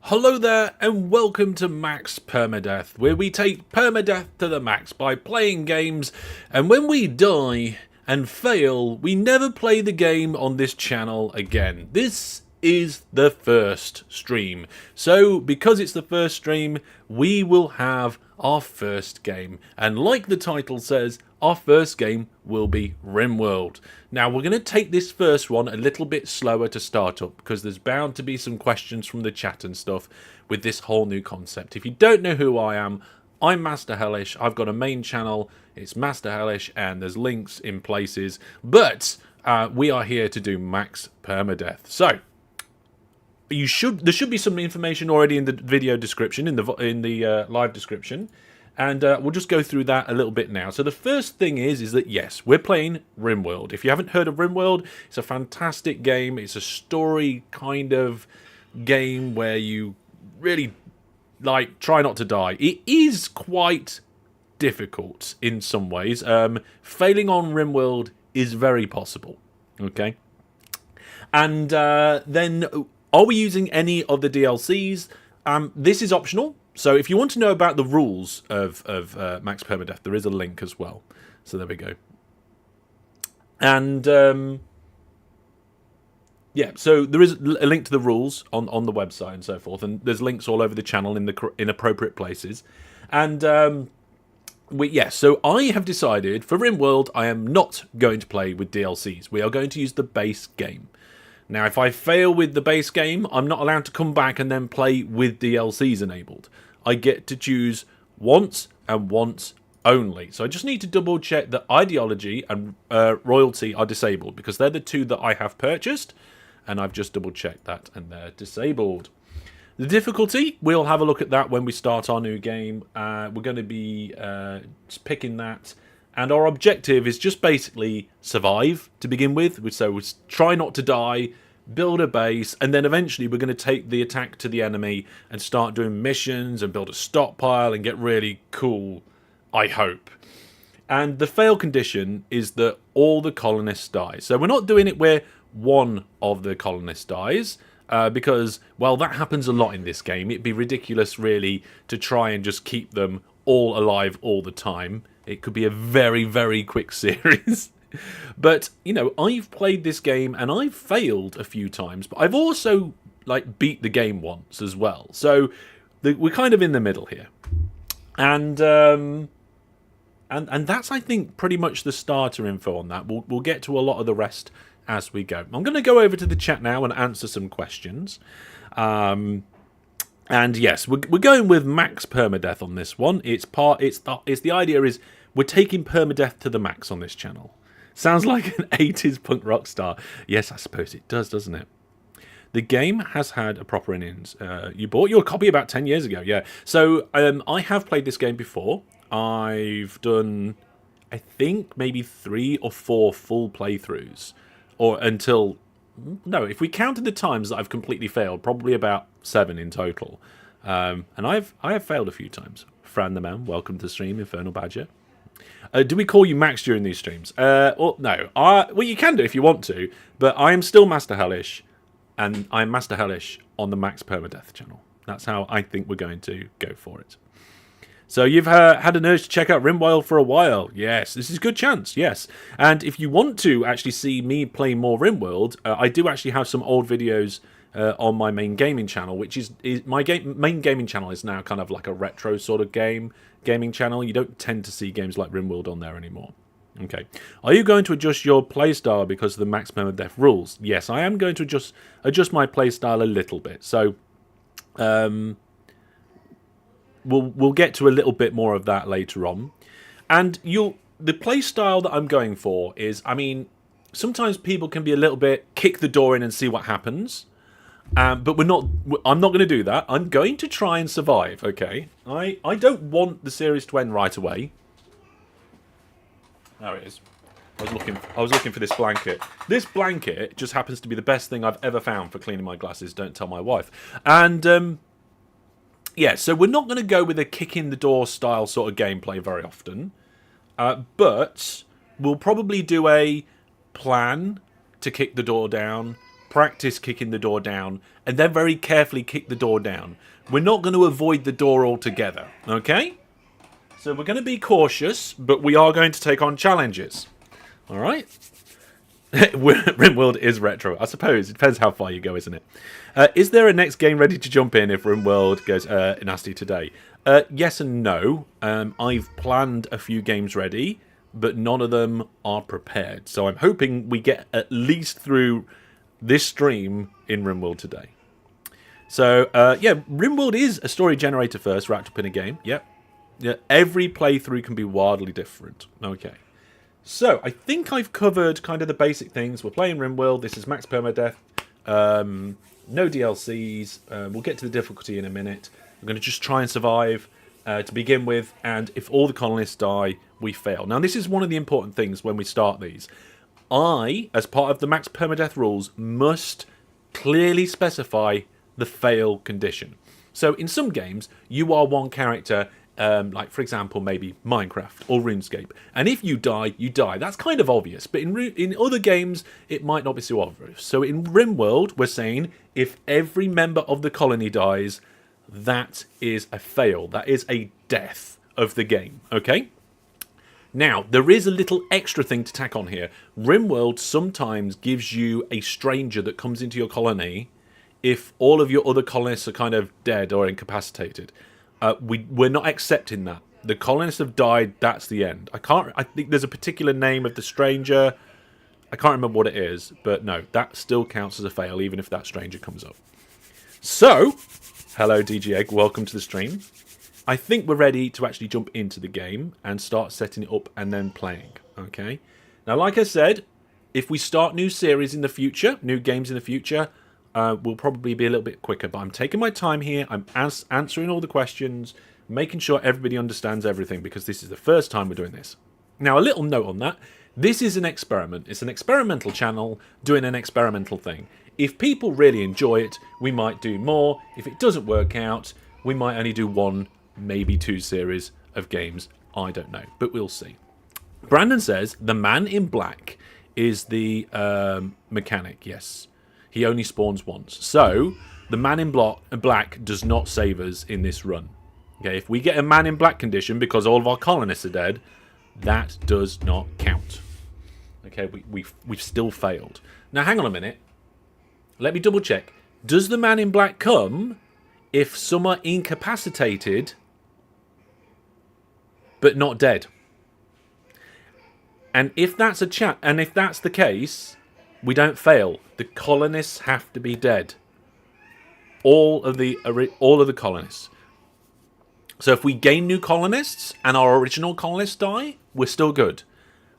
Hello there and welcome to Max Permadeath, where we take permadeath to the max by playing games, and when we die and fail, we never play the game on this channel again. This is the first stream, so because it's the first stream, we will have our first game, and like the title says, our first game will be Rimworld. Now we're going to take this first one a little bit slower to start up because there's bound to be some questions from the chat and stuff with this whole new concept. If you don't know who I am, I'm Master Hellish. I've got a main channel, it's Master Hellish, and there's links in places, but we are here to do Max Permadeath. So there should be some information already in the video description, in the live description, and we'll just go through that a little bit now. So the first thing is that yes, we're playing Rimworld. If you haven't heard of Rimworld, it's a fantastic game. It's a story kind of game where you really try not to die. It is quite difficult in some ways. Failing on Rimworld is very possible. Okay, and then. Are we using any of the DLCs? This is optional. So if you want to know about the rules of Max Permadeath, there is a link as well. So there we go. And yeah, so there is a link to the rules on the website and so forth. And there's links all over the channel in appropriate places. And so I have decided for Rimworld, I am not going to play with DLCs. We are going to use the base game. Now, if I fail with the base game, I'm not allowed to come back and then play with DLCs enabled. I get to choose once and once only. So I just need to double check that ideology and royalty are disabled because they're the two that I have purchased. And I've just double checked that and they're disabled. The difficulty, we'll have a look at that when we start our new game. We're going to be just picking that. And our objective is just basically survive to begin with. So we try not to die, build a base, and then eventually we're going to take the attack to the enemy and start doing missions and build a stockpile and get really cool, I hope. And the fail condition is that all the colonists die. So we're not doing it where one of the colonists dies, because, well, that happens a lot in this game. It'd be ridiculous, really, to try and just keep them all alive all the time. It could be a very, very quick series. But, you know, I've played this game and I've failed a few times, but I've also, beat the game once as well. So we're kind of in the middle here. And that's, I think, pretty much the starter info on that. We'll get to a lot of the rest as we go. I'm going to go over to the chat now and answer some questions. And yes, we're going with Max Permadeath on this one. The idea is we're taking permadeath to the max on this channel. Sounds like an 80s punk rock star. Yes, I suppose it does, doesn't it? The game has had a proper innings. You bought your copy about 10 years ago, yeah. So I have played this game before. I've done, I think, maybe 3 or 4 full playthroughs, if we counted the times that I've completely failed, probably about 7 in total. And I have failed a few times. Fran the Man, welcome to the stream, Infernal Badger. Do we call you Max during these streams? Well, no. Well, you can do if you want to, but I am still Master Hellish, and I'm Master Hellish on the Max Permadeath channel. That's how I think we're going to go for it. So you've had an urge to check out Rimworld for a while. Yes, this is a good chance, yes. And if you want to actually see me play more Rimworld, I do actually have some old videos on my main gaming channel, which is my main gaming channel is now kind of like a retro sort of gaming channel. You don't tend to see games like Rimworld on there anymore. Okay. Are you going to adjust your playstyle because of the Max Permadeath rules? Yes, I am going to adjust my playstyle a little bit. So, We'll get to a little bit more of that later on. And the play style that I'm going for is, I mean, sometimes people can be a little bit kick the door in and see what happens. But I'm not going to do that. I'm going to try and survive, okay? I don't want the series to end right away. There it is. I was looking for this blanket. This blanket just happens to be the best thing I've ever found for cleaning my glasses. Don't tell my wife. And yeah, so we're not going to go with a kick-in-the-door style sort of gameplay very often. But we'll probably do a plan to kick the door down, practice kicking the door down, and then very carefully kick the door down. We're not going to avoid the door altogether, okay? So we're going to be cautious, but we are going to take on challenges. All right? Rimworld is retro, I suppose. It depends how far you go, isn't it? Is there a next game ready to jump in if Rimworld goes nasty today? Yes and no. I've planned a few games ready, but none of them are prepared. So I'm hoping we get at least through this stream in Rimworld today. So, yeah, Rimworld is a story generator first, wrapped up in a game. Yep. Yeah, every playthrough can be wildly different. Okay. So, I think I've covered kind of the basic things. We're playing Rimworld. This is Max Permadeath. No DLCs. We'll get to the difficulty in a minute. We're going to just try and survive to begin with. And if all the colonists die, we fail. Now, this is one of the important things when we start these. I, as part of the Max Permadeath rules, must clearly specify the fail condition. So, in some games, you are one character... like, for example, maybe Minecraft or RuneScape. And if you die, you die. That's kind of obvious. But in other games, it might not be so obvious. So in Rimworld, we're saying if every member of the colony dies, that is a fail. That is a death of the game. Okay? Now, there is a little extra thing to tack on here. Rimworld sometimes gives you a stranger that comes into your colony if all of your other colonists are kind of dead or incapacitated. We're not accepting that. The colonists have died, that's the end. I think there's a particular name of the stranger. I can't remember what it is, but no, that still counts as a fail, even if that stranger comes up. So, hello DG Egg, welcome to the stream. I think we're ready to actually jump into the game and start setting it up and then playing, okay? Now, like I said, if we start new series in the future, new games in the future, we'll probably be a little bit quicker, but I'm taking my time here. I'm answering all the questions, making sure everybody understands everything, because this is the first time we're doing this. Now, a little note on that. This is an experiment. It's an experimental channel doing an experimental thing. If people really enjoy it, we might do more. If it doesn't work out, we might only do one, maybe two series of games. I don't know, but we'll see. Brandon says, the man in black is the mechanic, yes. He only spawns once. So, the man in black does not save us in this run. Okay, if we get a man in black condition because all of our colonists are dead, that does not count. Okay, we've still failed. Now, hang on a minute. Let me double check. Does the man in black come if some are incapacitated but not dead? And if that's the case, we don't fail. The colonists have to be dead. All of the colonists. So if we gain new colonists and our original colonists die, we're still good.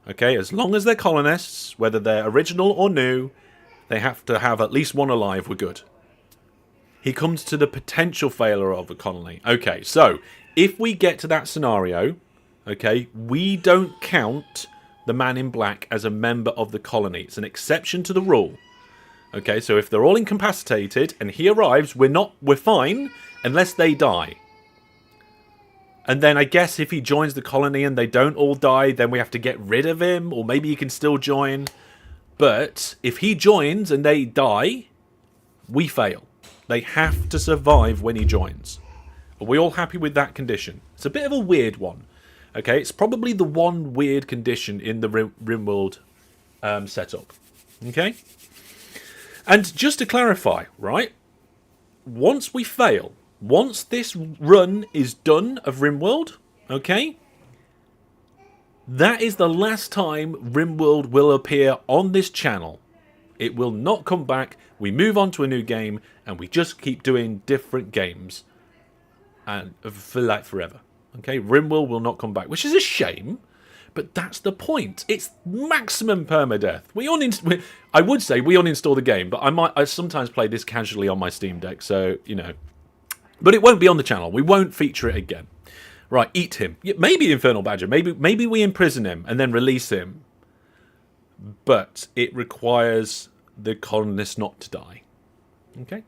Okay, as long as they're colonists, whether they're original or new, they have to have at least one alive, we're good. He comes to the potential failure of a colony. Okay, so if we get to that scenario, okay, we don't count the man in black as a member of the colony. It's an exception to the rule. Okay, so if they're all incapacitated and he arrives, we're fine unless they die. And then I guess if he joins the colony and they don't all die, then we have to get rid of him, or maybe he can still join. But if he joins and they die, we fail. They have to survive when he joins. Are we all happy with that condition? It's a bit of a weird one. Okay, it's probably the one weird condition in the Rimworld setup. Okay? And just to clarify, right? Once we fail, once this run is done of Rimworld, okay? That is the last time Rimworld will appear on this channel. It will not come back. We move on to a new game, and we just keep doing different games. And for like forever. Okay, Rimworld will not come back, which is a shame, but that's the point. It's maximum permadeath. I would say we uninstall the game, but I sometimes play this casually on my Steam Deck, so, you know. But it won't be on the channel. We won't feature it again. Right, eat him. Maybe Infernal Badger. Maybe we imprison him and then release him. But it requires the colonists not to die. Okay?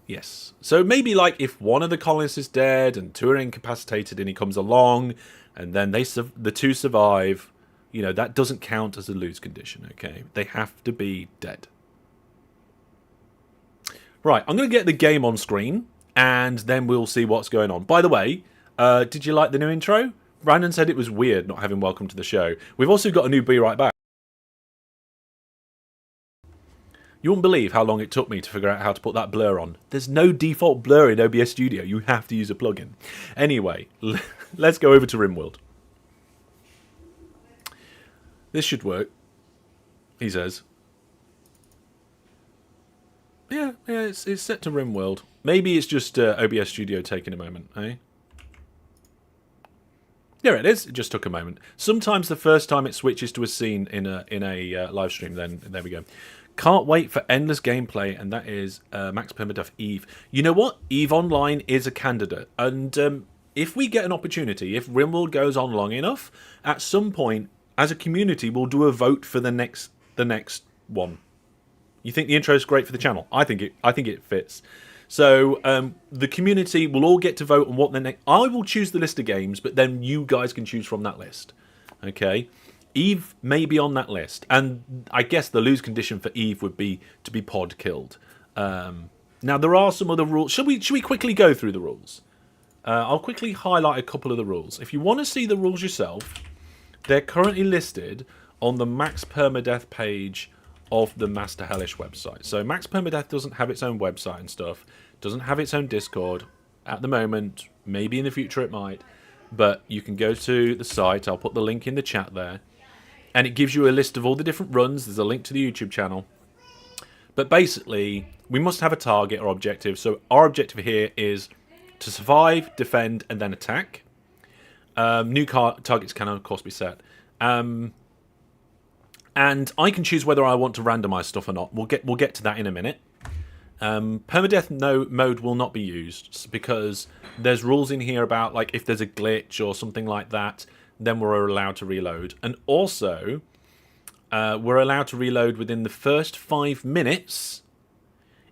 Yes. So maybe like if one of the colonists is dead and two are incapacitated and he comes along and then the two survive, you know, that doesn't count as a lose condition, okay? They have to be dead. Right, I'm going to get the game on screen, and then we'll see what's going on. By the way, did you like the new intro? Brandon said it was weird not having welcome to the show. We've also got a new Be Right Back. You wouldn't believe how long it took me to figure out how to put that blur on. There's no default blur in OBS Studio. You have to use a plugin. Anyway, let's go over to Rimworld. This should work, he says. Yeah, it's set to Rimworld. Maybe it's just OBS Studio taking a moment, eh? There it is. It just took a moment. Sometimes the first time it switches to a scene in a live stream, then there we go. Can't wait for endless gameplay, and that is Max Permadeath Eve. You know what? Eve Online is a candidate, and if we get an opportunity, if Rimworld goes on long enough, at some point, as a community, we'll do a vote for the next one. You think the intro is great for the channel? I think it fits. So the community will all get to vote on what the next. I will choose the list of games, but then you guys can choose from that list. Okay. Eve may be on that list, and I guess the lose condition for Eve would be to be pod killed. Now there are some other rules. Should we quickly go through the rules? I'll quickly highlight a couple of the rules. If you want to see the rules yourself, they're currently listed on the Max Permadeath page of the Master Hellish website. So Max Permadeath doesn't have its own website and stuff, doesn't have its own Discord at the moment. Maybe in the future it might, but you can go to the site. I'll put the link in the chat there. And it gives you a list of all the different runs. There's a link to the YouTube channel. But basically, we must have a target or objective. So our objective here is to survive, defend, and then attack. New targets can, of course, be set. And I can choose whether I want to randomize stuff or not. We'll get to that in a minute. Permadeath mode will not be used because there's rules in here about like if there's a glitch or something like that, then we're allowed to reload. And also, we're allowed to reload within the first 5 minutes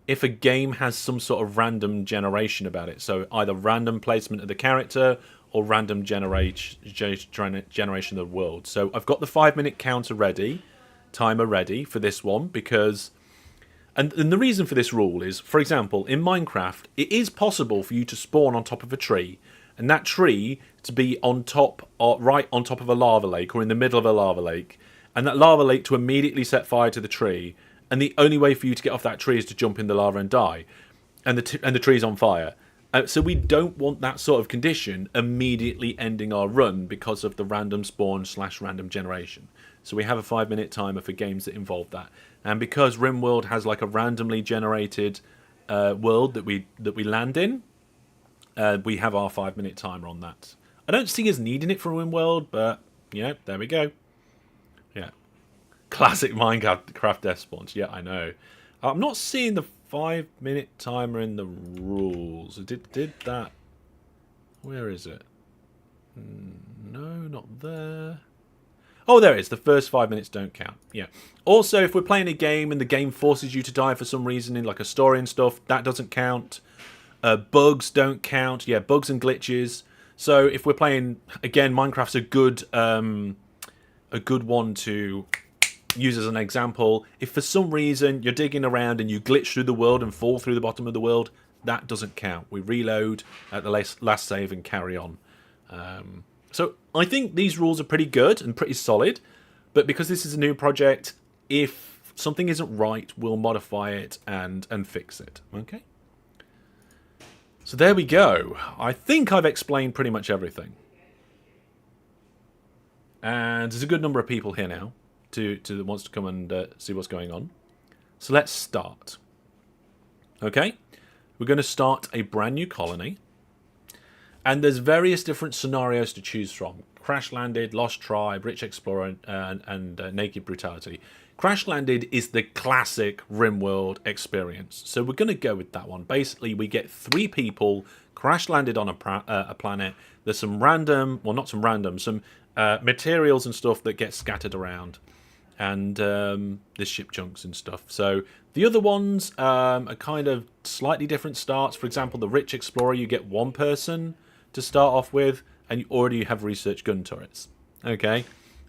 if a game has some sort of random generation about it. So either random placement of the character or random generation of the world. So I've got the 5-minute timer ready for this one because... And the reason for this rule is, for example, in Minecraft, it is possible for you to spawn on top of a tree, and that tree to be on top or right on top of a lava lake or in the middle of a lava lake, and that lava lake to immediately set fire to the tree, and the only way for you to get off that tree is to jump in the lava and die, and the tree's on fire. So we don't want that sort of condition immediately ending our run because of the random spawn / random generation. So we have a 5-minute timer for games that involve that. And because Rimworld has like a randomly generated world that we land in, we have our 5-minute timer on that. I don't see us needing it for Rimworld, but yeah, there we go. Yeah, classic Minecraft death spawns. Yeah, I know. I'm not seeing the 5-minute timer in the rules. Did that? Where is it? No, not there. Oh, there it is. The first 5 minutes don't count. Yeah. Also, if we're playing a game and the game forces you to die for some reason in like a story and stuff, that doesn't count. Bugs don't count. Yeah, bugs and glitches. So if we're playing, again, Minecraft's a good one to use as an example. If for some reason you're digging around and you glitch through the world and fall through the bottom of the world, that doesn't count. We reload at the last save and carry on. So I think these rules are pretty good and pretty solid, but because this is a new project, if something isn't right, we'll modify it and fix it. Okay? So there we go. I think I've explained pretty much everything. And there's a good number of people here now that wants to come and see what's going on. So let's start. Okay? We're going to start a brand new colony. And there's various different scenarios to choose from. Crash Landed, Lost Tribe, Rich Explorer, and Naked Brutality. Crash Landed is the classic Rimworld experience. So we're going to go with that one. Basically, we get 3 people crash landed on a planet. There's some random, well, not some random, some materials and stuff that get scattered around. And there's ship chunks and stuff. So the other ones are kind of slightly different starts. For example, the Rich Explorer, you get 1 person to start off with, and you already have research gun turrets. Okay,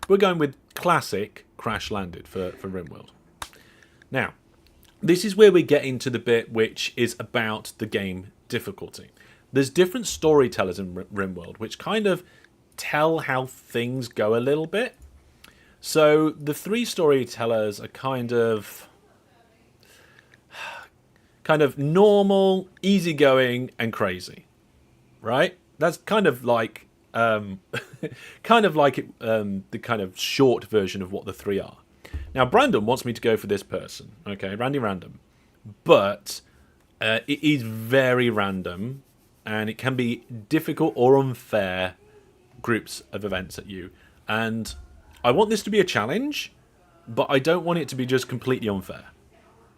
we're going with classic Crash Landed for Rimworld. Now, this is where we get into the bit which is about the game difficulty. There's different storytellers in Rimworld which kind of tell how things go a little bit. So the three storytellers are kind of normal, easygoing, and crazy, right? That's kind of like the kind of short version of what the three are. Now, Brandon wants me to go for this person, okay, Randy Random, but it is very random, and it can be difficult or unfair groups of events at you, and I want this to be a challenge, but I don't want it to be just completely unfair.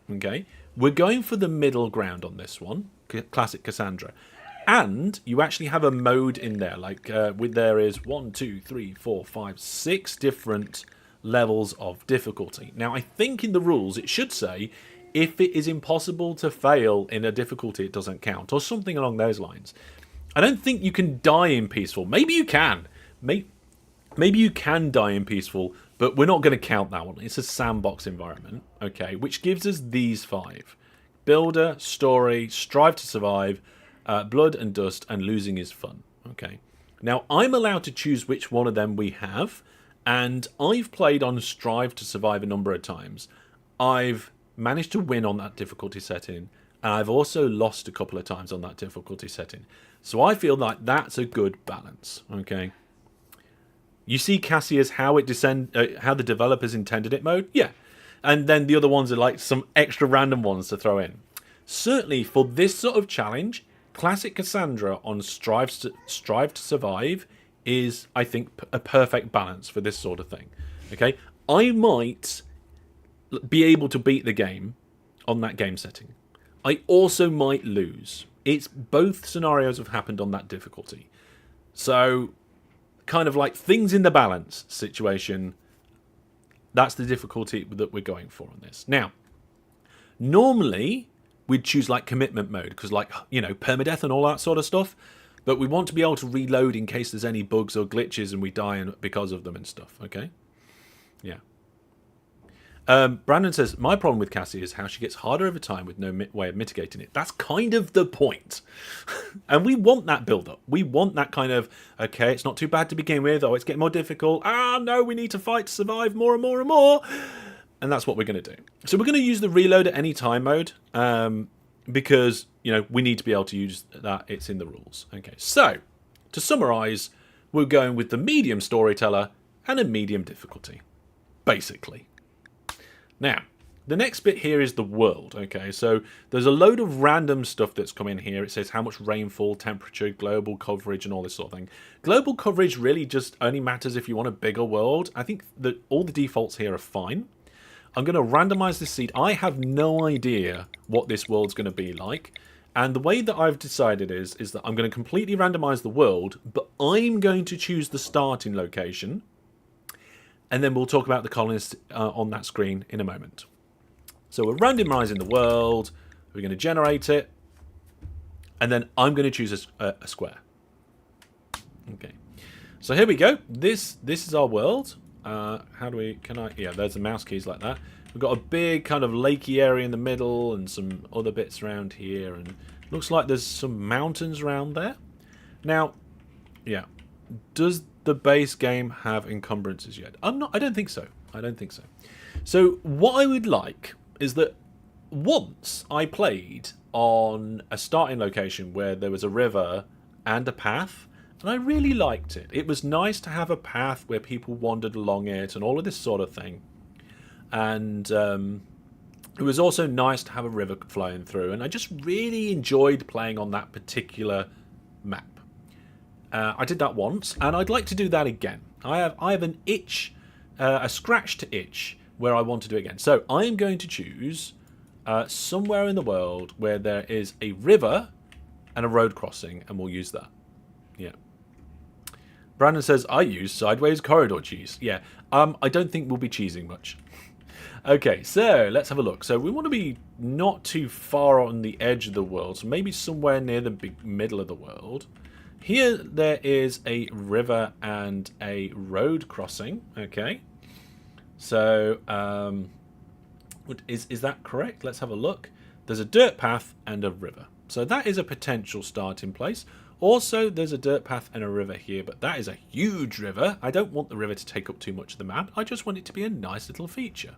Okay? We're going for the middle ground on this one, classic Cassandra. And you actually have a mode in there. Like, there is 6 different levels of difficulty. Now, I think in the rules it should say, if it is impossible to fail in a difficulty, it doesn't count, or something along those lines. I don't think you can die in peaceful. Maybe you can. Maybe you can die in peaceful, but we're not going to count that one. It's a sandbox environment, okay, which gives us these 5. Builder, story, strive to survive, blood and dust, and losing is fun, okay. Now, I'm allowed to choose which one of them we have, and I've played on strive to survive a number of times. I've managed to win on that difficulty setting, and I've also lost a couple of times on that difficulty setting. So I feel like that's a good balance, okay. You see Cassie as how the developers intended it mode? Yeah. And then the other ones are like some extra random ones to throw in. Certainly for this sort of challenge, classic Cassandra on Strive to Survive is, I think, a perfect balance for this sort of thing. Okay? I might be able to beat the game on that game setting. I also might lose. It's both scenarios have happened on that difficulty. So, kind of like things in the balance situation, that's the difficulty that we're going for on this. Now, normally we'd choose like commitment mode because, like, you know, permadeath and all that sort of stuff, but we want to be able to reload in case there's any bugs or glitches and we die because of them and stuff, okay? Yeah. Brandon says, my problem with Cassie is how she gets harder over time with no way of mitigating it. That's kind of the point. And we want that build-up. We want that kind of, okay, it's not too bad to begin with. Oh, it's getting more difficult. Ah, no, we need to fight to survive more and more and more. And that's what we're going to do. So we're going to use the reload at any time mode because, you know, we need to be able to use that. It's in the rules. Okay, so to summarize, we're going with the medium storyteller and a medium difficulty, basically. Now, the next bit here is the world, okay? So there's a load of random stuff that's come in here. It says how much rainfall, temperature, global coverage, and all this sort of thing. Global coverage really just only matters if you want a bigger world. I think that all the defaults here are fine. I'm going to randomize this seed. I have no idea what this world's going to be like. And the way that I've decided is that I'm going to completely randomize the world, but I'm going to choose the starting location. And then we'll talk about the colonists on that screen in a moment. So we're randomizing the world. We're going to generate it. And then I'm going to choose a square. Okay. So here we go. This is our world. Yeah, there's the mouse keys like that. We've got a big kind of lakey area in the middle and some other bits around here. And looks like there's some mountains around there. Now, yeah. Does the base game have encumbrances yet? I don't think so. So what I would like is that once I played on a starting location where there was a river and a path, and I really liked it. It was nice to have a path where people wandered along it and all of this sort of thing. And it was also nice to have a river flowing through, and I just really enjoyed playing on that particular map. I did that once, and I'd like to do that again. I have an itch, a scratch to itch, where I want to do it again. So I am going to choose somewhere in the world where there is a river and a road crossing, and we'll use that. Yeah. Brandon says, I use sideways corridor cheese. Yeah, I don't think we'll be cheesing much. Okay, so let's have a look. So we want to be not too far on the edge of the world, so maybe somewhere near the big middle of the world. here there is a river and a road crossing. Okay. So, is that correct? Let's have a look. There's a dirt path and a river. So that is a potential starting place. Also, there's a dirt path and a river here, but that is a huge river. I don't want the river to take up too much of the map. I just want it to be a nice little feature.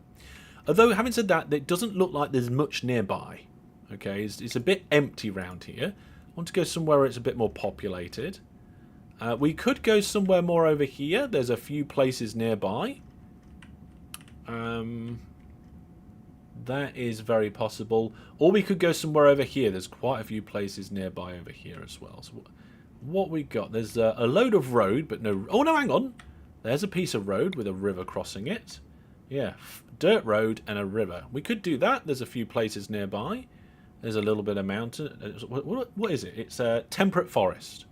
Although, having said that, it doesn't look like there's much nearby. Okay, it's a bit empty round here. I want to go somewhere where it's a bit more populated. We could go somewhere more over here. There's a few places nearby. That is very possible. Or we could go somewhere over here. There's quite a few places nearby over here as well. So what we got? There's a load of road, but no... Oh, no, hang on. There's a piece of road with a river crossing it. Yeah, dirt road and a river. We could do that. There's a few places nearby. There's a little bit of mountain. What is it? It's a temperate forest.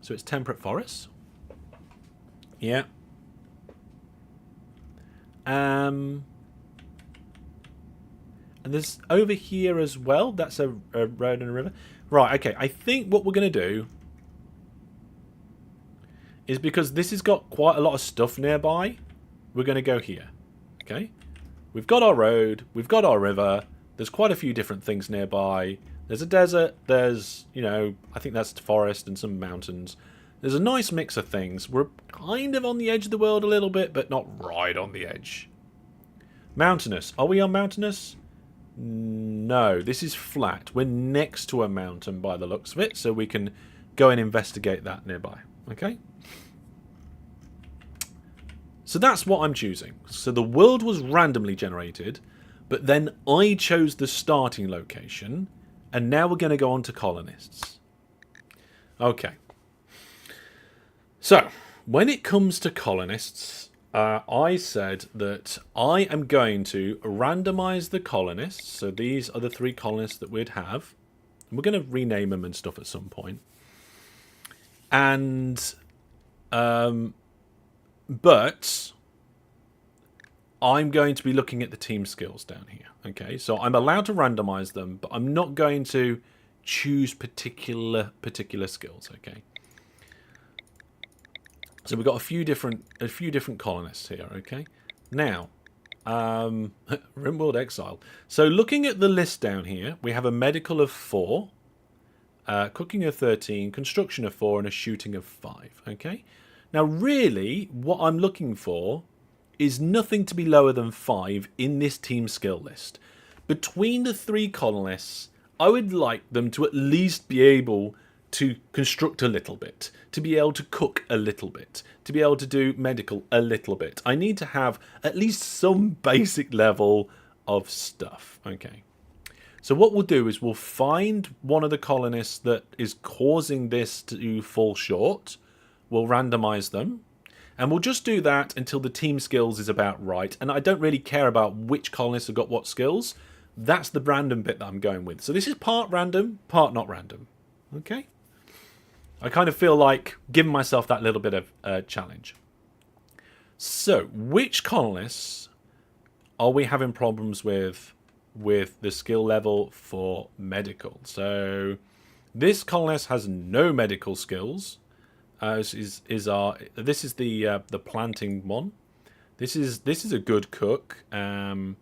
So it's temperate forest. Yeah. And there's over here as well. That's a road and a river. Right, okay. I think what we're going to do is, because this has got quite a lot of stuff nearby, we're going to go here. Okay? We've got our road. We've got our river. There's quite a few different things nearby. There's a desert. There's, you know, I think that's forest and some mountains. There's a nice mix of things. We're kind of on the edge of the world a little bit, but not right on the edge. Mountainous. Are we on mountainous? No, this is flat. We're next to a mountain by the looks of it, so we can go and investigate that nearby. Okay? So that's what I'm choosing. So the world was randomly generated, but then I chose the starting location, and now we're going to go on to colonists. Okay. So, when it comes to colonists, I said that I am going to randomize the colonists. So these are the 3 colonists that we'd have. We're going to rename them and stuff at some point. And, but I'm going to be looking at the team skills down here. Okay, so I'm allowed to randomize them, but I'm not going to choose particular skills. Okay. So we've got a few different colonists here, okay? Now, Rimworld Exile. So looking at the list down here, we have a medical of 4, cooking of 13, construction of 4, and a shooting of 5, okay? Now, really, what I'm looking for is nothing to be lower than 5 in this team skill list. Between the 3 colonists, I would like them to at least be able to construct a little bit, to be able to cook a little bit, to be able to do medical a little bit. I need to have at least some basic level of stuff. Okay. So what we'll do is we'll find one of the colonists that is causing this to fall short. We'll randomize them. And we'll just do that until the team skills is about right. And I don't really care about which colonists have got what skills. That's the random bit that I'm going with. So this is part random, part not random. Okay? I kind of feel like giving myself that little bit of challenge. So, which colonists are we having problems with the skill level for medical? So, this colonist has no medical skills. This is the planting one. This is a good cook, and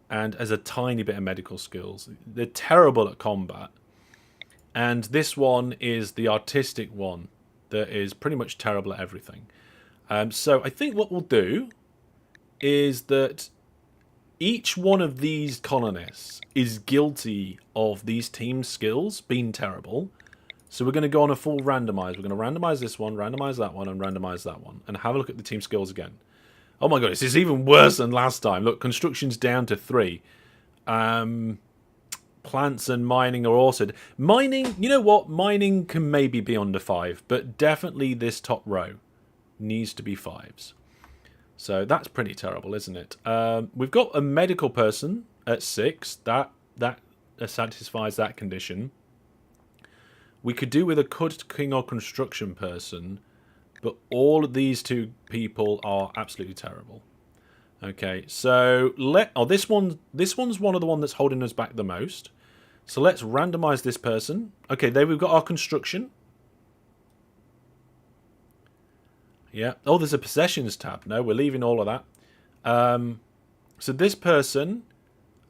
has a tiny bit of medical skills. They're terrible at combat. And this one is the artistic one that is pretty much terrible at everything. So I think what we'll do is that each one of these colonists is guilty of these team skills being terrible. So we're going to go on a full randomize. We're going to randomize this one, randomize that one, and randomize that one. And have a look at the team skills again. Oh my god, this is even worse than last time. Look, construction's down to 3. Plants and mining are also... Mining, you know what? Mining can maybe be under 5, but definitely this top row needs to be 5s. So that's pretty terrible, isn't it? We've got a medical person at 6. That satisfies that condition. We could do with a cooking or construction person, but all of these 2 people are absolutely terrible. Okay, so this one's one of the one that's holding us back the most. So let's randomize this person. Okay, there we've got our construction. Yeah. Oh, there's a possessions tab. No, we're leaving all of that. So this person,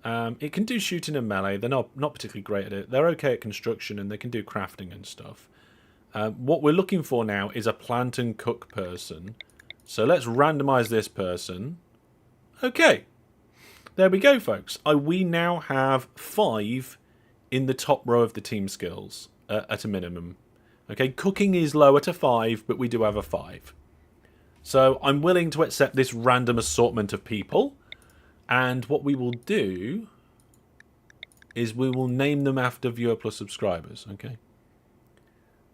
it can do shooting and melee. They're not particularly great at it. They're okay at construction and they can do crafting and stuff. What we're looking for now is a plant and cook person. So let's randomize this person. Okay. There we go, folks. We now have 5 in the top row of the team skills at a minimum. Okay, cooking is lower to 5, but we do have a 5. So I'm willing to accept this random assortment of people. And what we will do is we will name them after viewer plus subscribers. Okay.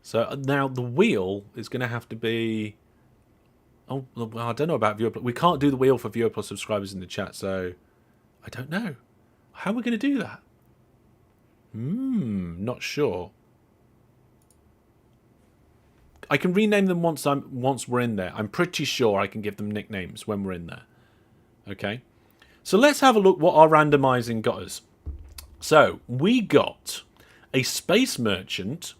So now the wheel is going to have to be... Oh, well, I don't know about viewer plus... We can't do the wheel for viewer plus subscribers in the chat, so I don't know. How are we going to do that? Not sure. I can rename them once we're in there. I'm pretty sure I can give them nicknames when we're in there. Okay. So let's have a look what our randomizing got us. So we got a space merchant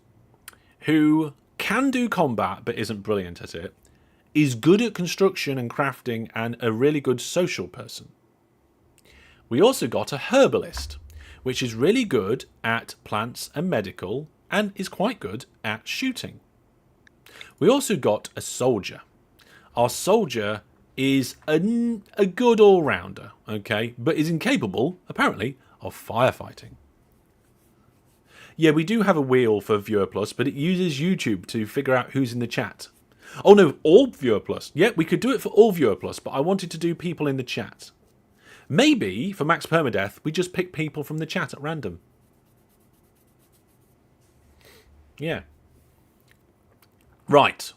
who can do combat but isn't brilliant at it, is good at construction and crafting, and a really good social person. We also got a herbalist, which is really good at plants and medical, and is quite good at shooting. We also got a soldier. Our soldier is a good all-rounder, okay, but is incapable, apparently, of firefighting. Yeah, we do have a wheel for Viewer Plus, but it uses YouTube to figure out who's in the chat. Oh no, all Viewer Plus. Yeah, we could do it for all Viewer Plus, but I wanted to do people in the chat. Maybe, for Max Permadeath, we just pick people from the chat at random. Yeah. Right.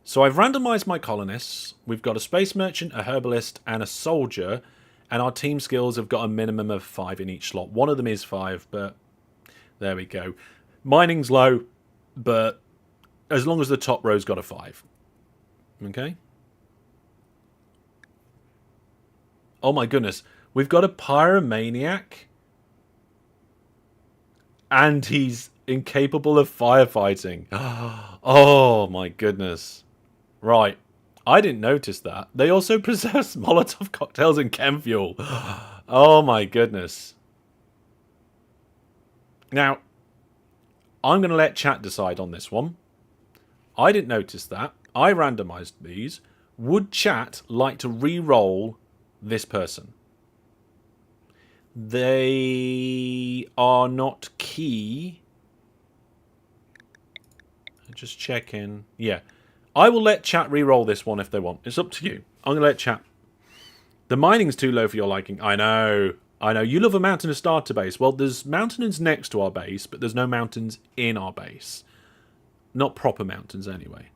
So I've randomized my colonists. We've got a space merchant, a herbalist, and a soldier. And our team skills have got a minimum of 5 in each slot. One of them is 5, but there we go. Mining's low, but as long as the top row's got a 5. Okay? Oh my goodness. We've got a pyromaniac. And he's incapable of firefighting. Oh my goodness. Right. I didn't notice that. They also possess Molotov cocktails and chem fuel. Oh my goodness. Now, I'm going to let chat decide on this one. I didn't notice that. I randomized these. Would chat like to re-roll this person? They are not key. Just checking. Yeah. I will let chat re-roll this one if they want. It's up to you. I'm going to let chat. The mining's too low for your liking. I know. I know. You love a mountainous starter base. Well, there's mountains next to our base, but there's no mountains in our base. Not proper mountains, anyway.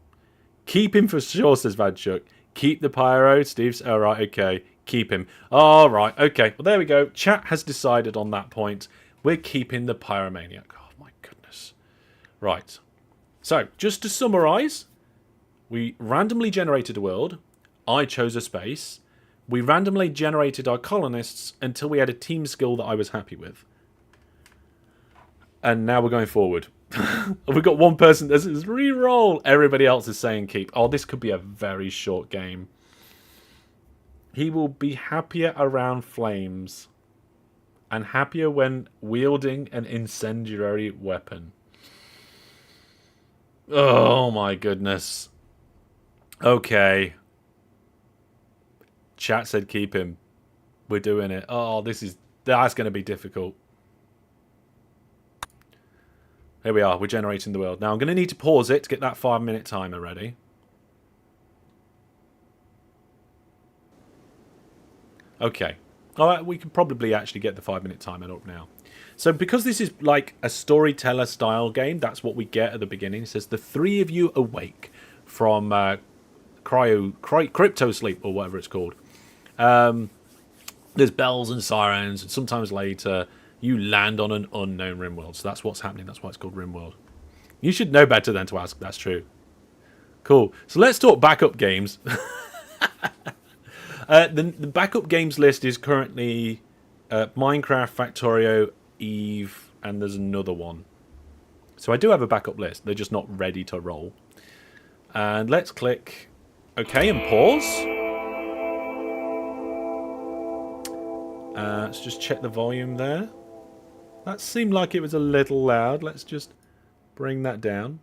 Keep him for sure, says Vadchuk. Keep the pyro. Steve's... All right, okay. Keep him. All right, okay. Well, there we go. Chat has decided on that point. We're keeping the pyromaniac. Oh, my goodness. Right. So, just to summarise, we randomly generated a world. I chose a space. We randomly generated our colonists until we had a team skill that I was happy with. And now we're going forward. We've got one person that says re-roll. Everybody else is saying keep. Oh, this could be a very short game. He will be happier around flames. And happier when wielding an incendiary weapon. Oh my goodness. Okay. Chat said keep him. We're doing it. Oh, that's going to be difficult. Here we are. We're generating the world. Now I'm going to need to pause it to get that 5-minute timer ready. Okay. All right, we can probably actually get the 5-minute timer up now. So because this is like a storyteller style game, that's what we get at the beginning. It says the 3 of you awake from crypto sleep or whatever it's called. There's bells and sirens, and sometimes later you land on an unknown Rimworld. So that's what's happening. That's why it's called Rimworld. You should know better than to ask. That's true. Cool. So let's talk backup games. The backup games list is currently Minecraft, Factorio, Eve, and there's another one. So I do have a backup list. They're just not ready to roll. And let's click Okay, and pause. Let's just check the volume there. That seemed like it was a little loud. Let's just bring that down.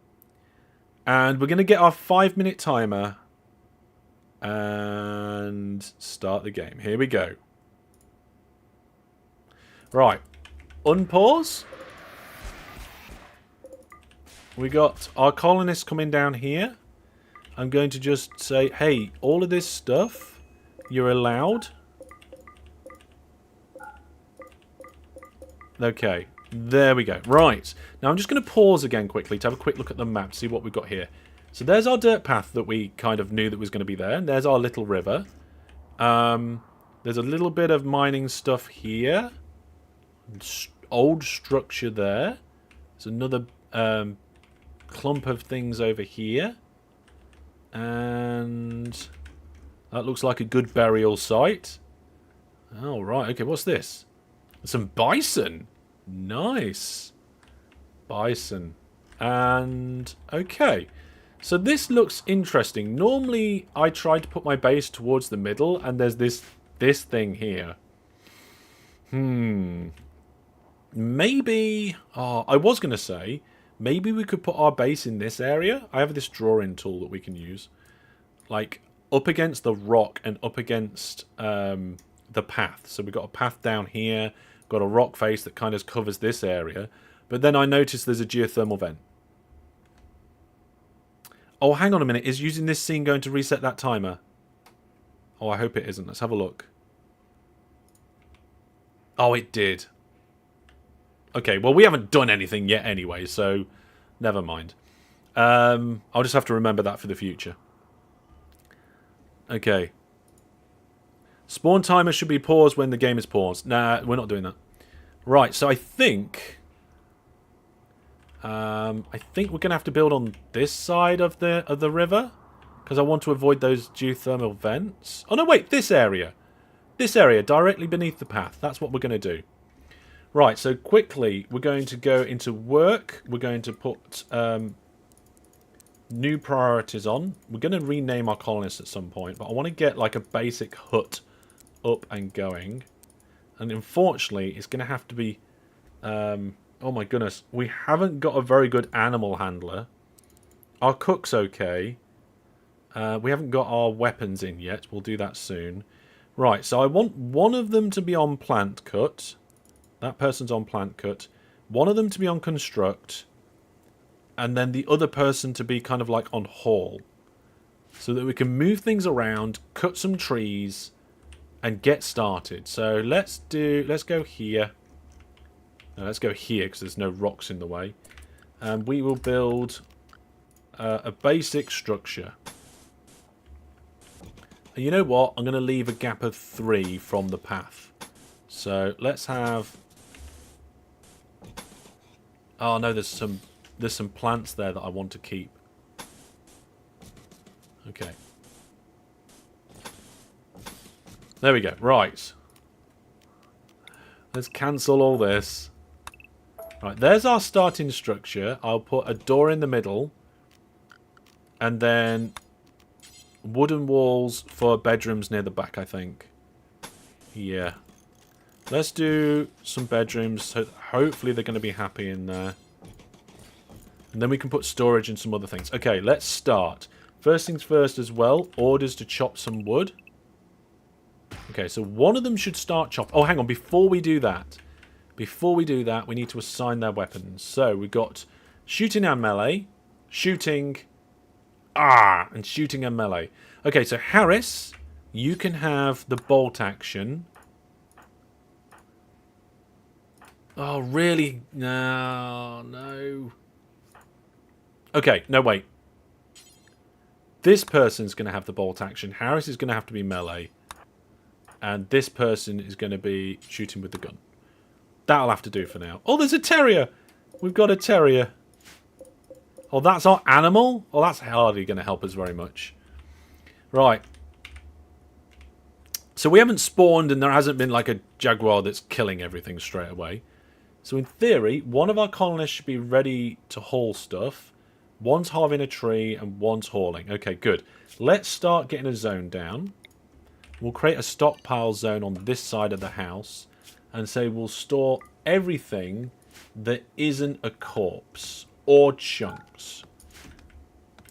And we're going to get our 5-minute timer and start the game. Here we go. Right. Unpause. We got our colonists coming down here. I'm going to just say, hey, all of this stuff, you're allowed. Okay, there we go. Right, now I'm just going to pause again quickly to have a quick look at the map, see what we've got here. So there's our dirt path that we kind of knew that was going to be there, and there's our little river. There's a little bit of mining stuff here. Old structure there. There's another clump of things over here. And that looks like a good burial site. Oh, right, okay, what's this? Some bison. Nice. Bison. And, okay. So this looks interesting. Normally, I try to put my base towards the middle, and there's this thing here. Maybe... Oh, I was going to say, maybe we could put our base in this area. I have this drawing tool that we can use. Like, up against the rock and up against the path. So we've got a path down here. Got a rock face that kind of covers this area. But then I noticed there's a geothermal vent. Oh, hang on a minute. Is using this scene going to reset that timer? Oh, I hope it isn't. Let's have a look. Oh, it did. Okay, well, we haven't done anything yet anyway, so never mind. I'll just have to remember that for the future. Okay. Spawn timer should be paused when the game is paused. Nah, we're not doing that. Right, so I think we're going to have to build on this side of the river, because I want to avoid those geothermal vents. Oh no, wait, this area. This area, directly beneath the path. That's what we're going to do. Right, so quickly, we're going to go into work. We're going to put new priorities on. We're going to rename our colonists at some point, but I want to get like a basic hut up and going. And unfortunately, it's going to have to be... oh my goodness, we haven't got a very good animal handler. Our cook's okay. We haven't got our weapons in yet. We'll do that soon. Right, so I want one of them to be on plant cut. That person's on plant cut. One of them to be on construct. And then the other person to be kind of like on haul. So that we can move things around, cut some trees, and get started. So let's go here. No, let's go here because there's no rocks in the way. And we will build a basic structure. And you know what? I'm going to leave a gap of 3 from the path. So let's have... Oh no, there's some plants there that I want to keep. Okay. There we go. Right. Let's cancel all this. Right, there's our starting structure. I'll put a door in the middle. And then wooden walls for bedrooms near the back, I think. Yeah. Let's do some bedrooms. So hopefully they're going to be happy in there. And then we can put storage and some other things. Okay, let's start. First things first as well. Orders to chop some wood. Okay, so one of them should start chop. Oh, hang on. Before we do that, we need to assign their weapons. So we've got shooting and melee, shooting, and shooting and melee. Okay, so Harris, you can have the bolt action. Oh, really? No. Okay, no, wait. This person's going to have the bolt action. Harris is going to have to be melee. And this person is going to be shooting with the gun. That'll have to do for now. Oh, there's a terrier! We've got a terrier. Oh, that's our animal? Oh, that's hardly going to help us very much. Right. So we haven't spawned and there hasn't been like a jaguar that's killing everything straight away. So in theory, one of our colonists should be ready to haul stuff. One's halving a tree and one's hauling. Okay, good. Let's start getting a zone down. We'll create a stockpile zone on this side of the house. And say we'll store everything that isn't a corpse. Or chunks.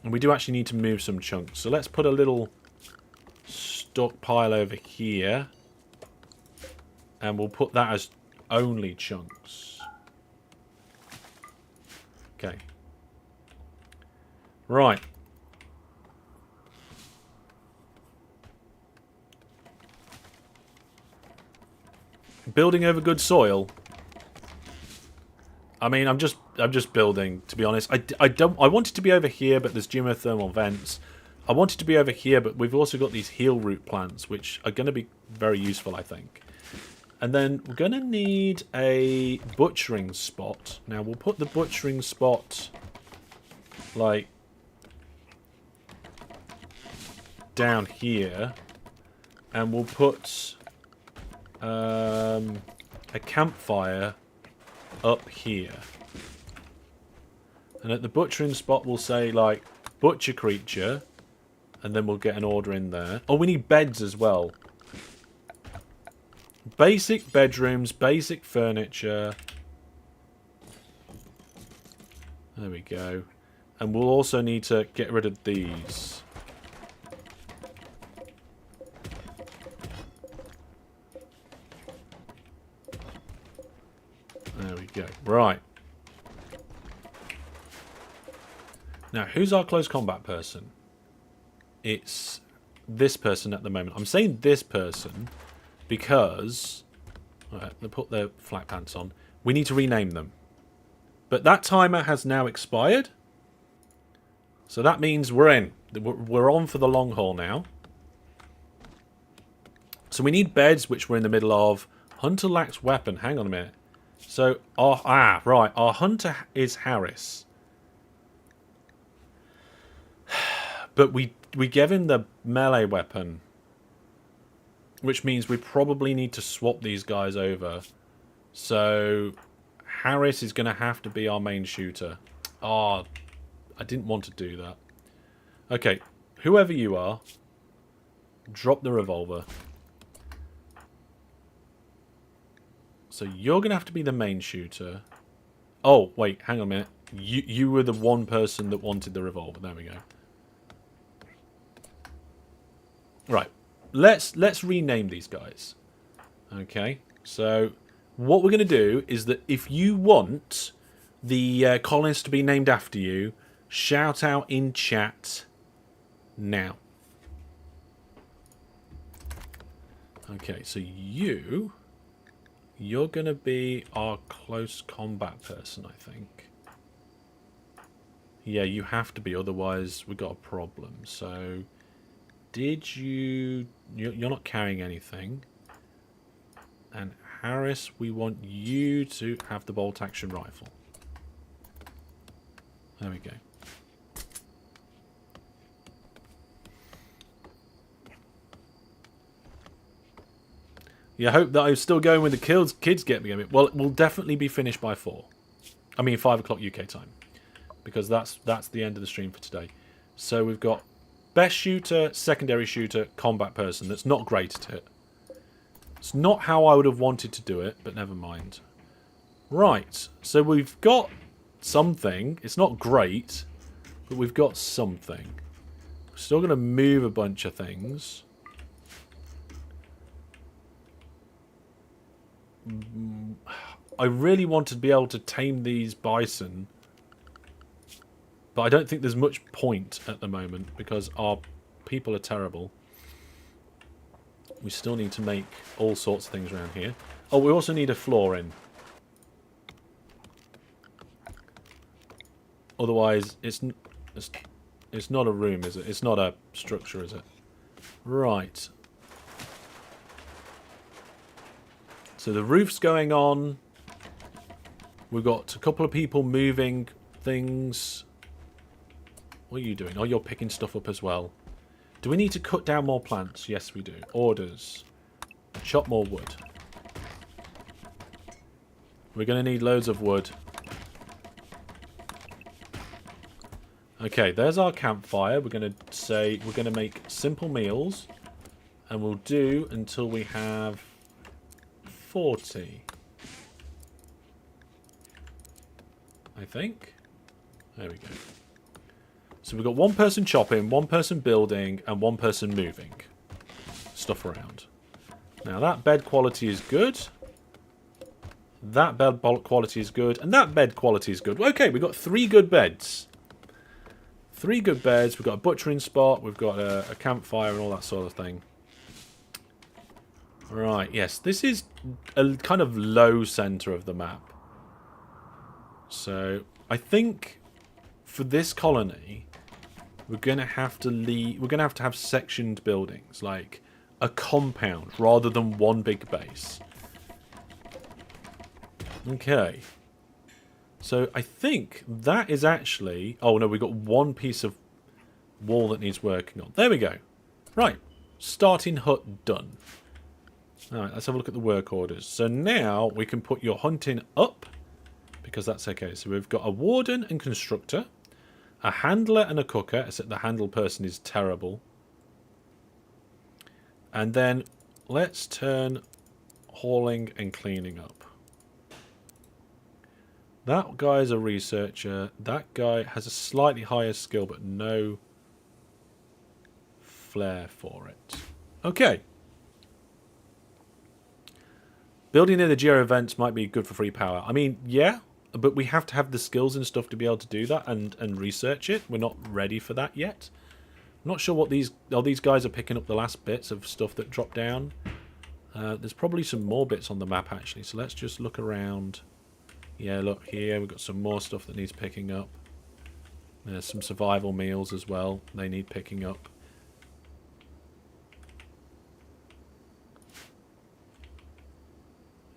And we do actually need to move some chunks. So let's put a little stockpile over here. And we'll put that as only chunks. Okay. Right. Building over good soil. I mean, I'm just building, to be honest. I want it to be over here, but there's geothermal vents. I want it to be over here, but we've also got these heal root plants, which are going to be very useful, I think. And then we're going to need a butchering spot. Now, we'll put the butchering spot, like, down here. And we'll put a campfire up here. And at the butchering spot, we'll say, like, butcher creature. And then we'll get an order in there. Oh, we need beds as well. Basic bedrooms, basic furniture. There we go. And we'll also need to get rid of these. There we go. Right. Now, who's our close combat person? It's this person at the moment. I'm saying this person because... Alright, they put their flat pants on. We need to rename them. But that timer has now expired. So that means we're in. We're on for the long haul now. So we need beds, which we're in the middle of. Hunter lacks weapon. Hang on a minute. So, right. Our hunter is Harris. But we gave him the melee weapon. Which means we probably need to swap these guys over. So, Harris is going to have to be our main shooter. Oh, I didn't want to do that. Okay, whoever you are, drop the revolver. So you're going to have to be the main shooter. Oh, wait, hang on a minute. You were the one person that wanted the revolver. There we go. Right. Let's rename these guys. Okay. So what we're going to do is that if you want the colonists to be named after you, shout out in chat now. Okay, so you're going to be our close combat person, I think. Yeah, you have to be, otherwise we've got a problem. So, you're not carrying anything. And Harris, we want you to have the bolt action rifle. There we go. Yeah, I hope that I'm still going with the kids get me. Well, it will definitely be finished by 4. I mean, 5 o'clock UK time. Because that's the end of the stream for today. So we've got best shooter, secondary shooter, combat person. That's not great at it. It's not how I would have wanted to do it, but never mind. Right, so we've got something. It's not great, but we've got something. We're still going to move a bunch of things. I really want to be able to tame these bison, but I don't think there's much point at the moment because our people are terrible. We still need to make all sorts of things around here. Oh, we also need a floor in. Otherwise, it's not a room, is it? It's not a structure, is it? Right. So the roof's going on. We've got a couple of people moving things. What are you doing? Oh, you're picking stuff up as well. Do we need to cut down more plants? Yes, we do. Orders. Chop more wood. We're going to need loads of wood. Okay, there's our campfire. We're going to say we're going to make simple meals. And we'll do until we have 40. I think. There we go. So we've got one person chopping, one person building, and one person moving stuff around. Now that bed quality is good. That bed quality is good. And that bed quality is good. Okay, we've got 3 good beds. 3 good beds. We've got a butchering spot. We've got a campfire and all that sort of thing. Right, yes. This is a kind of low centre of the map. So, I think for this colony, we're going to have to have sectioned buildings, like a compound rather than one big base. Okay. So I think that is actually... Oh no, we've got one piece of wall that needs working on. There we go. Right. Starting hut done. Alright, let's have a look at the work orders. So now we can put your hunting up, because that's okay. So we've got a warden and constructor, a handler and a cooker, except the handle person is terrible. And then let's turn hauling and cleaning up. That guy is a researcher. That guy has a slightly higher skill, but no flair for it. Okay. Building in the geo events might be good for free power. I mean, yeah, but we have to have the skills and stuff to be able to do that and research it. We're not ready for that yet. I'm not sure what these guys are picking up the last bits of stuff that dropped down. There's probably some more bits on the map actually. So let's just look around. Yeah, look here. We've got some more stuff that needs picking up. There's some survival meals as well. They need picking up.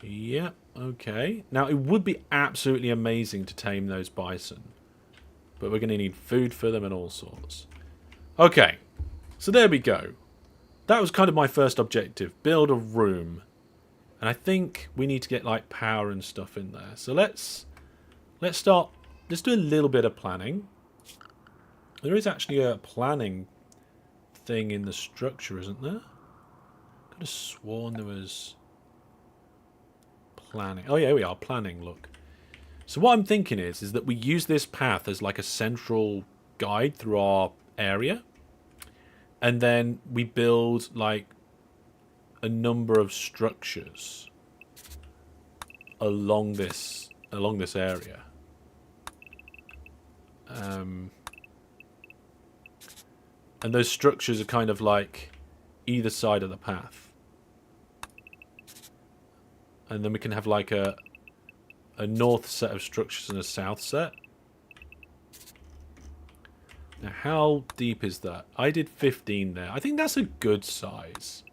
Yeah, okay. Now, it would be absolutely amazing to tame those bison. But we're going to need food for them and all sorts. Okay, so there we go. That was kind of my first objective. Build a room. And I think we need to get like power and stuff in there. So let's start. Let's do a little bit of planning. There is actually a planning thing in the structure, isn't there? Could have sworn there was planning. Oh yeah, here we are, planning. Look. So what I'm thinking is that we use this path as like a central guide through our area, and then we build like a number of structures along this area. And those structures are kind of like either side of the path. And then we can have like a north set of structures and a south set. Now how deep is that? I did 15 there. I think that's a good size.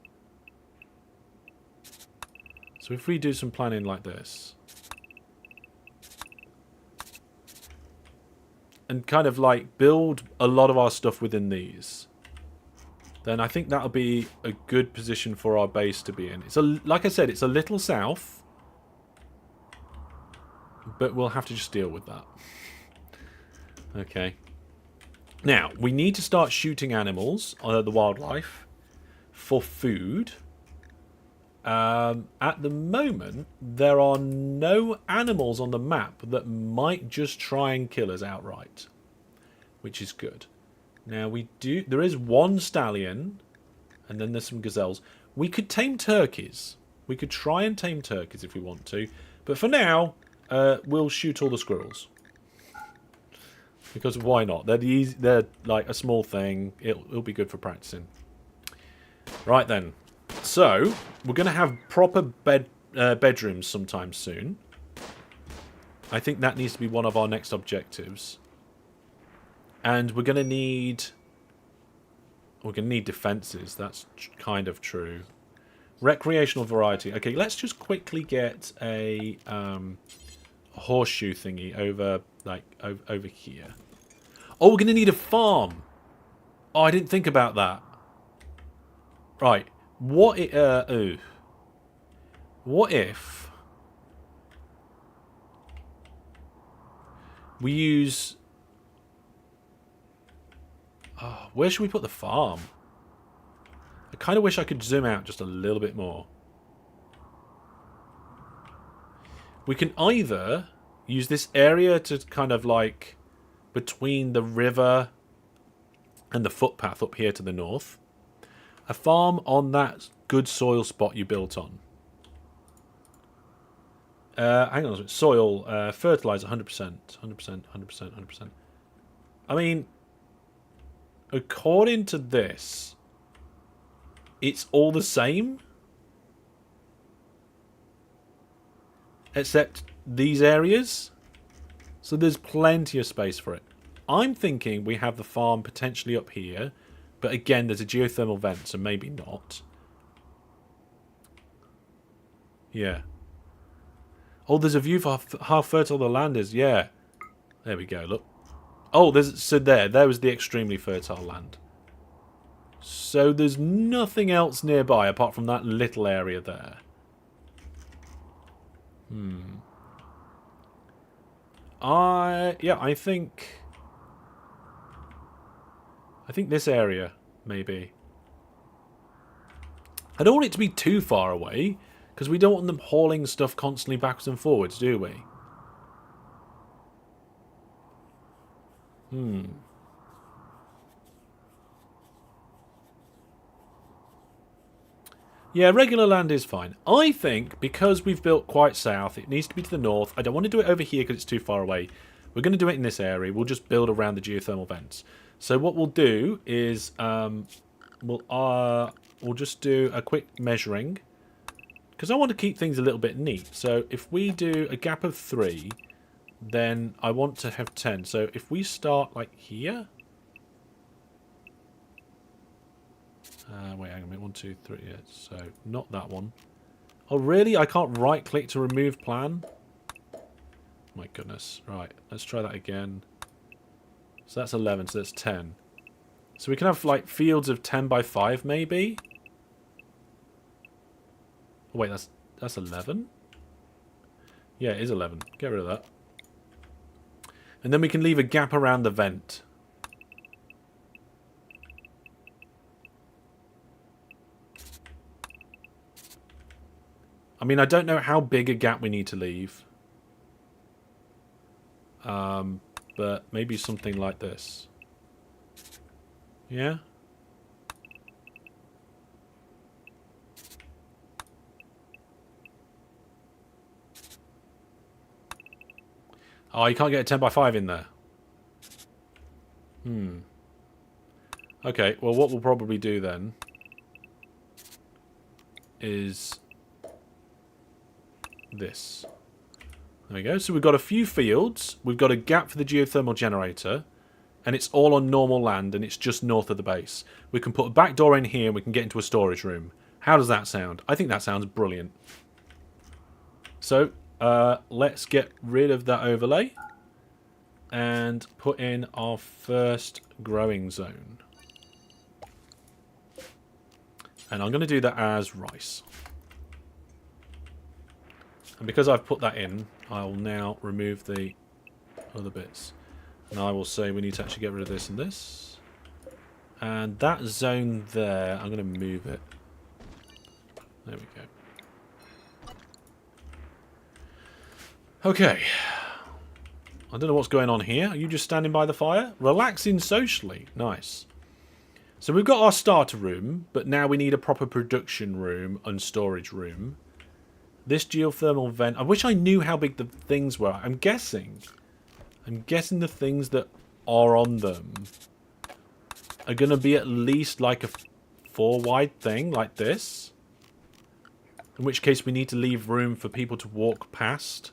So if we do some planning like this, and kind of like build a lot of our stuff within these, then I think that'll be a good position for our base to be in. It's like I said, it's a little south, but we'll have to just deal with that. Okay. Now, we need to start shooting animals, the wildlife, for food. At the moment, there are no animals on the map that might just try and kill us outright, which is good. Now there is one stallion, and then there's some gazelles. We could tame turkeys. We could try and tame turkeys if we want to, but for now, we'll shoot all the squirrels. Because why not? They're like a small thing. It'll be good for practicing. Right then. So, we're going to have proper bedrooms sometime soon. I think that needs to be one of our next objectives. And we're going to need defenses. That's kind of true. Recreational variety. Okay, let's just quickly get a horseshoe thingy over here. Oh, we're going to need a farm. Oh, I didn't think about that. Right. What if we use Oh, where should we put the farm? I kind of wish I could zoom out just a little bit more. We can either use this area to kind of like between the river and the footpath up here to the north. A farm on that good soil spot you built on. Hang on a second. Soil, fertilizer, 100%. 100%, 100%, 100%. I mean, according to this, it's all the same. Except these areas. So there's plenty of space for it. I'm thinking we have the farm potentially up here. But again, there's a geothermal vent, so maybe not. Yeah. Oh, there's a view for how fertile the land is. Yeah. There we go, look. Oh, there was the extremely fertile land. So there's nothing else nearby apart from that little area there. I think this area, maybe. I don't want it to be too far away, because we don't want them hauling stuff constantly backwards and forwards, do we? Yeah, regular land is fine. I think, because we've built quite south, it needs to be to the north. I don't want to do it over here because it's too far away. We're going to do it in this area. We'll just build around the geothermal vents. So what we'll do is we'll just do a quick measuring, because I want to keep things a little bit neat. So if we do a gap of 3, then I want to have 10. So if we start like here. Wait, hang on a minute. 1, 2, 3. Yeah, so not that one. Oh, really? I can't right-click to remove plan? My goodness. Right, let's try that again. So that's 11, so that's 10. So we can have, like, fields of 10 by 5, maybe? Oh, wait, that's 11? Yeah, it is 11. Get rid of that. And then we can leave a gap around the vent. I mean, I don't know how big a gap we need to leave. But maybe something like this. Yeah? Oh, you can't get a 10 by 5 in there. Okay, well, what we'll probably do then is this. There we go. So we've got a few fields. We've got a gap for the geothermal generator. And it's all on normal land, and it's just north of the base. We can put a back door in here, and we can get into a storage room. How does that sound? I think that sounds brilliant. So, let's get rid of that overlay. And put in our first growing zone. And I'm going to do that as rice. And because I've put that in, I'll now remove the other bits. And I will say we need to actually get rid of this and this. And that zone there, I'm going to move it. There we go. Okay. I don't know what's going on here. Are you just standing by the fire? Relaxing socially. Nice. So we've got our starter room, but now we need a proper production room and storage room. This geothermal vent. I wish I knew how big the things were. I'm guessing the things that are on them are going to be at least like a 4 wide thing, like this. In which case we need to leave room for people to walk past.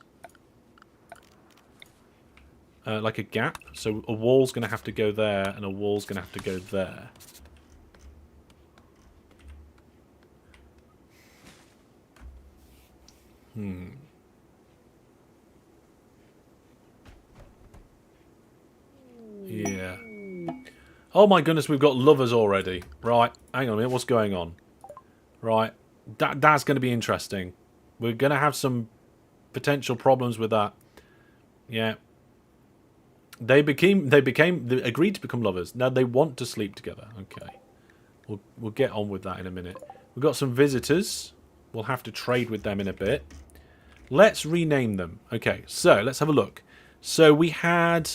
Like a gap. So a wall's going to have to go there, and a wall's going to have to go there. Yeah. Oh my goodness, we've got lovers already. Right, hang on a minute, what's going on? Right, that's going to be interesting. We're going to have some potential problems with that. Yeah. They agreed to become lovers. Now they want to sleep together. Okay. We'll get on with that in a minute. We've got some visitors. We'll have to trade with them in a bit. Let's rename them. Okay, so let's have a look. So we had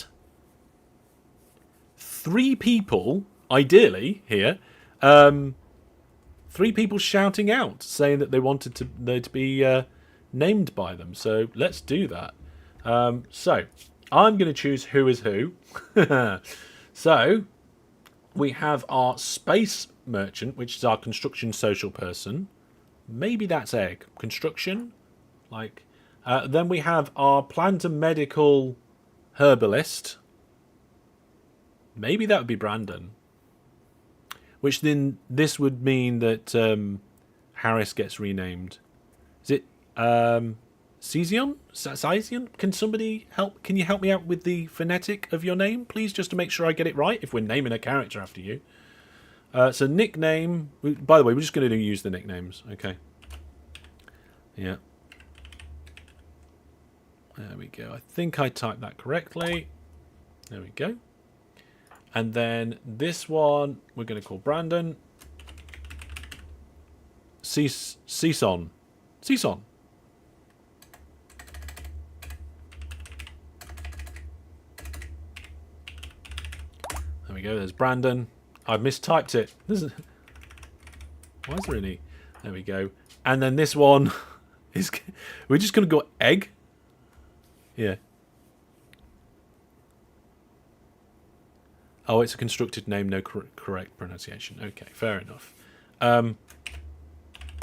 3 people, ideally, here. 3 people shouting out, saying that they wanted to be named by them. So let's do that. So I'm going to choose who is who. So we have our space merchant, which is our construction social person. Maybe that's Egg. Construction? Like, then we have our plant and medical herbalist. Maybe that would be Brandon. Which then this would mean that Harris gets renamed. Is it Cision? Cision? Can somebody help? Can you help me out with the phonetic of your name, please, just to make sure I get it right? If we're naming a character after you. So nickname. By the way, we're just going to use the nicknames. Okay. Yeah. There we go. I think I typed that correctly. There we go. And then this one we're going to call Brandon. Cison. Cison. There we go. There's Brandon. I've mistyped it. Why is there any? There we go. And then this one is... We're just going to go Egg. Yeah. Oh, it's a constructed name, no correct pronunciation. Okay, fair enough.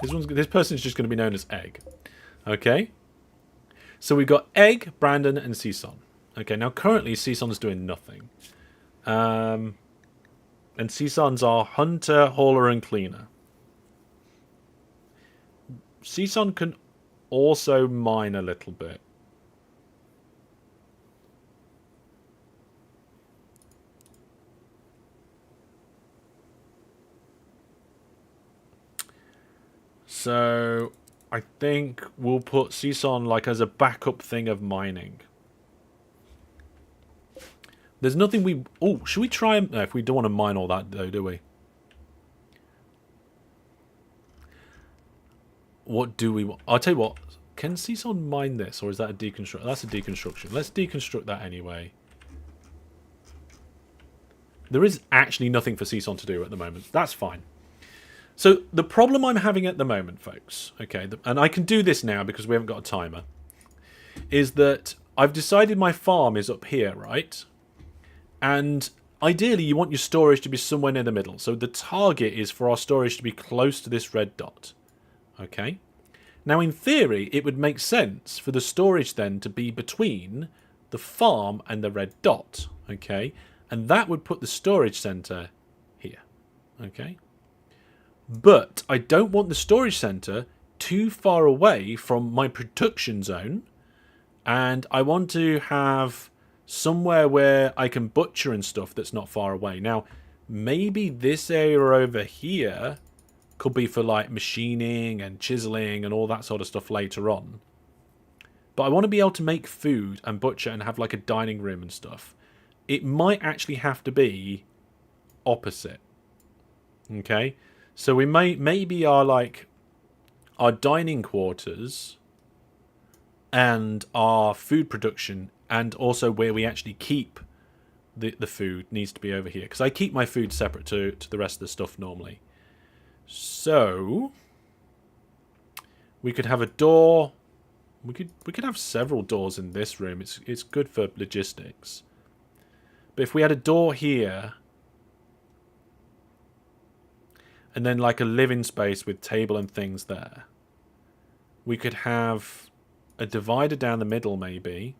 This person is just going to be known as Egg. Okay. So we've got Egg, Brandon, and Cison. Okay, now currently Cison's doing nothing. And Cison's our hunter, hauler, and cleaner. Cison can also mine a little bit. So I think we'll put Cison like as a backup thing of mining. There's nothing we... Oh, should we try... No, if we don't want to mine all that, though, do we? What do we want? I'll tell you what. Can Cison mine this? Or is that a deconstruct? That's a deconstruction. Let's deconstruct that anyway. There is actually nothing for Cison to do at the moment. That's fine. So the problem I'm having at the moment, folks, okay, and I can do this now because we haven't got a timer, is that I've decided my farm is up here, right? And ideally you want your storage to be somewhere near the middle. So the target is for our storage to be close to this red dot. Okay? Now in theory it would make sense for the storage then to be between the farm and the red dot. Okay? And that would put the storage center here. Okay? But I don't want the storage center too far away from my production zone. And I want to have somewhere where I can butcher and stuff that's not far away. Now, maybe this area over here could be for like machining and chiseling and all that sort of stuff later on. But I want to be able to make food and butcher and have like a dining room and stuff. It might actually have to be opposite. Okay? So we maybe our dining quarters and our food production and also where we actually keep the food needs to be over here. Because I keep my food separate to the rest of the stuff normally. So we could have a door. We could have several doors in this room. It's good for logistics. But if we had a door here and then like a living space with table and things there, we could have a divider down the middle maybe.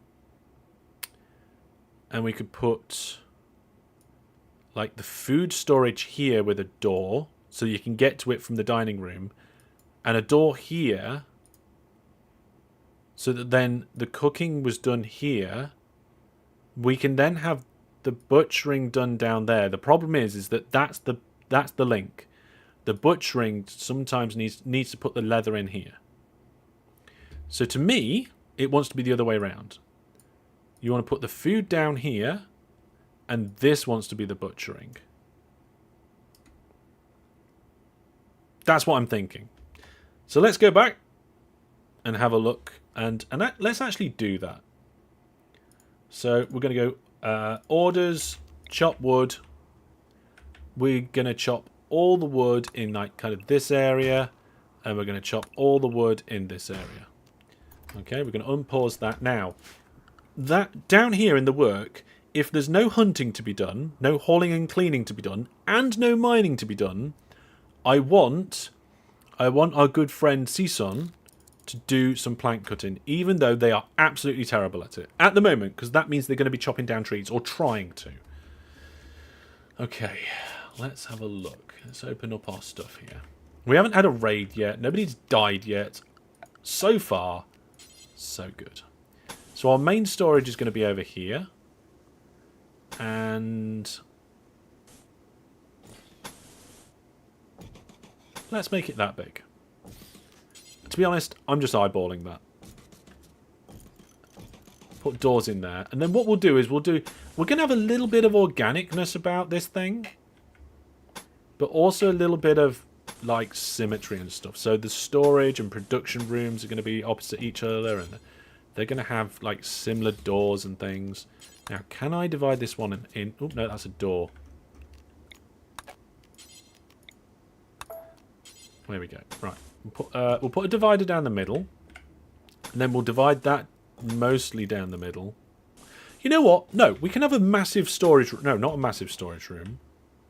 And we could put like the food storage here with a door so you can get to it from the dining room, and a door here so that then the cooking was done here. We can then have the butchering done down there. The problem is that that's the link. The butchering sometimes needs to put the leather in here. So to me, it wants to be the other way around. You want to put the food down here and this wants to be the butchering. That's what I'm thinking. So let's go back and have a look, and let's actually do that. So we're going to go orders, chop wood. We're going to chop all the wood in like kind of this area, and we're going to chop all the wood in this area. Okay, we're going to unpause that now. That down here in the work, if there's no hunting to be done, no hauling and cleaning to be done, and no mining to be done, I want our good friend Cison to do some plank cutting, even though they are absolutely terrible at it at the moment, because that means they're going to be chopping down trees or trying to. Okay, let's have a look. Let's open up our stuff here. We haven't had a raid yet. Nobody's died yet. So far, so good. So our main storage is going to be over here. And let's make it that big. To be honest, I'm just eyeballing that. Put doors in there. And then what we'll do is we're going to have a little bit of organicness about this thing. But also a little bit of like symmetry and stuff. So the storage and production rooms are going to be opposite each other, and they're going to have like similar doors and things. Now, can I divide this one in? Oh, no, that's a door. There we go. Right. We'll put a divider down the middle. And then we'll divide that mostly down the middle. You know what? No, we can have a massive storage room. No, not a massive storage room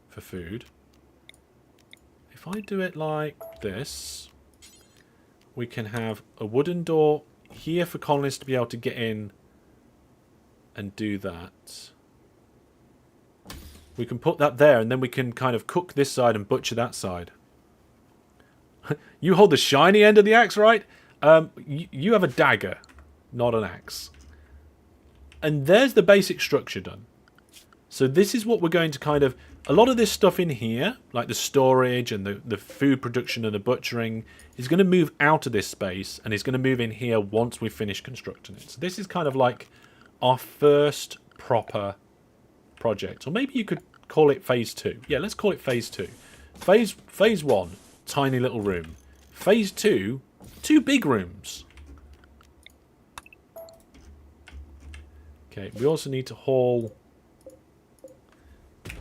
for food. If I do it like this, we can have a wooden door here for colonists to be able to get in and do that. We can put that there, and then we can kind of cook this side and butcher that side. You hold the shiny end of the axe, right? You have a dagger, not an axe. And there's the basic structure done. So this is what we're going to kind of... A lot of this stuff in here, like the storage and the food production and the butchering, is going to move out of this space, and is going to move in here once we finish constructing it. So this is kind of like our first proper project. Or maybe you could call it phase 2. Yeah, let's call it phase 2. Phase 1, tiny little room. Phase 2, 2 big rooms. Okay, we also need to haul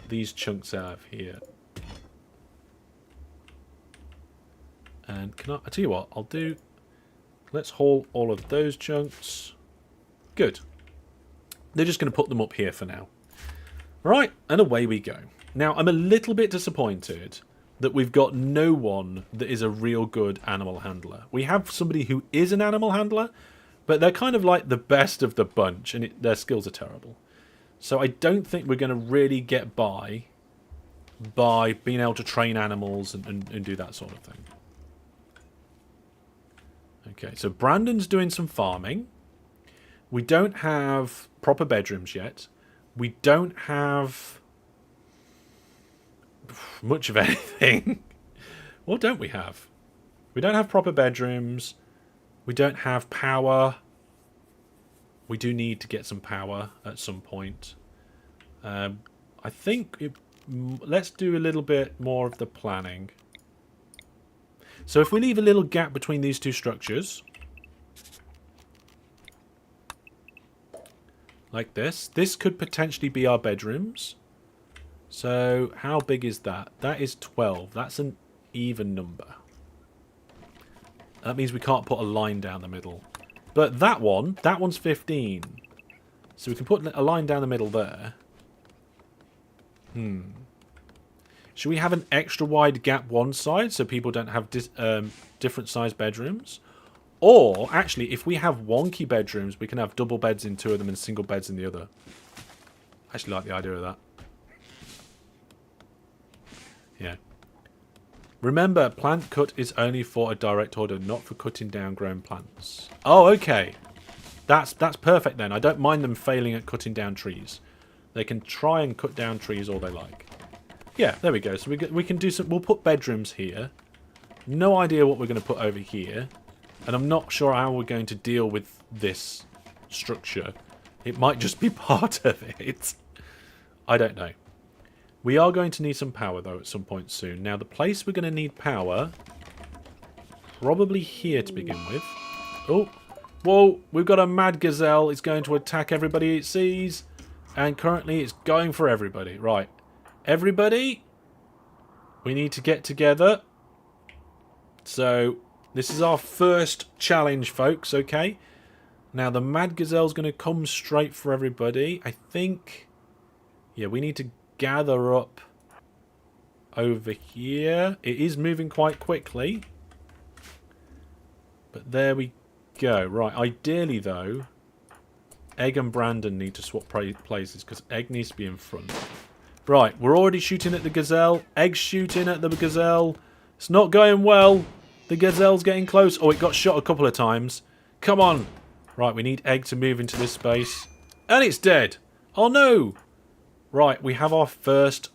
these chunks out of here. And I tell you what, let's haul all of those chunks. Good. They're just going to put them up here for now. Right, and away we go. Now, I'm a little bit disappointed that we've got no one that is a real good animal handler. We have somebody who is an animal handler, but they're kind of like the best of the bunch, and their skills are terrible. So I don't think we're going to really get by being able to train animals and do that sort of thing. Okay, so Brandon's doing some farming. We don't have proper bedrooms yet. We don't have much of anything. What don't we have? We don't have proper bedrooms. We don't have power. We do need to get some power at some point. I think let's do a little bit more of the planning. So if we leave a little gap between these two structures, like this could potentially be our bedrooms. So how big is that? That is 12. That's an even number. That means we can't put a line down the middle. But that one's 15. So we can put a line down the middle there. Should we have an extra wide gap one side so people don't have different sized bedrooms? Or, actually, if we have wonky bedrooms, we can have double beds in two of them and single beds in the other. I actually like the idea of that. Yeah. Remember, plant cut is only for a direct order, not for cutting down grown plants. Oh, okay. That's perfect then. I don't mind them failing at cutting down trees. They can try and cut down trees all they like. Yeah, there we go. So we can do some... We'll put bedrooms here. No idea what we're going to put over here. And I'm not sure how we're going to deal with this structure. It might just be part of it. I don't know. We are going to need some power, though, at some point soon. Now, the place we're going to need power... probably here to begin with. Oh, whoa, we've got a mad gazelle. It's going to attack everybody it sees. And currently it's going for everybody. Right. Everybody, we need to get together. So, this is our first challenge, folks, okay? Now, the mad gazelle's going to come straight for everybody. I think... yeah, we need to gather up over here. It is moving quite quickly. But there we go. Right, ideally, though, Egg and Brandon need to swap places because Egg needs to be in front. Right, we're already shooting at the gazelle. Egg's shooting at the gazelle. It's not going well. The gazelle's getting close. Oh, it got shot a couple of times. Come on. Right, we need Egg to move into this space. And it's dead. Oh, no. Right, we have our first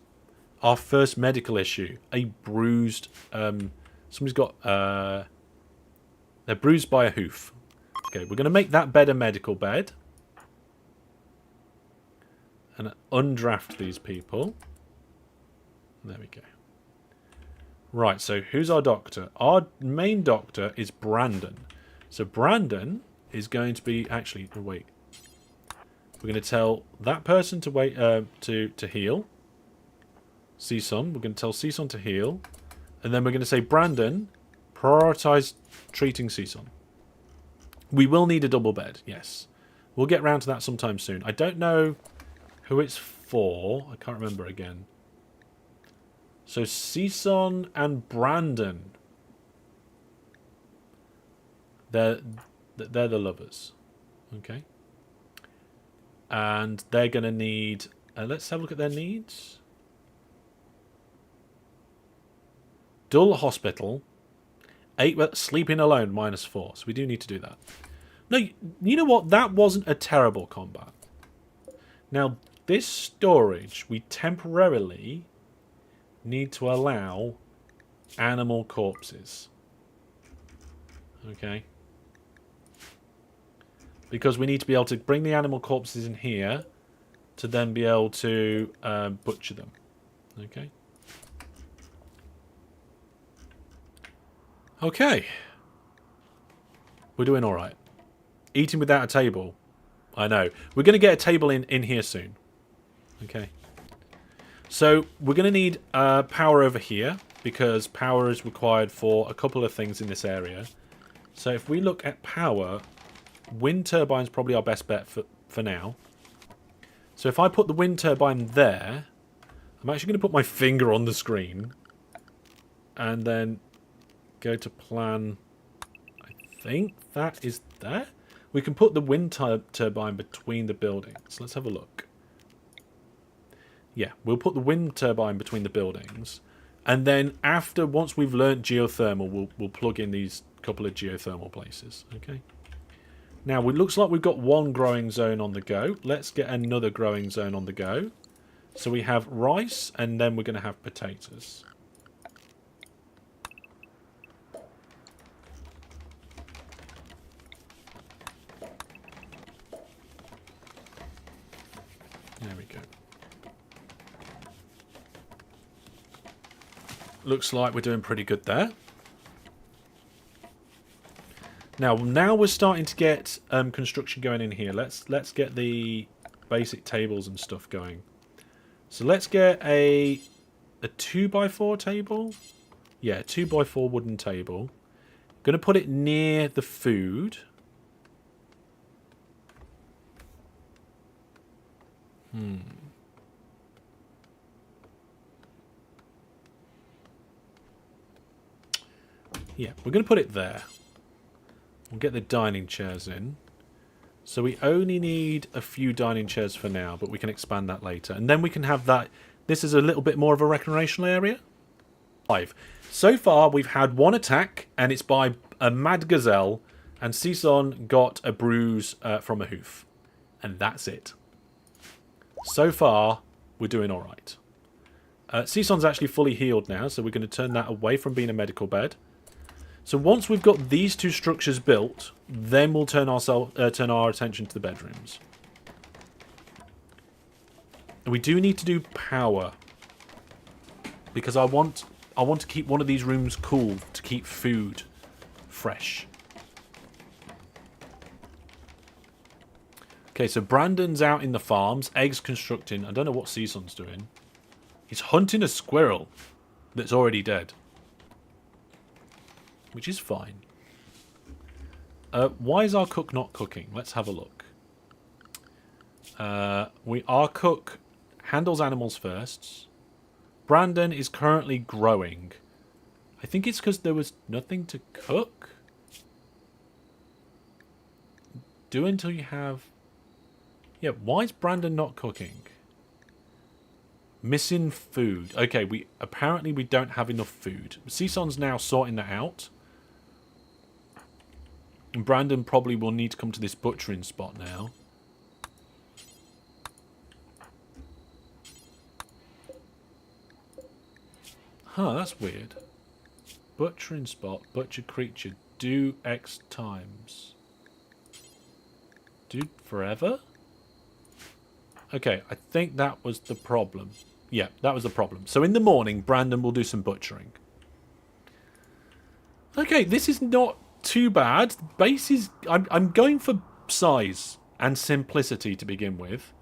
medical issue. A bruised... somebody's got... they're bruised by a hoof. Okay, we're going to make that bed a medical bed. And undraft these people. There we go. Right, so who's our doctor? Our main doctor is Brandon. So Brandon is going to be... actually, wait. We're going to tell that person to wait to heal. Season. We're going to tell Season to heal. And then we're going to say, Brandon, prioritize treating Season. We will need a double bed, yes. We'll get round to that sometime soon. I don't know who it's for. I can't remember again. So Season and Brandon. They're the lovers. Okay. And they're going to need... let's have a look at their needs. Dull hospital. 8 sleeping alone, -4. So we do need to do that. No, you know what? That wasn't a terrible combat. Now, this storage, we temporarily need to allow animal corpses. Okay. Because we need to be able to bring the animal corpses in here to then be able to butcher them. Okay. Okay. We're doing all right. Eating without a table. I know. We're going to get a table in here soon. Okay. So we're going to need power over here because power is required for a couple of things in this area. So if we look at power, wind turbine is probably our best bet for now. So if I put the wind turbine there, I'm actually going to put my finger on the screen and then go to plan. I think that is there. We can put the wind turbine between the buildings. Let's have a look. Yeah, we'll put the wind turbine between the buildings. And then once we've learnt geothermal, we'll plug in these couple of geothermal places. Okay. Now, it looks like we've got one growing zone on the go. Let's get another growing zone on the go. So we have rice, and then we're going to have potatoes. There we go. Looks like we're doing pretty good there. Now we're starting to get construction going in here. Let's get the basic tables and stuff going. So let's get a 2x4 table. Yeah, a 2x4 wooden table. Going to put it near the food. Yeah, we're going to put it there. We'll get the dining chairs in. So we only need a few dining chairs for now, but we can expand that later. And then we can have that. This is a little bit more of a recreational area. 5. So far, we've had one attack, and it's by a mad gazelle, and Season got a bruise from a hoof. And that's it. So far, we're doing all right. Season's actually fully healed now, so we're going to turn that away from being a medical bed. So once we've got these two structures built, then we'll turn our attention to the bedrooms. We do need to do power. Because I want to keep one of these rooms cool to keep food fresh. Okay, so Brandon's out in the farms. Eggs constructing. I don't know what Season's doing. He's hunting a squirrel that's already dead. Which is fine. Why is our cook not cooking? Let's have a look. Our cook handles animals first. Brandon is currently growing. I think it's because there was nothing to cook. Do until you have... Yeah, why is Brandon not cooking? Missing food. Okay, apparently we don't have enough food. Season's now sorting that out. And Brandon probably will need to come to this butchering spot now. Huh, that's weird. Butchering spot, butcher creature, do X times. Do forever? Okay, I think that was the problem. Yeah, that was the problem. So in the morning, Brandon will do some butchering. Okay, this is not too bad. Base is... I'm going for size and simplicity to begin with.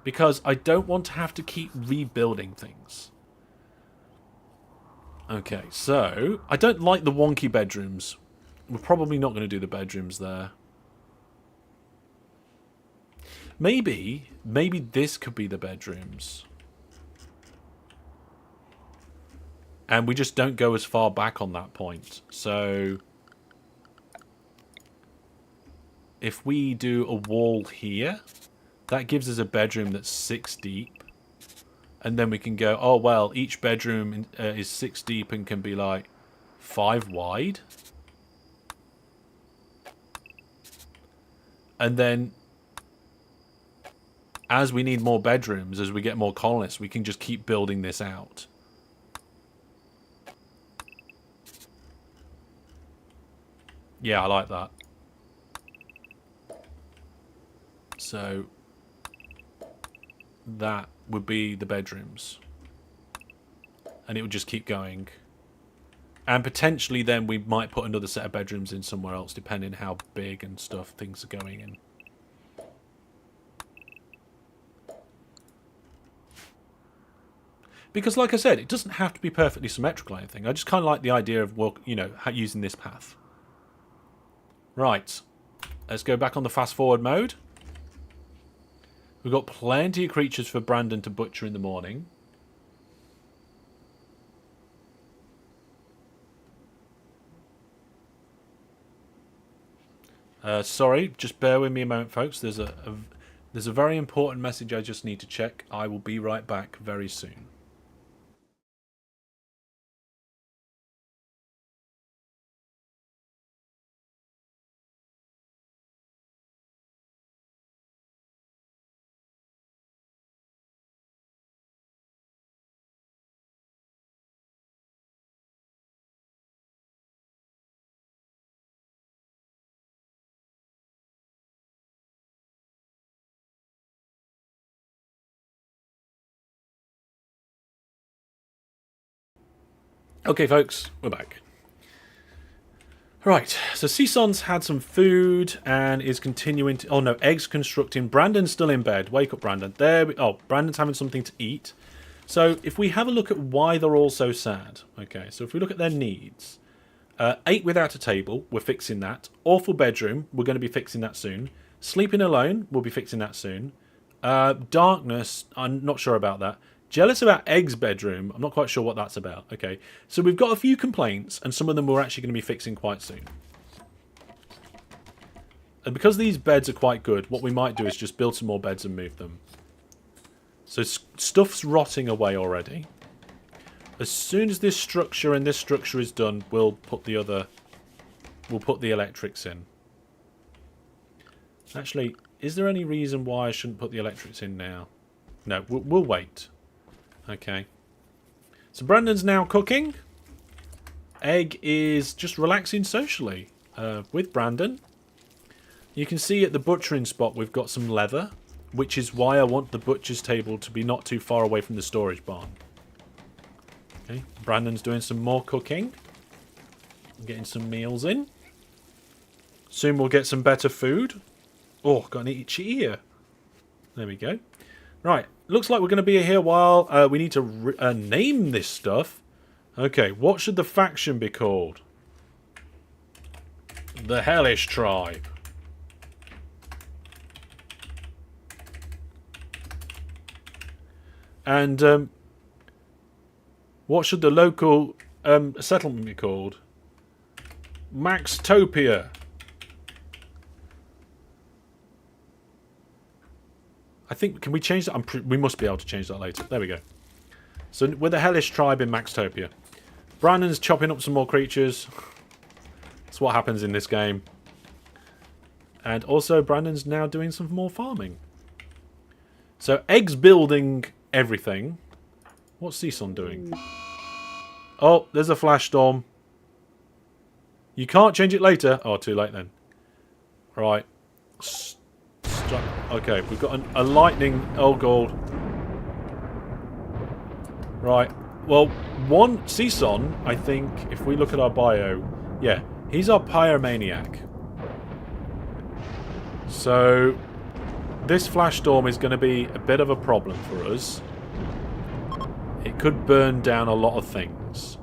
Because I don't want to have to keep rebuilding things. Okay, so... I don't like the wonky bedrooms. We're probably not going to do the bedrooms there. Maybe this could be the bedrooms. And we just don't go as far back on that point. So... if we do a wall here, that gives us a bedroom that's 6 deep. And then we can go, oh, well, each bedroom is 6 deep and can be like 5 wide. And then, as we need more bedrooms, as we get more colonists, we can just keep building this out. Yeah, I like that. So, that would be the bedrooms. And it would just keep going. And potentially then we might put another set of bedrooms in somewhere else, depending how big and stuff things are going in. Because like I said, it doesn't have to be perfectly symmetrical or anything. I just kind of like the idea of, well, you know, using this path. Right. Let's go back on the fast forward mode. We've got plenty of creatures for Brandon to butcher in the morning. Sorry, just bear with me a moment, folks. There's a very important message I just need to check. I will be right back very soon. Okay, folks, we're back. Right, so Season's had some food and is continuing to... Oh, no, eggs constructing. Brandon's still in bed. Wake up, Brandon. There we... Oh, Brandon's having something to eat. So, if we have a look at why they're all so sad. Okay, so if we look at their needs. 8 without a table, we're fixing that. Awful bedroom, we're going to be fixing that soon. Sleeping alone, we'll be fixing that soon. Darkness, I'm not sure about that. Jealous about Egg's bedroom. I'm not quite sure what that's about. Okay, so we've got a few complaints, and some of them we're actually going to be fixing quite soon. And because these beds are quite good, what we might do is just build some more beds and move them. So stuff's rotting away already. As soon as this structure and this structure is done, we'll put the electrics in. Actually, is there any reason why I shouldn't put the electrics in now? No, we'll wait. Okay. So Brandon's now cooking. Egg is just relaxing socially with Brandon. You can see at the butchering spot we've got some leather, which is why I want the butcher's table to be not too far away from the storage barn. Okay, Brandon's doing some more cooking. Getting some meals in. Soon we'll get some better food. Oh, got an itchy ear. There we go. Right, looks like we're going to be here while we need to name this stuff. Okay, what should the faction be called? The Hellish tribe. And what should the local settlement be called? Maxtopia. I think, can we change that? We must be able to change that later. There we go. So we're the Hellish tribe in Maxtopia. Brandon's chopping up some more creatures. That's what happens in this game. And also Brandon's now doing some more farming. So Egg's building everything. What's Season doing? Oh, there's a flash storm. You can't change it later. Oh, too late then. Right. Okay, we've got a lightning. Oh, God. Right. Well, one Season, I think, if we look at our bio, yeah, he's our pyromaniac. So this flash storm is going to be a bit of a problem for us. It could burn down a lot of things.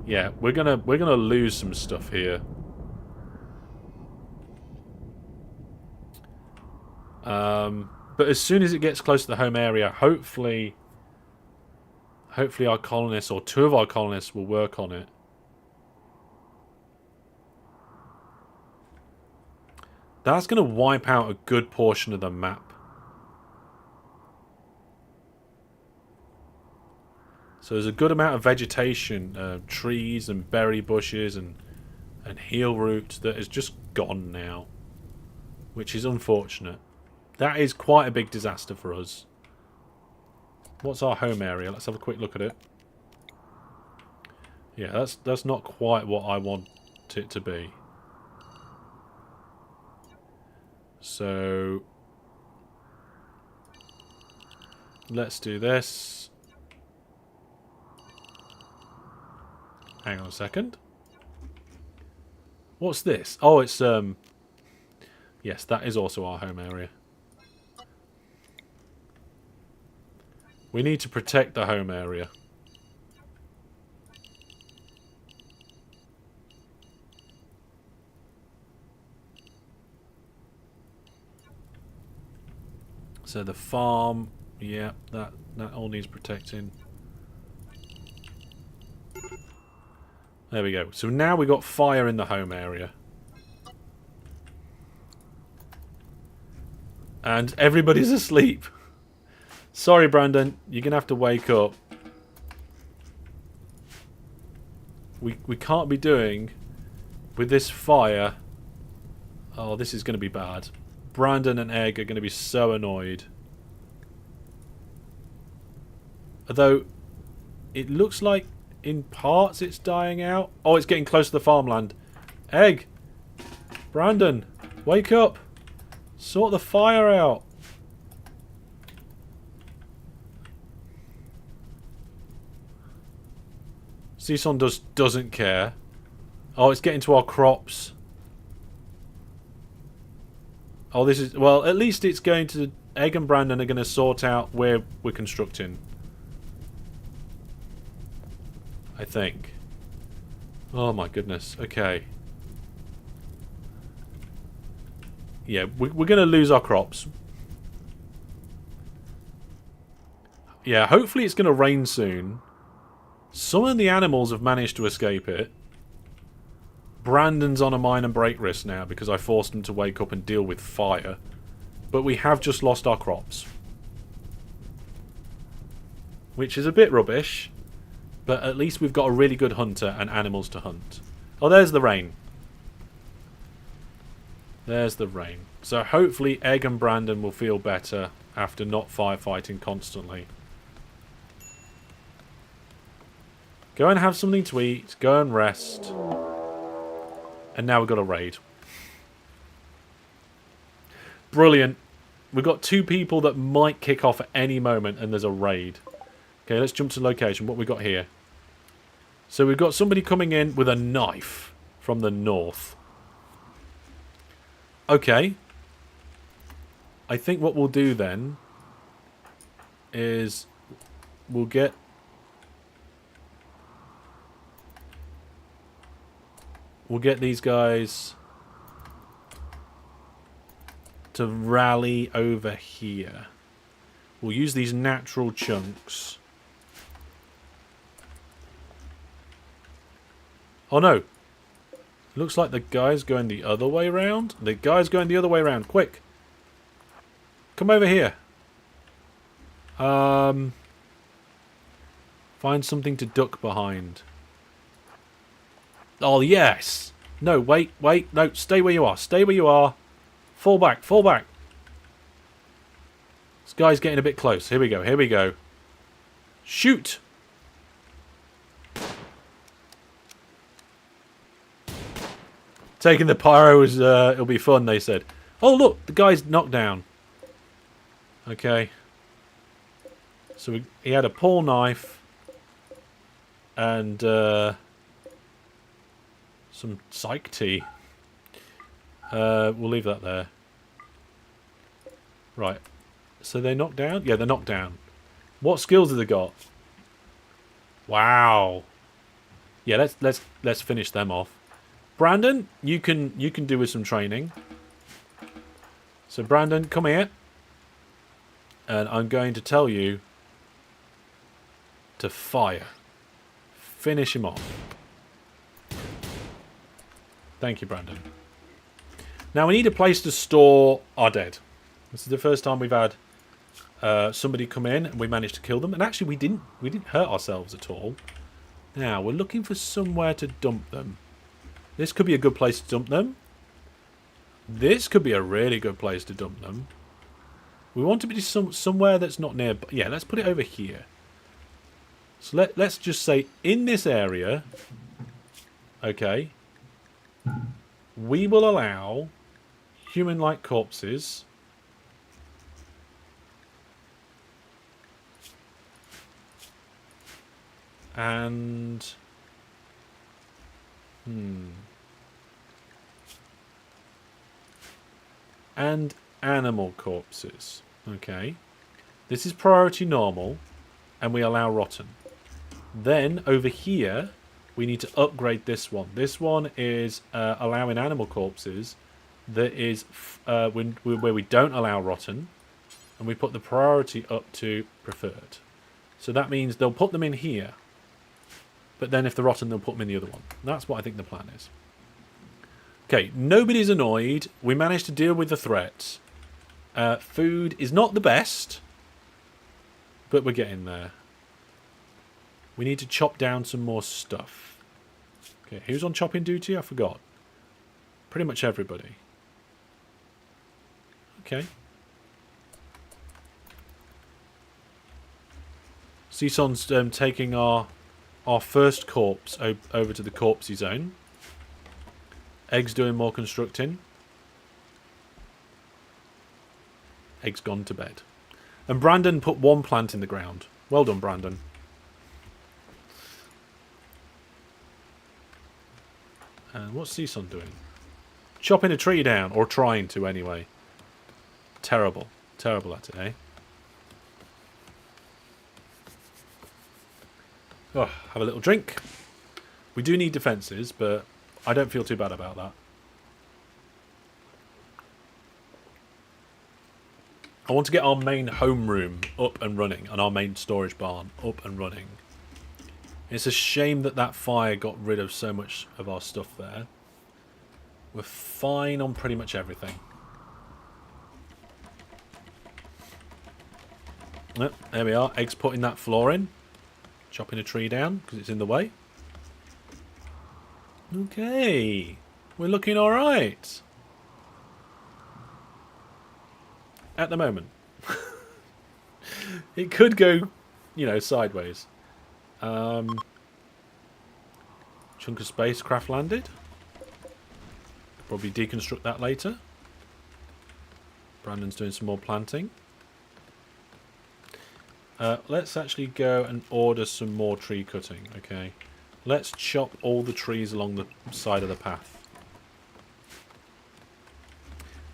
Yeah, we're gonna lose some stuff here. But as soon as it gets close to the home area, hopefully our colonists, or two of our colonists, will work on it. That's going to wipe out a good portion of the map. So there's a good amount of vegetation, trees and berry bushes and heel root that is just gone now, which is unfortunate. That is quite a big disaster for us. What's our home area? Let's have a quick look at it. Yeah, that's not quite what I want it to be. So let's do this. Hang on a second. What's this? Oh, it's yes, that is also our home area. We need to protect the home area. So the farm, yeah, that all needs protecting. There we go. So now we got fire in the home area. And everybody's asleep. Sorry, Brandon. You're going to have to wake up. We can't be doing with this fire. Oh, this is going to be bad. Brandon and Egg are going to be so annoyed. Although, it looks like in parts it's dying out. Oh, it's getting close to the farmland. Egg! Brandon! Wake up! Sort the fire out! Season doesn't care. Oh, it's getting to our crops. Oh, this is... Well, at least it's going to... Egg and Brandon are going to sort out where we're constructing. I think. Oh my goodness. Okay. Yeah, we're going to lose our crops. Yeah, hopefully it's going to rain soon. Some of the animals have managed to escape it. Brandon's on a mine and break risk now because I forced him to wake up and deal with fire. But we have just lost our crops. Which is a bit rubbish. But at least we've got a really good hunter and animals to hunt. Oh, there's the rain. There's the rain. So hopefully Egg and Brandon will feel better after not firefighting constantly. Go and have something to eat. Go and rest. And now we've got a raid. Brilliant. we've got 2 people that might kick off at any moment, and there's a raid. Okay, let's jump to location. What we got here? So we've got somebody coming in with a knife from the north. Okay. I think what we'll do then is we'll get these guys to rally over here. We'll use these natural chunks. Oh no. Looks like the guy's going the other way round. The guy's going the other way round. Quick. Come over here. Find something to duck behind. Oh, yes. No, wait. No, stay where you are. Stay where you are. Fall back. Fall back. This guy's getting a bit close. Here we go. Here we go. Shoot. Taking the pyro is, it'll be fun, they said. Oh, look. The guy's knocked down. Okay. So he had a paw knife. And, some psych tea. We'll leave that there. Right. So they're knocked down? Yeah, they're knocked down. What skills have they got? Wow. Yeah, let's finish them off. Brandon, you can do with some training. So Brandon, come here. And I'm going to tell you to fire. Finish him off. Thank you, Brandon. Now we need a place to store our dead. This is the first time we've had somebody come in and we managed to kill them. And actually we didn't hurt ourselves at all. Now we're looking for somewhere to dump them. This could be a good place to dump them. This could be a really good place to dump them. We want to be somewhere that's not near. Yeah, let's put it over here. So let's just say in this area. Okay. We will allow human-like corpses and and animal corpses. Okay. This is priority normal, and we allow rotten. Then over here we need to upgrade this one. This one is allowing animal corpses. That is where we don't allow rotten, and we put the priority up to preferred. So that means they'll put them in here, but then if they're rotten, they'll put them in the other one. That's what I think the plan is. Okay, nobody's annoyed. We managed to deal with the threats. Food is not the best, but we're getting there. We need to chop down some more stuff. Okay, who's on chopping duty? I forgot. Pretty much everybody. Okay. Season's taking our first corpse over to the corpsey zone. Egg's doing more constructing. Egg's gone to bed. And Brandon put 1 plant in the ground. Well done, Brandon. And what's Season doing? Chopping a tree down, or trying to anyway. Terrible. Terrible at it, eh? Oh, have a little drink. We do need defences, but I don't feel too bad about that. I want to get our main home room up and running, and our main storage barn up and running. It's a shame that that fire got rid of so much of our stuff there. We're fine on pretty much everything. Yep, there we are. Egg's putting that floor in. Chopping a tree down because it's in the way. Okay. We're looking alright. At the moment. It could go, sideways. Chunk of spacecraft landed. Probably deconstruct that later. Brandon's doing some more planting. Let's actually go and order some more tree cutting, okay? Let's chop all the trees along the side of the path.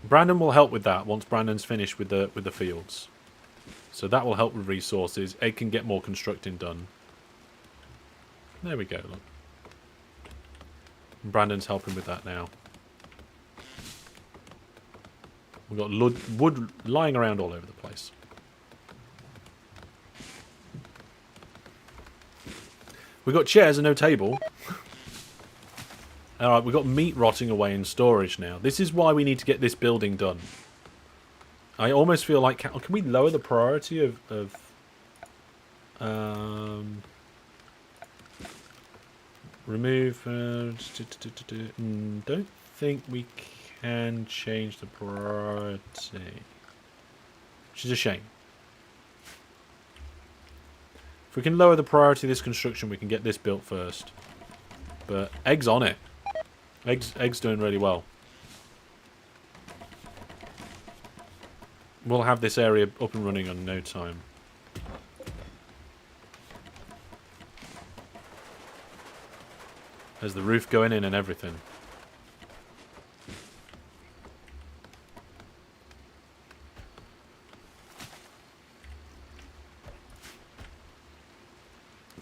Brandon will help with that once Brandon's finished with the fields. So that will help with resources. Ed can get more constructing done. There we go, look. Brandon's helping with that now. We've got wood lying around all over the place. We've got chairs and no table. Alright, we've got meat rotting away in storage now. This is why we need to get this building done. I almost feel like... Can we lower the priority of remove... don't think we can change the priority. Which is a shame. If we can lower the priority of this construction, we can get this built first. But Egg's on it. Egg's doing really well. We'll have this area up and running on no time. There's the roof going in and everything.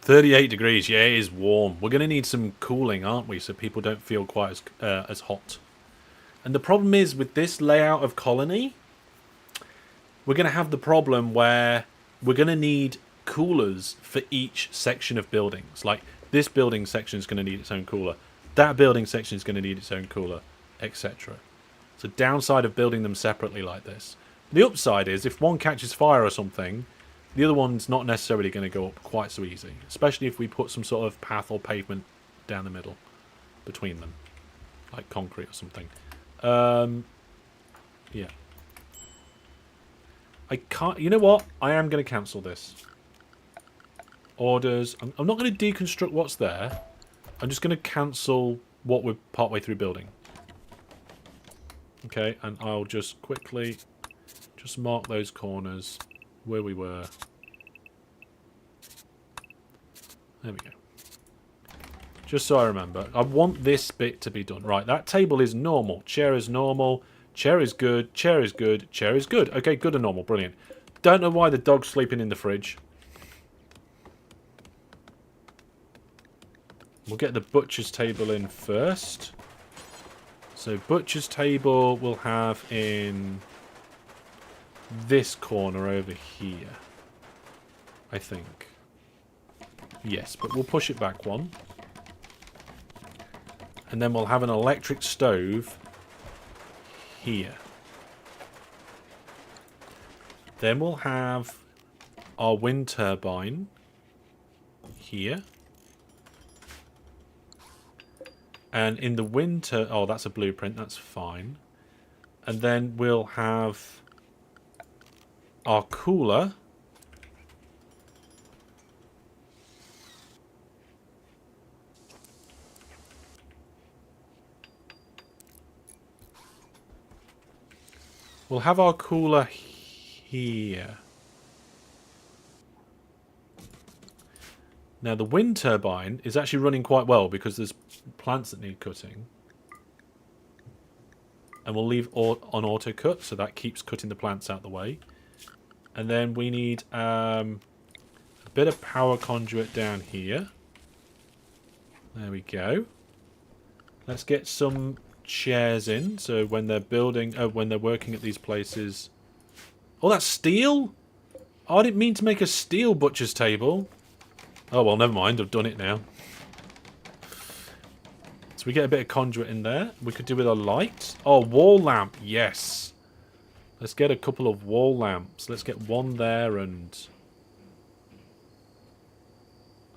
$38°. Yeah, it is warm. We're going to need some cooling, aren't we? So people don't feel quite as hot. And the problem is with this layout of colony, we're going to have the problem where we're going to need coolers for each section of buildings. Like this building section is going to need its own cooler. That building section is going to need its own cooler, etc. It's a downside of building them separately like this. The upside is if one catches fire or something, the other one's not necessarily going to go up quite so easy. Especially if we put some sort of path or pavement down the middle between them. Like concrete or something. Yeah. I can't... You know what? I am going to cancel this. Orders. I'm not going to deconstruct what's there. I'm just going to cancel what we're partway through building. Okay, and I'll just quickly just mark those corners where we were. There we go. Just so I remember. I want this bit to be done. Right, that table is normal. Chair is normal. Chair is good. Chair is good. Chair is good. Okay, good and normal. Brilliant. Don't know why the dog's sleeping in the fridge. We'll get the butcher's table in first. So butcher's table we'll have in this corner over here. I think. Yes, but we'll push it back one. And then we'll have an electric stove here. Then we'll have our wind turbine here. And in the winter... Oh, that's a blueprint. That's fine. And then we'll have our cooler. We'll have our cooler here. Now the wind turbine is actually running quite well because there's plants that need cutting. And we'll leave on auto cut, so that keeps cutting the plants out the way. And then we need a bit of power conduit down here. There we go. Let's get some chairs in, so when they're building, when they're working at these places. Oh, that's steel? Oh, I didn't mean to make a steel butcher's table. Oh, well, never mind. I've done it now. So we get a bit of conduit in there. We could do with a light. Oh, wall lamp. Yes. Let's get a couple of wall lamps. Let's get one there and...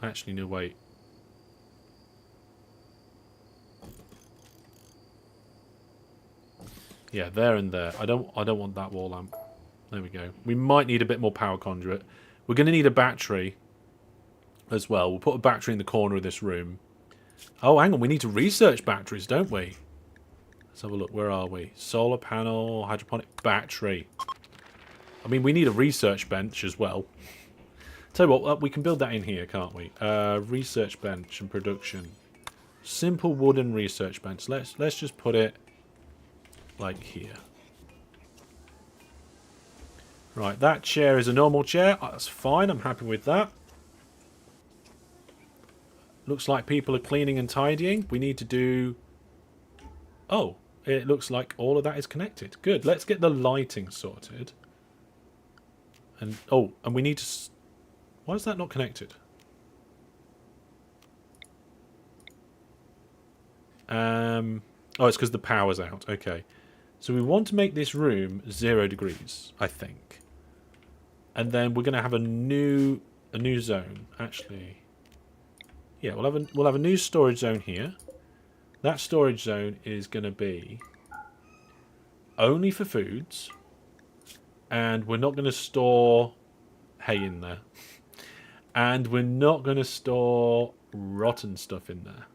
Actually, no, wait. Yeah, there and there. I don't want that wall lamp. There we go. We might need a bit more power conduit. We're going to need a battery as well. We'll put a battery in the corner of this room. Oh, hang on. We need to research batteries, don't we? Let's have a look. Where are we? Solar panel, hydroponic battery. I mean, we need a research bench as well. Tell you what, we can build that in here, can't we? Research bench and production. Simple wooden research bench. Let's just put it like here. Right, that chair is a normal chair. That's fine. I'm happy with that. Looks like people are cleaning and tidying. We need to do... Oh, it looks like all of that is connected. Good. Let's get the lighting sorted. And and we need to... Why is that not connected? Oh, it's because the power's out. Okay. So we want to make this room 0 degrees, I think. And then we're going to have a new zone. Actually, yeah, we'll have a new storage zone here. That storage zone is going to be only for foods, and we're not going to store hay in there, and we're not going to store rotten stuff in there.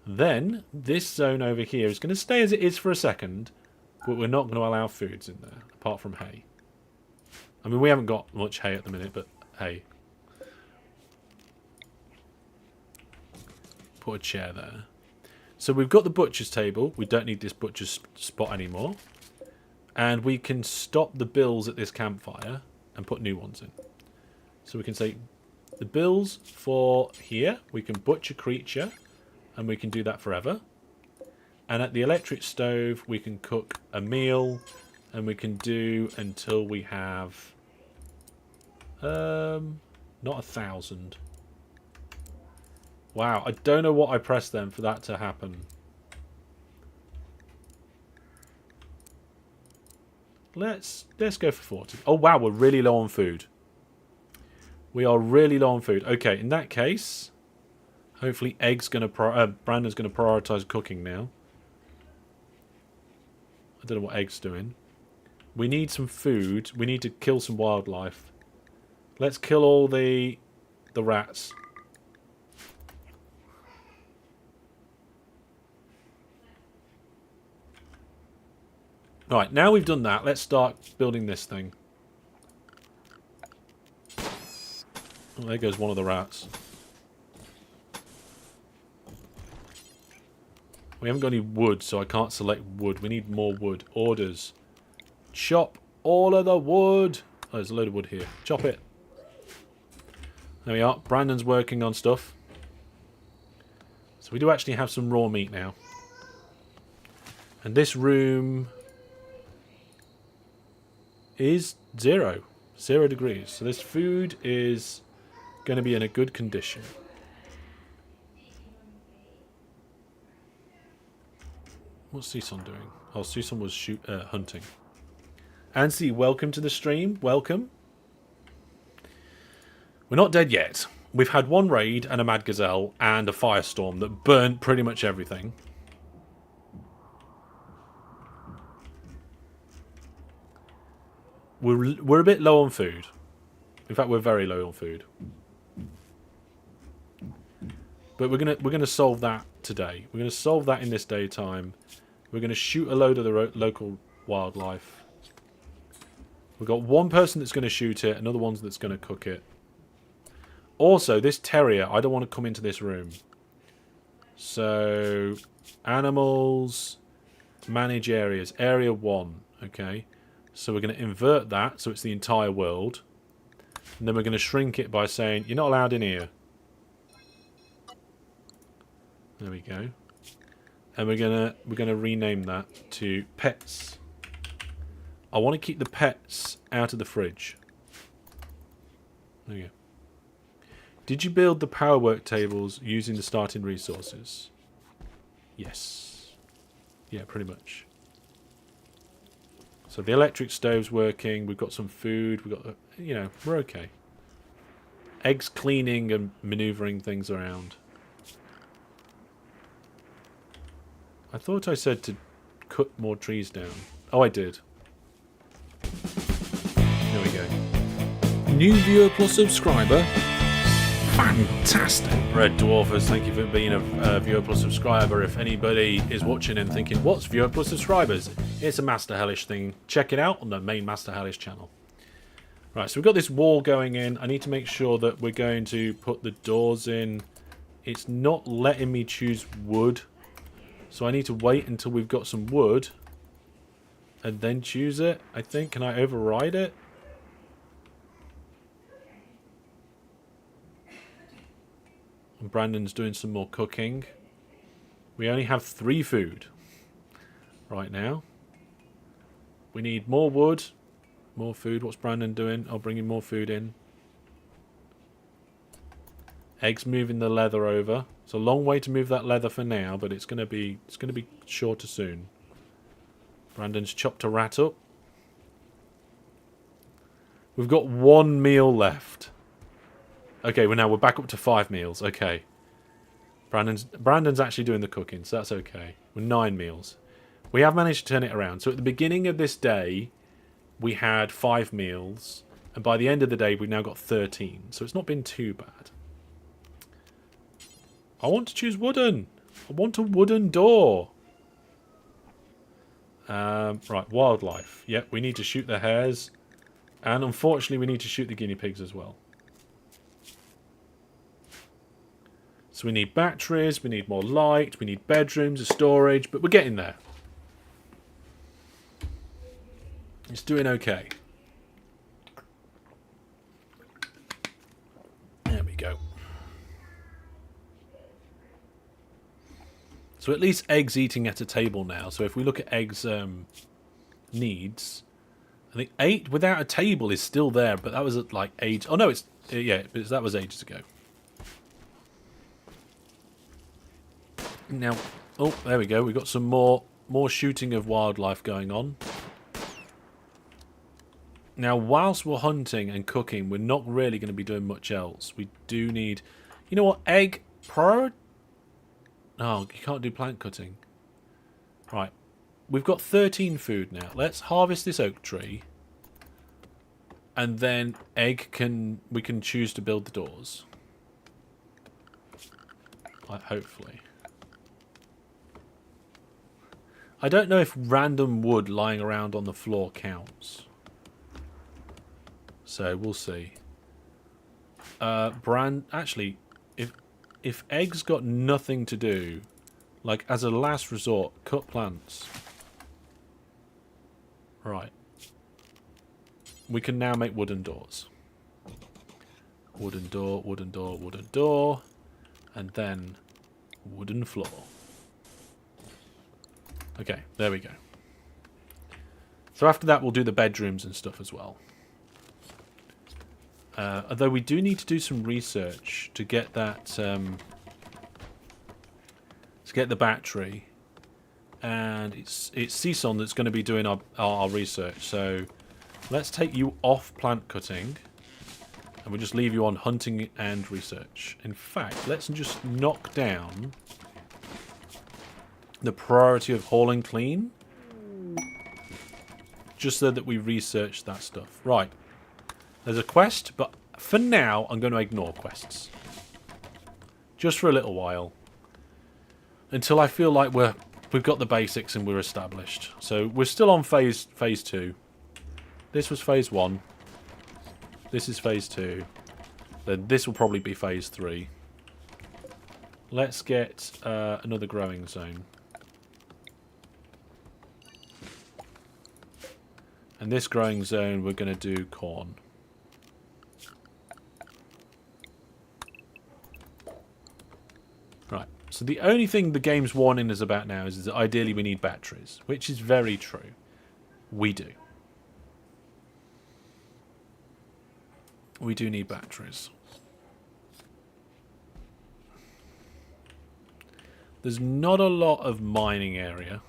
Then this zone over here is going to stay as it is for a second, but we're not going to allow foods in there apart from hay. I mean, we haven't got much hay at the minute, but hay. Put a chair there. So we've got the butcher's table. We don't need this butcher's spot anymore. And we can stop the bills at this campfire and put new ones in. So we can say the bills for here, we can butcher creature, and we can do that forever. And at the electric stove, we can cook a meal, and we can do until we have... not 1,000. Wow, I don't know what I pressed then for that to happen. Let's go for 40. Oh wow, we're really low on food. We are really low on food. Okay, in that case, hopefully Brandon's gonna prioritize cooking now. I don't know what Egg's doing. We need some food. We need to kill some wildlife. Let's kill all the rats. Right, now we've done that, let's start building this thing. Oh, there goes one of the rats. We haven't got any wood, so I can't select wood. We need more wood. Orders. Chop all of the wood. Oh, there's a load of wood here. Chop it. There we are. Brandon's working on stuff. So we do actually have some raw meat now. And this room is 0 degrees. So this food is going to be in a good condition. What's Season doing? Oh, Season was hunting. Ansi, welcome to the stream. Welcome. We're not dead yet. We've had one raid and a mad gazelle and a firestorm that burnt pretty much everything. We're a bit low on food. In fact, we're very low on food. But we're gonna solve that today. We're gonna solve that in this daytime. We're gonna shoot a load of the local wildlife. We've got one person that's gonna shoot it, another one that's gonna cook it. Also, this terrier, I don't want to come into this room. So, animals, manage areas, area 1. Okay. So we're going to invert that, so it's the entire world. And then we're going to shrink it by saying, you're not allowed in here. There we go. And we're gonna rename that to pets. I want to keep the pets out of the fridge. There you go. Did you build the power work tables using the starting resources? Yes. Yeah, pretty much. So the electric stove's working, we've got some food, we've got, you know, we're okay. Eggs cleaning and manoeuvring things around. I thought I said to cut more trees down. Oh, I did. There we go. New viewer plus subscriber, Fantastic. Red Dwarfers, thank you for being a Viewer Plus subscriber. If anybody is watching and thinking, what's Viewer Plus subscribers? It's a Master Hellish thing. Check it out on the main Master Hellish channel. Right, so we've got this wall going in. I need to make sure that we're going to put the doors in. It's not letting me choose wood. So I need to wait until we've got some wood. And then choose it, I think. Can I override it? And Brandon's doing some more cooking. We only have 3 food right now. We need more wood, more food. What's Brandon doing? I'll bring him more food in. Egg's moving the leather over. It's a long way to move that leather for now, but it's gonna be shorter soon. Brandon's chopped a rat up. We've got 1 meal left. Okay, well now we're back up to 5 meals. Okay. Brandon's actually doing the cooking, so that's okay. We're 9 meals. We have managed to turn it around. So at the beginning of this day, we had 5 meals. And by the end of the day, we've now got 13. So it's not been too bad. I want to choose wooden. I want a wooden door. Right, wildlife. Yep, we need to shoot the hares. And unfortunately, we need to shoot the guinea pigs as well. So we need batteries, we need more light, we need bedrooms, a storage, but we're getting there. It's doing okay. There we go. So at least Egg's eating at a table now. So if we look at Egg's needs, I think 8 without a table is still there, but that was at like age. Oh no, it's yeah, that was ages ago. Now, oh, there we go. We've got some more shooting of wildlife going on. Now, whilst we're hunting and cooking, we're not really going to be doing much else. We do need... You know what? Egg... Oh, you can't do plant cutting. Right. We've got 13 food now. Let's harvest this oak tree. And then we can choose to build the doors. Like, hopefully. I don't know if random wood lying around on the floor counts. So we'll see. Actually, if Egg's got nothing to do, like as a last resort, cut plants. Right. We can now make wooden doors. Wooden door, wooden door, wooden door, and then wooden floor. Okay, there we go. So after that, we'll do the bedrooms and stuff as well. Although we do need to do some research to get that, to get the battery, and it's Cison that's going to be doing our research. So let's take you off plant cutting, and we'll just leave you on hunting and research. In fact, let's just knock down the priority of hauling clean, just so that we research that stuff. Right. There's a quest, but for now, I'm going to ignore quests. Just for a little while. Until I feel like we've got the basics and we're established. So we're still on phase 2. This was phase 1. This is phase 2. Then this will probably be phase 3. Let's get another growing zone. And this growing zone, we're going to do corn. Right. So the only thing the game's warning us about now is that ideally we need batteries, which is very true. We do. We do need batteries. There's not a lot of mining area.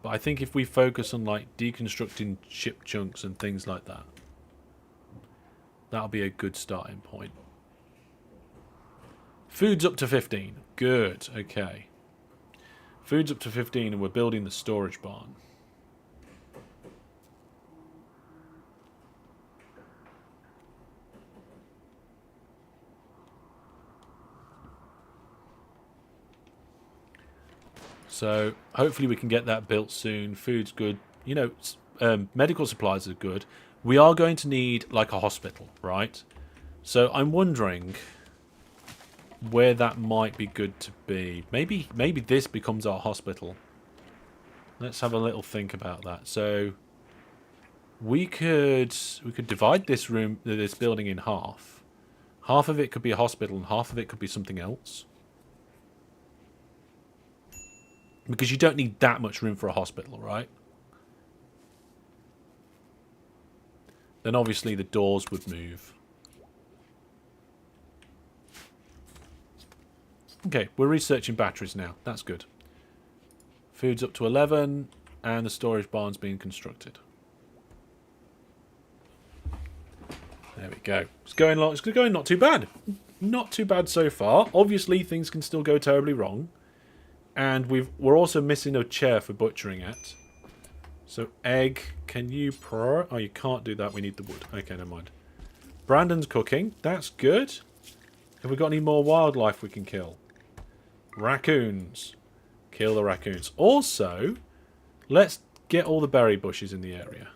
But I think if we focus on like deconstructing ship chunks and things like that, that'll be a good starting point. Food's up to 15. Good, okay. Food's up to 15 and we're building the storage barn. So hopefully we can get that built soon. Food's good. You know, medical supplies are good. We are going to need like a hospital, right? So I'm wondering where that might be good to be. Maybe this becomes our hospital. Let's have a little think about that. So we could divide this building in half. Half of it could be a hospital and half of it could be something else. Because you don't need that much room for a hospital, right? Then obviously the doors would move. Okay, we're researching batteries now. That's good. Food's up to 11, and the storage barn's being constructed. There we go. It's going not too bad. Not too bad so far. Obviously, things can still go terribly wrong. And we're also missing a chair for butchering at. So, egg, can you Oh, you can't do that. We need the wood. Okay, never mind. Brandon's cooking. That's good. Have we got any more wildlife we can kill? Raccoons. Kill the raccoons. Also, let's get all the berry bushes in the area.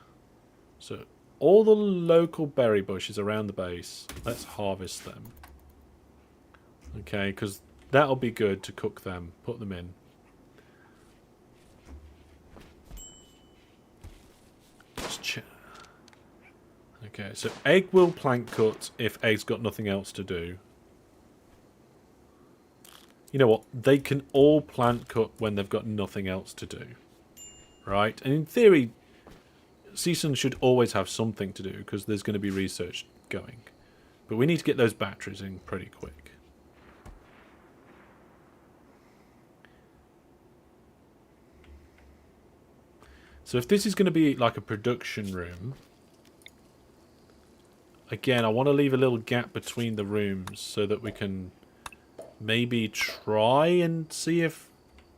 So, all the local berry bushes around the base, let's harvest them. Okay, because that'll be good to cook them. Put them in. Okay, so egg will plank cut if egg's got nothing else to do. You know what? They can all plant cut when they've got nothing else to do. Right? And in theory, Season should always have something to do because there's going to be research going. But we need to get those batteries in pretty quick. So if this is going to be like a production room, again, I want to leave a little gap between the rooms so that we can maybe try and see if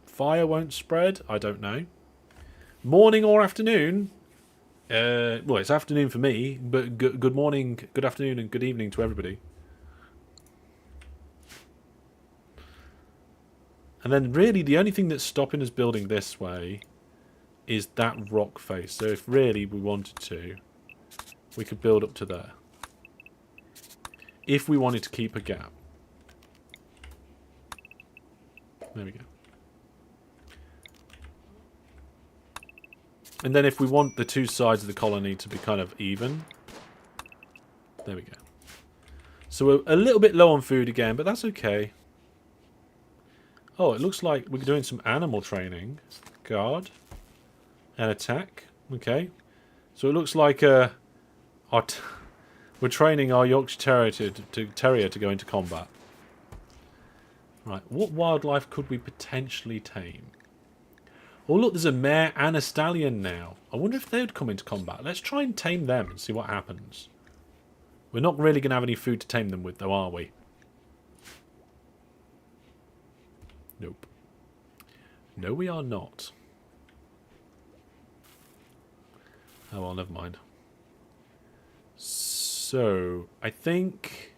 fire won't spread. I don't know. Morning or afternoon? Well, it's afternoon for me, but good morning, good afternoon, and good evening to everybody. And then really the only thing that's stopping us building this way is that rock face. So if really we wanted to, we could build up to there. If we wanted to keep a gap. There we go. And then if we want the two sides of the colony to be kind of even. There we go. So we're a little bit low on food again, but that's okay. Oh, it looks like we're doing some animal training. Guard. And attack. Okay. So it looks like we're training our Yorkshire Terrier to go into combat. Right. What wildlife could we potentially tame? Oh, look, there's a mare and a stallion now. I wonder if they would come into combat. Let's try and tame them and see what happens. We're not really going to have any food to tame them with, though, are we? Nope. No, we are not. Oh, well, never mind. So, I think...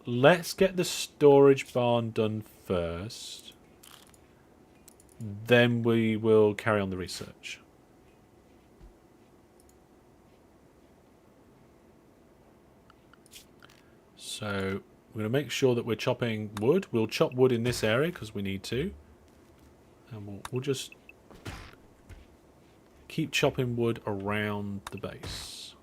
let's get the storage barn done first. Then we will carry on the research. So we're going to make sure that we're chopping wood. We'll chop wood in this area because we need to. And we'll just keep chopping wood around the base.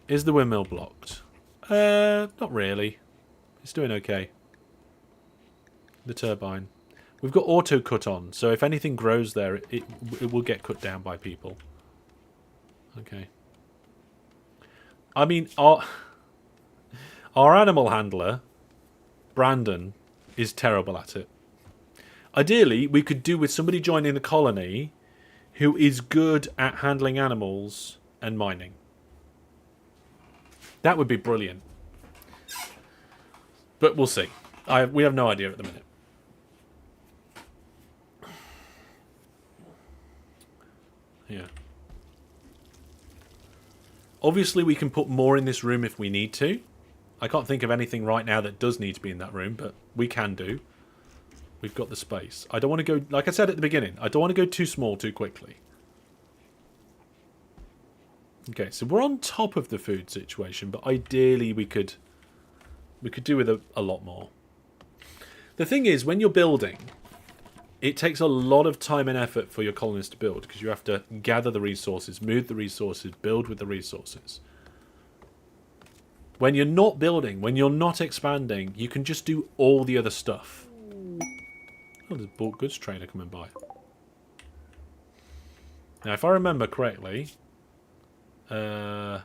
Is the windmill blocked? Not really. It's doing okay. The turbine. We've got auto cut on, so if anything grows there, it will get cut down by people. Okay. I mean, our animal handler, Brandon, is terrible at it. Ideally, we could do with somebody joining the colony who is good at handling animals and mining. That would be brilliant. But we'll see. We have no idea at the minute. Yeah. Obviously, we can put more in this room if we need to. I can't think of anything right now that does need to be in that room, but we can do. We've got the space. I don't want to go, like I said at the beginning, I don't want to go too small too quickly. Okay, so we're on top of the food situation, but ideally we could do with a lot more. The thing is, when you're building, it takes a lot of time and effort for your colonists to build, because you have to gather the resources, move the resources, build with the resources. When you're not building, when you're not expanding, you can just do all the other stuff. Oh, there's a bulk goods trader coming by. Now, if I remember correctly... oh,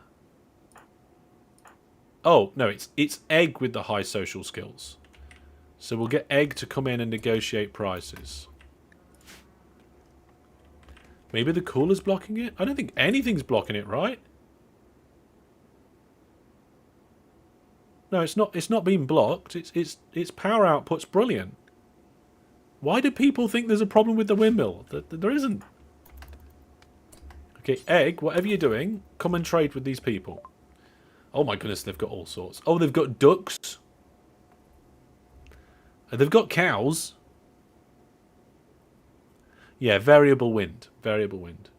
no, it's Egg with the high social skills. So we'll get Egg to come in and negotiate prices. Maybe the cooler's blocking it? I don't think anything's blocking it, right? No, it's not being blocked. Its power output's brilliant. Why do people think there's a problem with the windmill? There isn't. Okay, Egg, whatever you're doing, come and trade with these people. Oh my goodness, they've got all sorts. Oh, they've got ducks. They've got cows. Yeah, variable wind. Variable wind.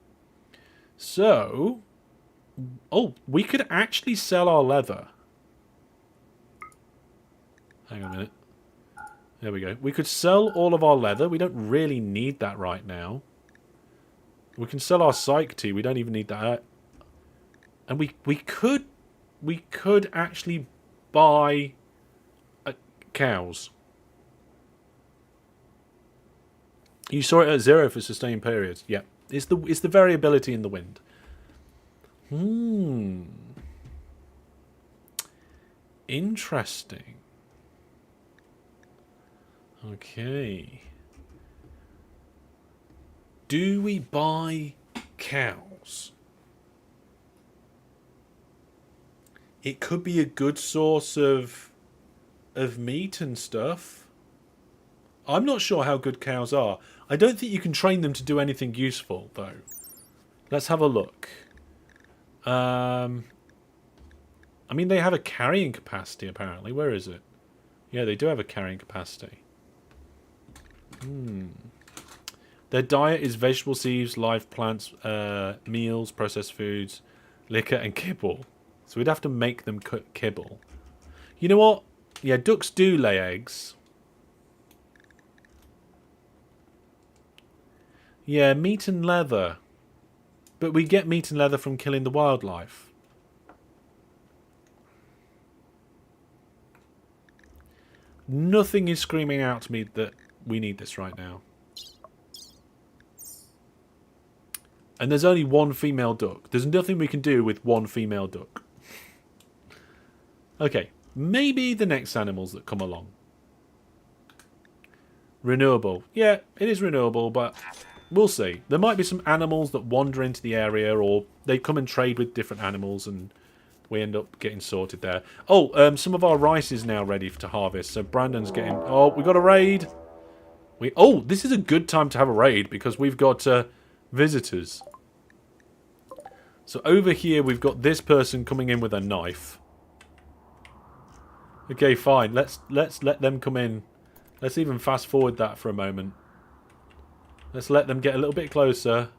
So... Oh, we could actually sell our leather. Hang on a minute. There we go. We could sell all of our leather. We don't really need that right now. We can sell our psych tea. We don't even need that. And we could actually buy cows. You saw it at 0 for sustained periods. Yeah. It's the variability in the wind. Interesting. Okay. Do we buy cows? It could be a good source of meat and stuff. I'm not sure how good cows are. I don't think you can train them to do anything useful, though. Let's have a look. I mean, they have a carrying capacity, apparently. Where is it? Yeah, they do have a carrying capacity. Their diet is vegetable seeds, live plants, meals, processed foods, liquor, and kibble. So we'd have to make them cook kibble. You know what? Yeah, ducks do lay eggs. Yeah, meat and leather. But we get meat and leather from killing the wildlife. Nothing is screaming out to me that we need this right now. And there's only one female duck. There's nothing we can do with one female duck. Okay, maybe the next animals that come along. Renewable. Yeah, it is renewable, but we'll see. There might be some animals that wander into the area, or they come and trade with different animals, and we end up getting sorted there. Oh, some of our rice is now ready to harvest, so Brandon's getting... Oh, we got a raid. Oh, this is a good time to have a raid, because we've got visitors. So over here, we've got this person coming in with a knife. Okay, fine. Let's let them come in. Let's even fast forward that for a moment. Let's let them get a little bit closer.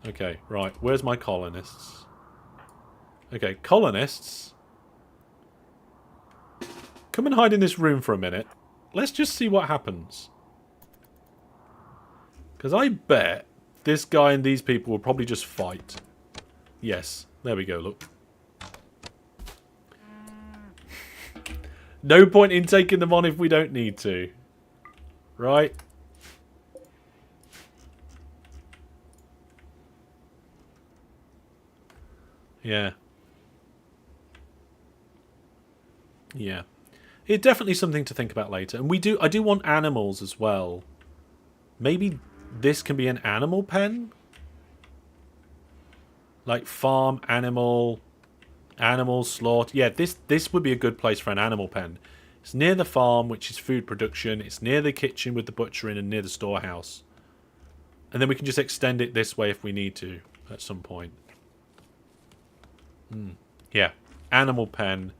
Okay, right. Where's my colonists? Okay, colonists. Come and hide in this room for a minute. Let's just see what happens. Because I bet this guy and these people will probably just fight. Yes. There we go, look. No point in taking them on if we don't need to. Right? Yeah. Yeah. It's definitely something to think about later. And I do want animals as well. Maybe this can be an animal pen? Like farm, animal slaughter. Yeah, this would be a good place for an animal pen. It's near the farm, which is food production. It's near the kitchen with the butchering and near the storehouse. And then we can just extend it this way if we need to at some point. Yeah, animal pen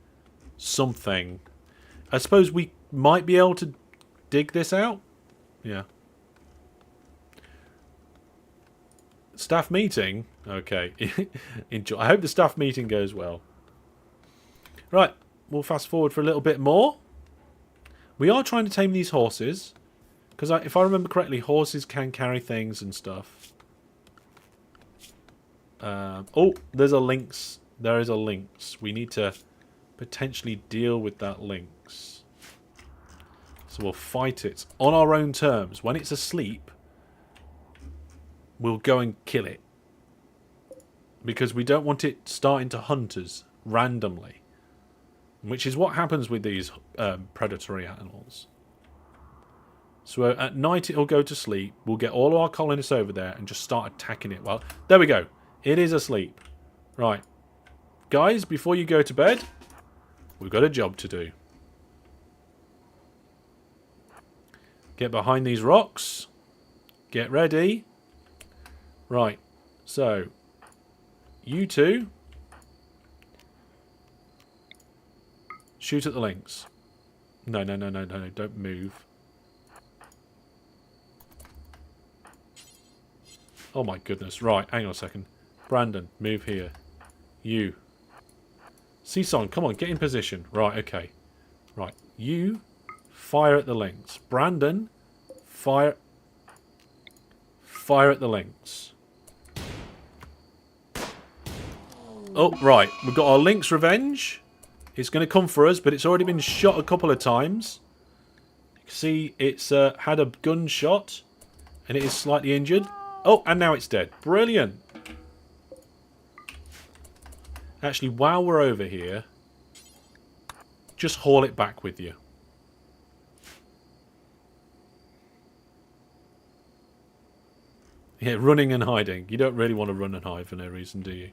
something. I suppose we might be able to dig this out. Yeah. Staff meeting? Okay. Enjoy. I hope the staff meeting goes well. Right. We'll fast forward for a little bit more. We are trying to tame these horses. Because if I remember correctly, horses can carry things and stuff. Oh, there's a lynx. There is a lynx. We need to potentially deal with that lynx. So we'll fight it on our own terms. When it's asleep, we'll go and kill it. Because we don't want it starting to hunt us randomly. Which is what happens with these predatory animals. So at night it'll go to sleep. We'll get all our colonists over there and just start attacking it. Well, there we go. It is asleep. Right. Guys, before you go to bed, we've got a job to do. Get behind these rocks. Get ready. Right. So, you two shoot at the lynx. No, don't move. Oh my goodness. Right, hang on a second. Brandon, move here. You. Season, come on, get in position. Right, okay. Right, you fire at the lynx. Brandon, fire at the lynx. Oh, right. We've got our lynx revenge. It's going to come for us, but it's already been shot a couple of times. You can see it's had a gunshot, and it is slightly injured. Oh, and now it's dead. Brilliant. Actually, while we're over here, just haul it back with you. Yeah, running and hiding. You don't really want to run and hide for no reason, do you?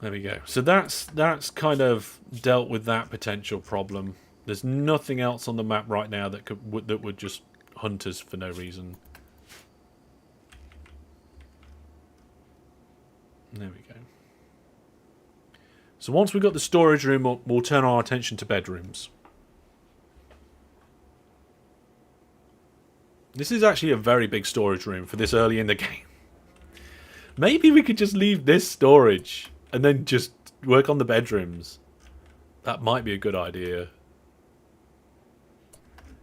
There we go. So that's kind of dealt with that potential problem. There's nothing else on the map right now that would just hunt us for no reason. There we go. So once we've got the storage room, we'll turn our attention to bedrooms. This is actually a very big storage room for this early in the game. Maybe we could just leave this storage and then just work on the bedrooms. That might be a good idea.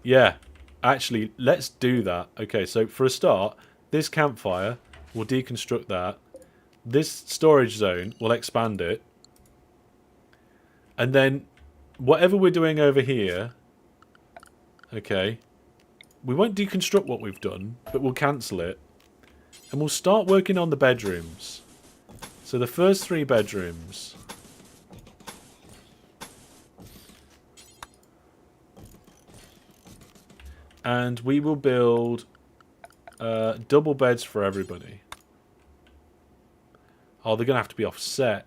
Yeah, actually, let's do that. Okay, so for a start, this campfire, we'll deconstruct that. This storage zone, we'll expand it. And then, whatever we're doing over here, okay, we won't deconstruct what we've done, but we'll cancel it. And we'll start working on the bedrooms. So the first 3 bedrooms. And we will build double beds for everybody. Oh, they're going to have to be offset.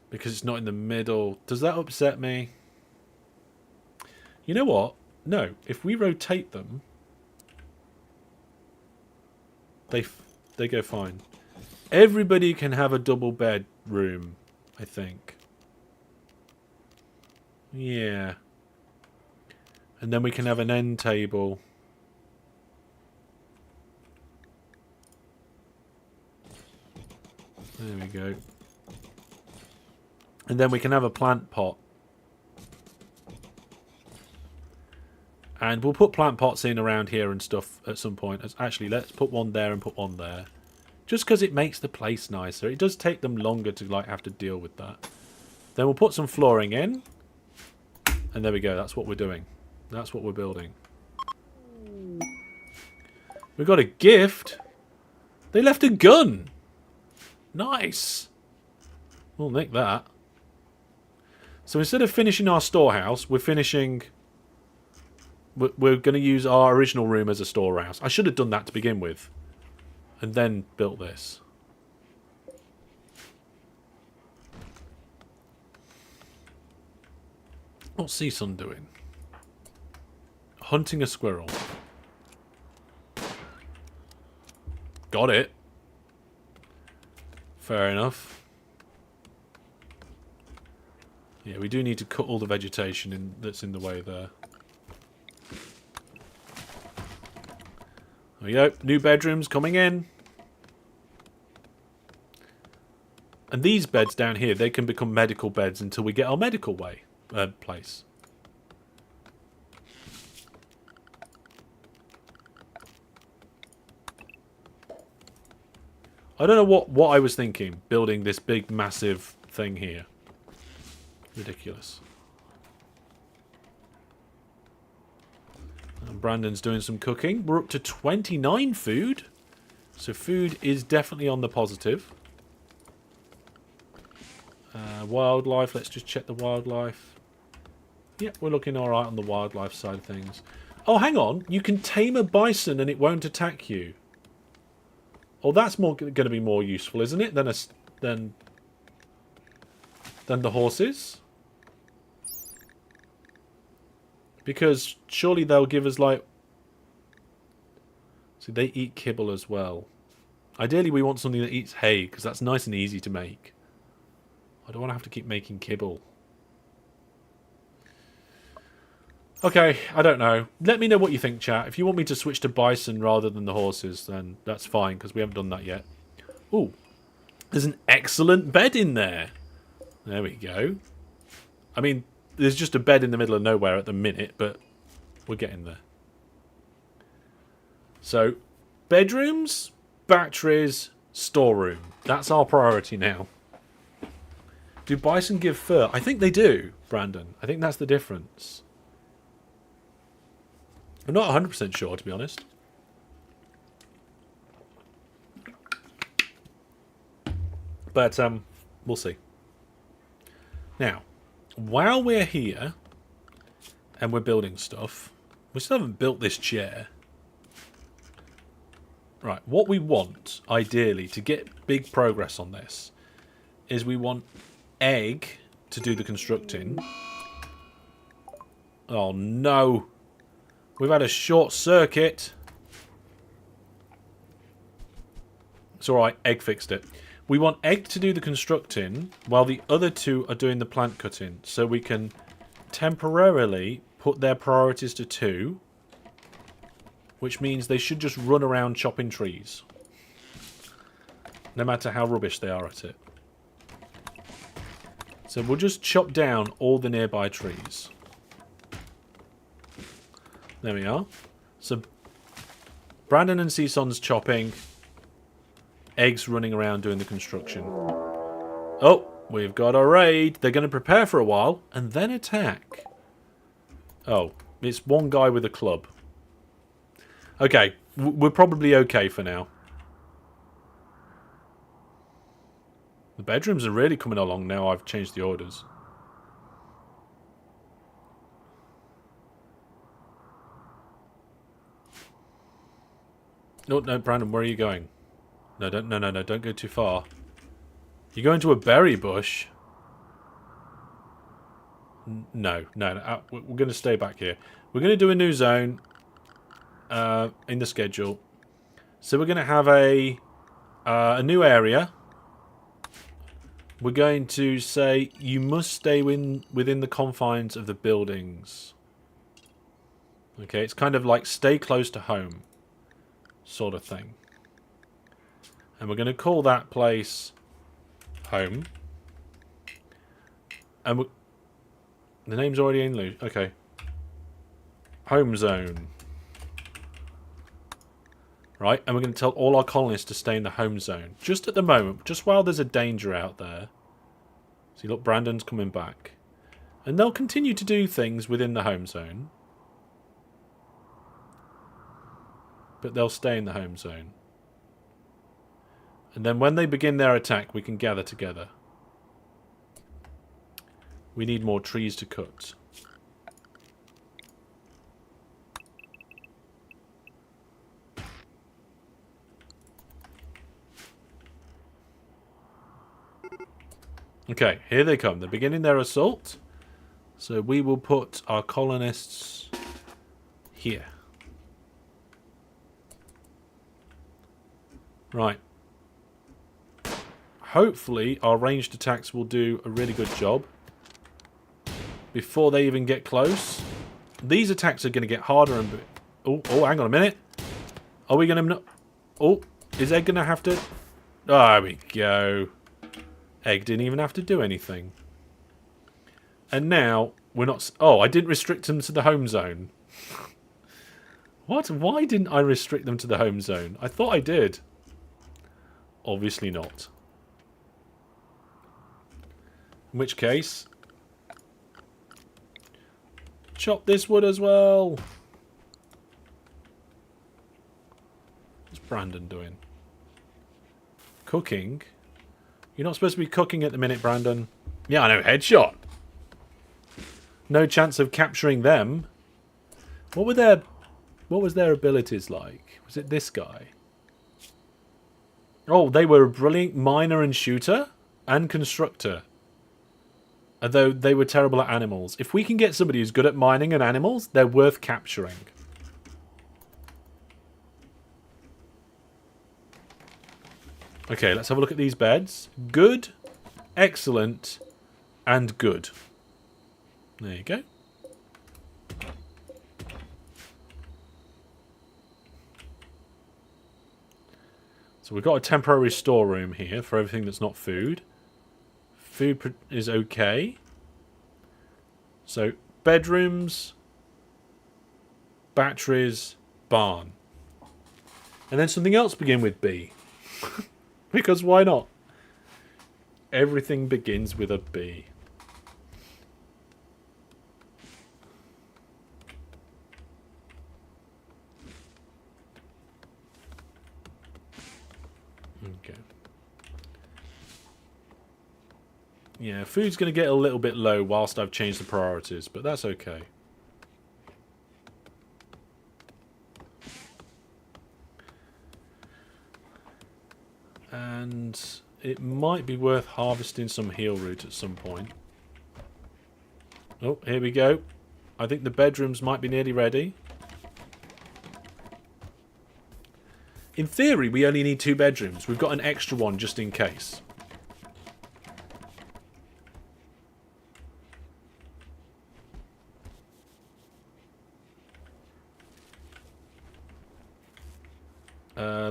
Because it's not in the middle. Does that upset me? You know what? No. If we rotate them, they go fine. Everybody can have a double bed room, I think. Yeah. And then we can have an end table. There we go. And then we can have a plant pot. And we'll put plant pots in around here and stuff at some point. Actually, let's put one there and put one there. Just because it makes the place nicer. It does take them longer to have to deal with that. Then we'll put some flooring in. And there we go. That's what we're doing. That's what we're building. We've got a gift. They left a gun. Nice. We'll nick that. So instead of finishing our storehouse, we're finishing... We're going to use our original room as a storehouse. I should have done that to begin with. And then built this. What's Season doing? Hunting a squirrel. got it. Fair enough. Yeah, we do need to cut all the vegetation that's in the way there. There we go. New bedrooms coming in. And these beds down here, they can become medical beds until we get our medical place. I don't know what I was thinking, building this big, massive thing here. Ridiculous. And Brandon's doing some cooking. We're up to 29 food. So food is definitely on the positive. Wildlife, let's just check the wildlife. Yep, we're looking alright on the wildlife side of things. Oh, hang on. You can tame a bison and it won't attack you. Oh, that's going to be more useful, isn't it, than the horses? Because surely they'll give us, like... See, they eat kibble as well. Ideally, we want something that eats hay, because that's nice and easy to make. I don't want to have to keep making kibble. Okay, I don't know. Let me know what you think, chat. If you want me to switch to bison rather than the horses, then that's fine, because we haven't done that yet. Ooh, there's an excellent bed in there. There we go. I mean, there's just a bed in the middle of nowhere at the minute, but we're getting there. So, bedrooms, batteries, storeroom. That's our priority now. Do bison give fur? I think they do, Brandon. I think that's the difference. I'm not 100% sure, to be honest. But, we'll see. Now, while we're here, and we're building stuff, we still haven't built this chair. Right, what we want, ideally, to get big progress on this, is we want egg to do the constructing. Oh, no. We've had a short circuit. It's alright, egg fixed it. We want egg to do the constructing while the other two are doing the plant cutting. So we can temporarily put their priorities to 2. Which means they should just run around chopping trees. No matter how rubbish they are at it. So we'll just chop down all the nearby trees. There we are. So Brandon and Season's chopping. Egg's running around doing the construction. Oh, we've got a raid. They're going to prepare for a while and then attack. Oh, it's one guy with a club. Okay, we're probably okay for now. The bedrooms are really coming along now I've changed the orders. No, Brandon, where are you going? No, don't go too far. You're going to a berry bush? No, we're going to stay back here. We're going to do a new zone in the schedule. So we're going to have a new area. We're going to say you must stay within the confines of the buildings. Okay, it's kind of like stay close to home sort of thing. And we're going to call that place home. And the name's already in loose. Okay. Home zone. Right, and we're going to tell all our colonists to stay in the home zone. Just at the moment, just while there's a danger out there. See, look, Brandon's coming back. And they'll continue to do things within the home zone. But they'll stay in the home zone. And then when they begin their attack, we can gather together. We need more trees to cut. Okay, here they come. They're beginning their assault. So we will put our colonists here. Right. Hopefully our ranged attacks will do a really good job before they even get close. These attacks are going to get harder and... Oh, hang on a minute. Are we going to... Oh, is Egg going to have to... Oh, there we go. Egg didn't even have to do anything. And now we're not... Oh, I didn't restrict them to the home zone. What? Why didn't I restrict them to the home zone? I thought I did. Obviously not. In which case... Chop this wood as well. What's Brandon doing? Cooking? You're not supposed to be cooking at the minute, Brandon. Yeah, I know. Headshot. No chance of capturing them. What was their abilities like? Was it this guy? Oh, they were a brilliant miner and shooter and constructor. Although they were terrible at animals. If we can get somebody who's good at mining and animals, they're worth capturing. Okay, let's have a look at these beds. Good, excellent, and good. There you go. So we've got a temporary storeroom here for everything that's not food. Food is okay. So, bedrooms, batteries, barn. And then something else begin with B. Because why not? Everything begins with a B. Okay. Yeah, food's going to get a little bit low whilst I've changed the priorities, but that's okay. And it might be worth harvesting some heal root at some point. Oh, here we go. I think the bedrooms might be nearly ready. In theory, we only need 2 bedrooms. We've got an extra one just in case.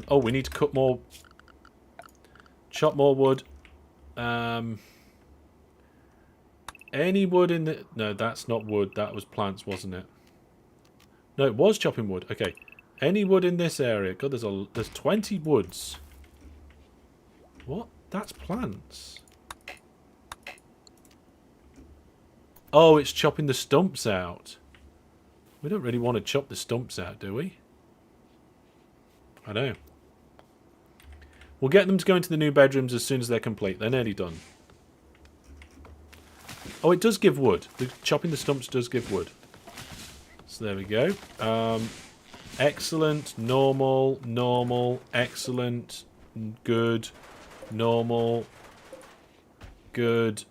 Oh, we need to cut more... Chop more wood. Any wood in the... No, that's not wood. That was plants, wasn't it? No, it was chopping wood. Okay. Any wood in this area? God, there's 20 woods. What? That's plants. Oh, it's chopping the stumps out. We don't really want to chop the stumps out, do we? I know. We'll get them to go into the new bedrooms as soon as they're complete. They're nearly done. Oh, it does give wood. Chopping the stumps does give wood. So there we go. Excellent, normal, normal, excellent, good, normal, good,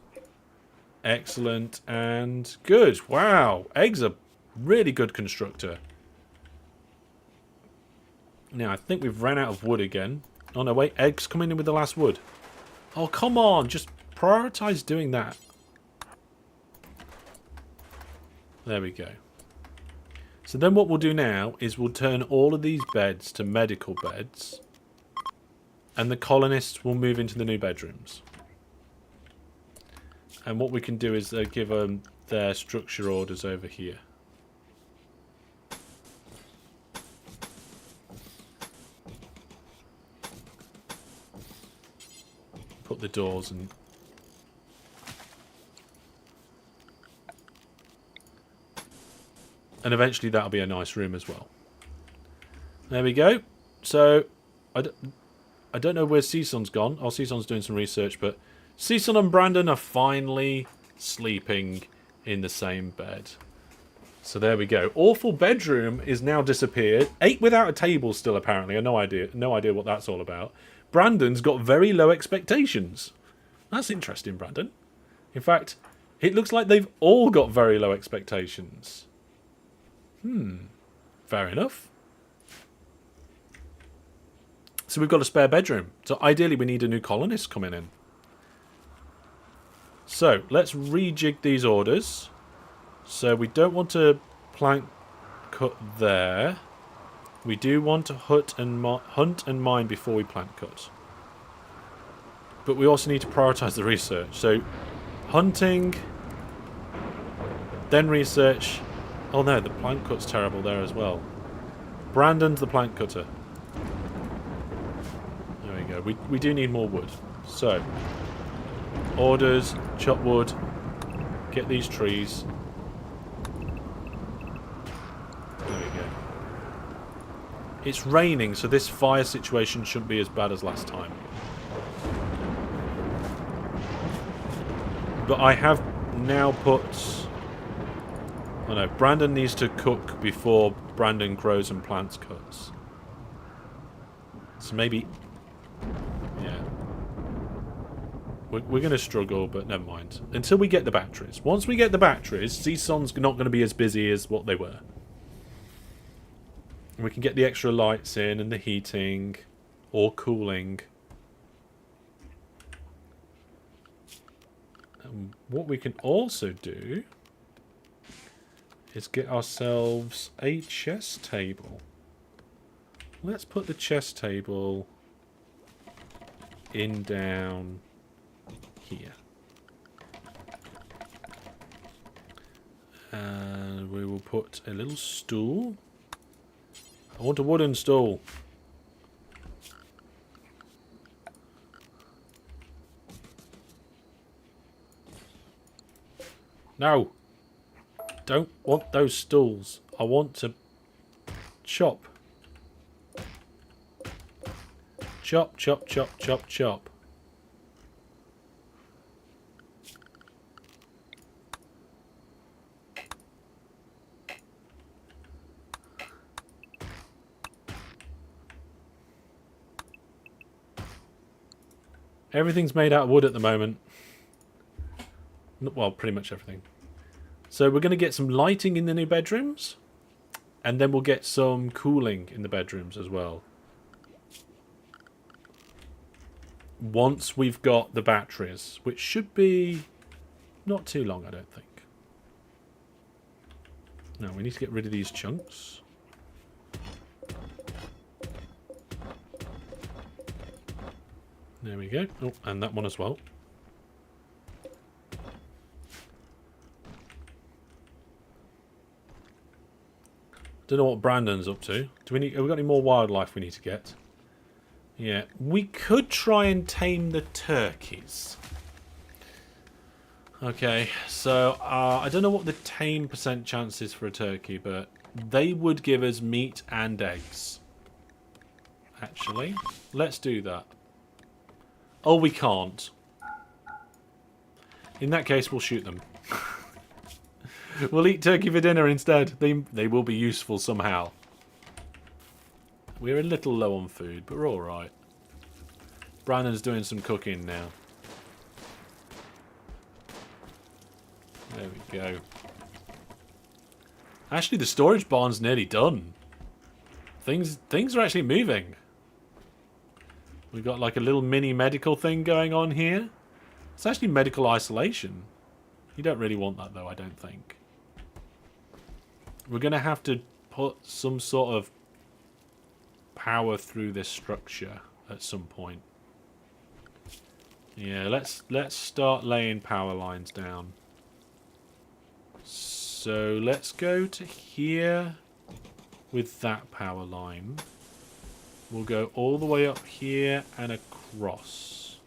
excellent, and good. Wow, Egg's a really good constructor. Now, I think we've ran out of wood again. Oh, no, wait. Egg's coming in with the last wood. Oh, come on. Just prioritize doing that. There we go. So then what we'll do now is we'll turn all of these beds to medical beds. And the colonists will move into the new bedrooms. And what we can do is give them their structure orders over here. Put the doors and... And eventually that'll be a nice room as well. There we go. So, I don't know where Season's gone. Oh, Season's doing some research, but Season and Brandon are finally sleeping in the same bed. So there we go. Awful bedroom is now disappeared. 8 without a table still, apparently. I have no idea what that's all about. Brandon's got very low expectations. That's interesting, Brandon. In fact, it looks like they've all got very low expectations. Fair enough. So we've got a spare bedroom. So ideally we need a new colonist coming in. So let's rejig these orders. So we don't want to plank cut there. We do want to hunt and mine before we plant cut. But we also need to prioritise the research. So hunting, then research. Oh no, the plant cut's terrible there as well. Brandon's the plant cutter. There we go. We do need more wood. So, orders, chop wood, get these trees. There we go. It's raining, so this fire situation shouldn't be as bad as last time. But I have now put... Oh no, Brandon needs to cook before Brandon grows and plants cuts. So maybe... Yeah. We're going to struggle, but never mind. Until we get the batteries. Once we get the batteries, CSON's not going to be as busy as what they were. And we can get the extra lights in and the heating or cooling. And what we can also do is get ourselves a chess table. Let's put the chess table in down here. And we will put a little stool. I want a wooden stool. No. Don't want those stools. I want to chop. Chop, chop, chop, chop, chop. Everything's made out of wood at the moment. Well, pretty much everything. So we're going to get some lighting in the new bedrooms. And then we'll get some cooling in the bedrooms as well. Once we've got the batteries. Which should be not too long, I don't think. No, we need to get rid of these chunks. There we go. Oh, and that one as well. Don't know what Brandon's up to. Have we got any more wildlife we need to get? Yeah, we could try and tame the turkeys. Okay, so I don't know what the tame % chance is for a turkey, but they would give us meat and eggs. Actually, let's do that. Oh, we can't. In that case, we'll shoot them. We'll eat turkey for dinner instead. They will be useful somehow. We're a little low on food, but we're alright. Brandon's doing some cooking now. There we go. Actually, the storage barn's nearly done. Things are actually moving. We've got like a little mini medical thing going on here. It's actually medical isolation. You don't really want that though, I don't think. We're going to have to put some sort of power through this structure at some point. Yeah, let's start laying power lines down. So let's go to here with that power line. We'll go all the way up here and across.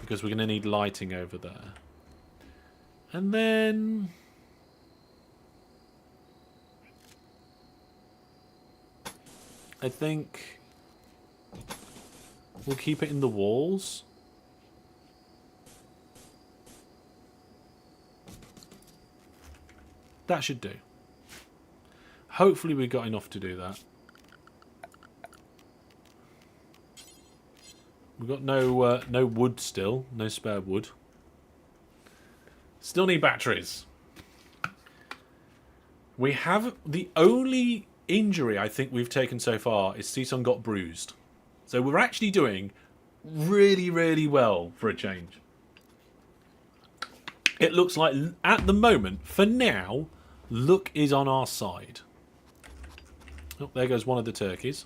Because we're going to need lighting over there. And then... I think... we'll keep it in the walls. That should do. Hopefully we got enough to do that. We've got no wood still. No spare wood. Still need batteries. We have the only injury I think we've taken so far is Season got bruised. So we're actually doing really, really well for a change. It looks like, at the moment, for now, luck is on our side. Oh, there goes one of the turkeys.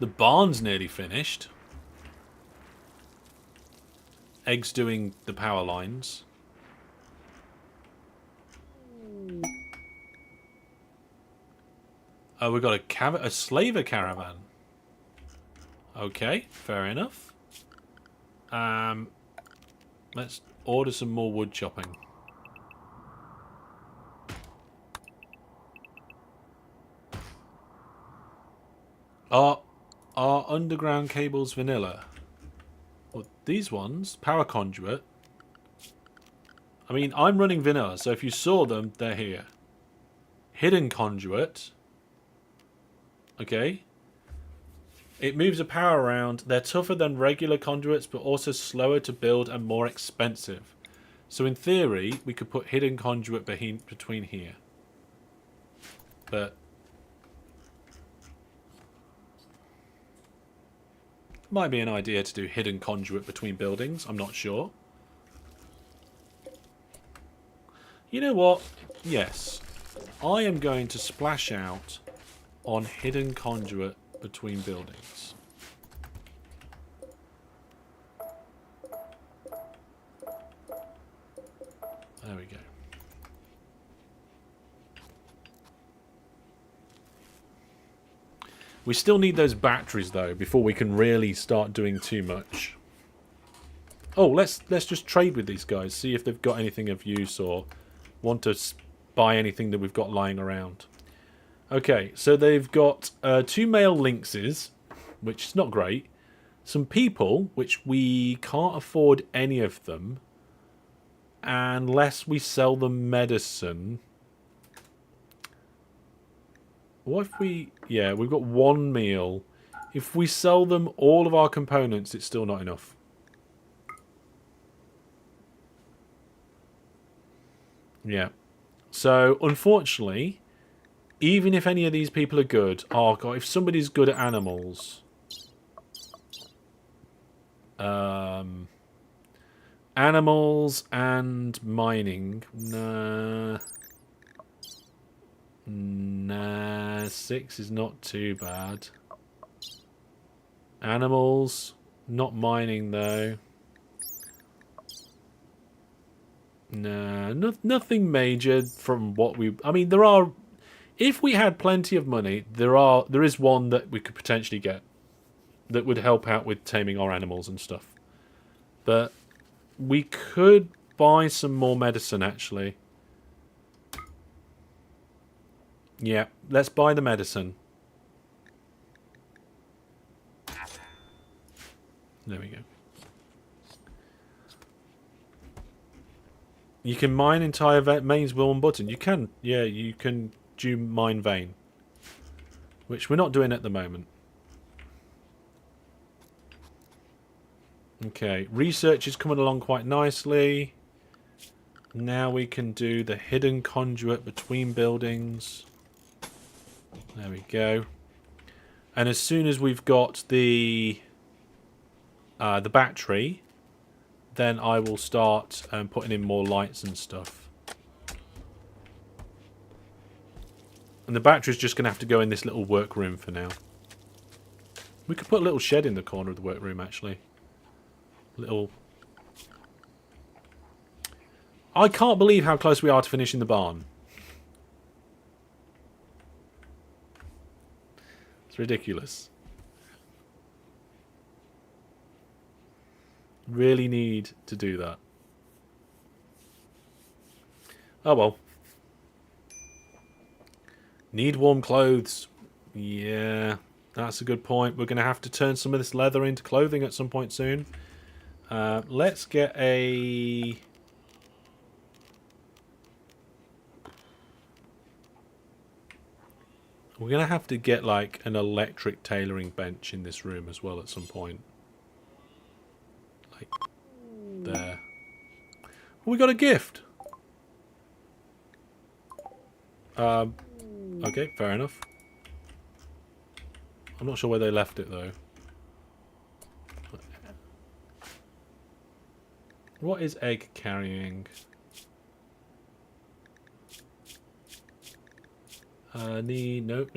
The barn's nearly finished. Egg's doing the power lines. Oh, we've got a slaver caravan. Okay, fair enough. Let's order some more wood chopping. Are underground cables vanilla? Well, these ones, power conduit. I mean, I'm running vanilla, so if you saw them, they're here. Hidden conduit. Okay. It moves the power around. They're tougher than regular conduits, but also slower to build and more expensive. So in theory, we could put hidden conduit between here. But might be an idea to do hidden conduit between buildings. I'm not sure. You know what? Yes. I am going to splash out on hidden conduit between buildings. There we go. We still need those batteries though before we can really start doing too much. Oh, let's just trade with these guys, see if they've got anything of use or want to buy anything that we've got lying around. Okay, so they've got 2 male lynxes, which is not great. Some people, which we can't afford any of them unless we sell them medicine. What if we... Yeah, we've got 1 meal. If we sell them all of our components, it's still not enough. Yeah. So, unfortunately, even if any of these people are good... Oh, God, if somebody's good at animals... Animals and mining. Nah. Nah, 6 is not too bad. Animals, not mining though. Nah, nothing major from what we... I mean, there are... If we had plenty of money, there is one that we could potentially get that would help out with taming our animals and stuff. But we could buy some more medicine, actually. Yeah, let's buy the medicine. There we go. You can mine entire mains with one button. You can, yeah, you can do mine vein. Which we're not doing at the moment. Okay, research is coming along quite nicely. Now we can do the hidden conduit between buildings. There we go. And as soon as we've got the battery, then I will start putting in more lights and stuff. And the battery's just going to have to go in this little workroom for now. We could put a little shed in the corner of the workroom, actually. Little... I can't believe how close we are to finishing the barn. It's ridiculous. Really need to do that. Oh well. Need warm clothes. Yeah, that's a good point. We're going to have to turn some of this leather into clothing at some point soon. Let's get a... We're going to have to get like an electric tailoring bench in this room as well at some point. Like there. We got a gift. Okay, fair enough. I'm not sure where they left it though. What is egg carrying? Nope.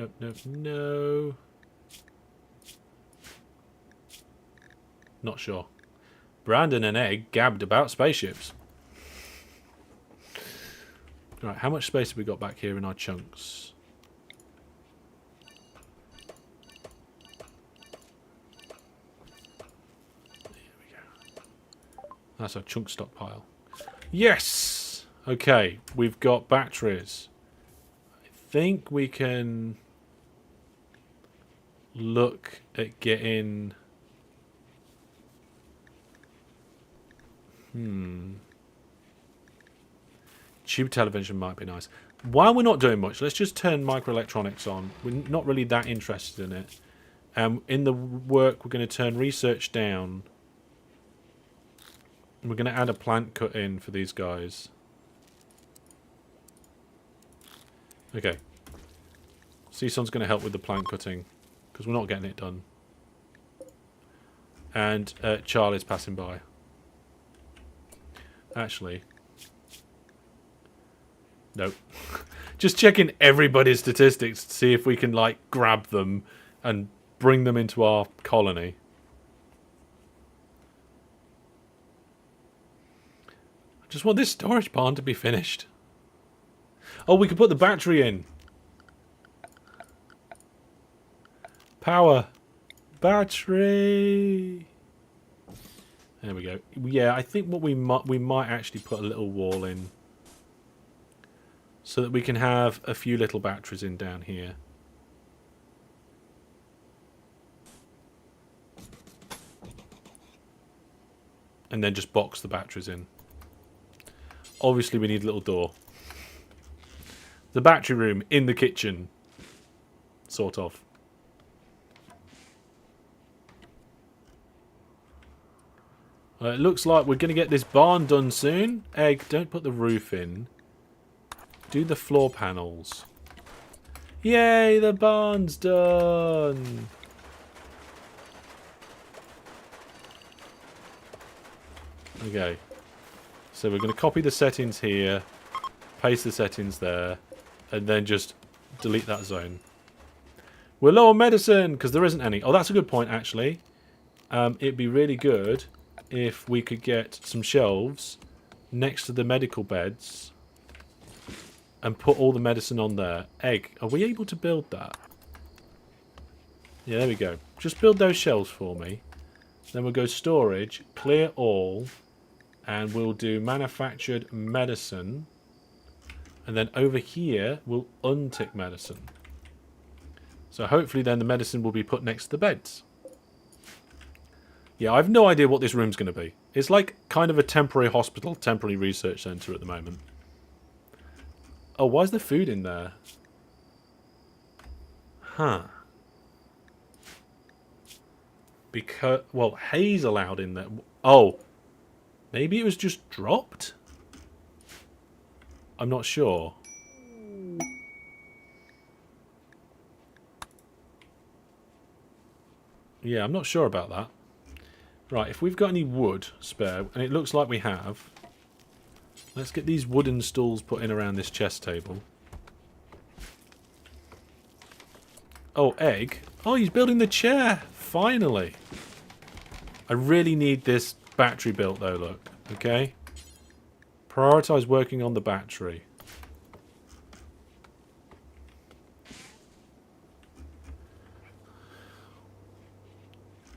Not sure. Brandon and Egg gabbed about spaceships. Right, how much space have we got back here in our chunks? There we go. That's our chunk stockpile. Yes! Okay, we've got batteries. I think we can look at getting... Tube television might be nice. While we're not doing much, let's just turn microelectronics on. We're not really that interested in it. In the work, we're going to turn research down. We're going to add a plant cut in for these guys. Okay. Season's going to help with the plant cutting, because we're not getting it done. And Charlie's passing by. Actually... Nope. Just checking everybody's statistics to see if we can, like, grab them and bring them into our colony. I just want this storage barn to be finished. Oh, we can put the battery in. Power. Battery. There we go. Yeah, I think what we might actually put a little wall in. So that we can have a few little batteries in down here. And then just box the batteries in. Obviously we need a little door. The battery room in the kitchen. Sort of. It looks like we're going to get this barn done soon. Egg, don't put the roof in. Do the floor panels. Yay, the barn's done. Okay. So we're going to copy the settings here, paste the settings there, and then just delete that zone. We're low on medicine, because there isn't any. Oh, that's a good point, actually. It'd be really good if we could get some shelves next to the medical beds and put all the medicine on there. Egg, are we able to build that? Yeah, there we go. Just build those shelves for me. Then we'll go storage, clear all, and we'll do manufactured medicine. And then over here, we'll untick medicine. So hopefully then the medicine will be put next to the beds. Yeah, I have no idea what this room's going to be. It's like kind of a temporary hospital, temporary research centre at the moment. Oh, why is there food in there? Huh. Because, well, hay's allowed in there. Oh, maybe it was just dropped? I'm not sure. Yeah, I'm not sure about that. Right, if we've got any wood spare, and it looks like we have... Let's get these wooden stools put in around this chest table. Oh, Egg. Oh, he's building the chair. Finally. I really need this battery built, though, look. Okay? Prioritise working on the battery.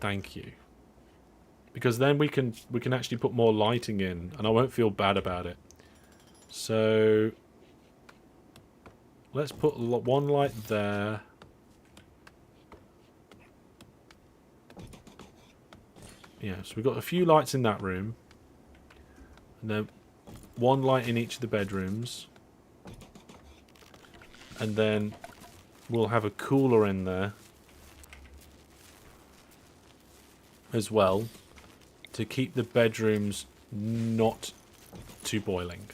Thank you. Because then we can actually put more lighting in, and I won't feel bad about it. So let's put one light there. Yeah, so we've got a few lights in that room. And then one light in each of the bedrooms. And then we'll have a cooler in there as well, to keep the bedrooms not to boiling.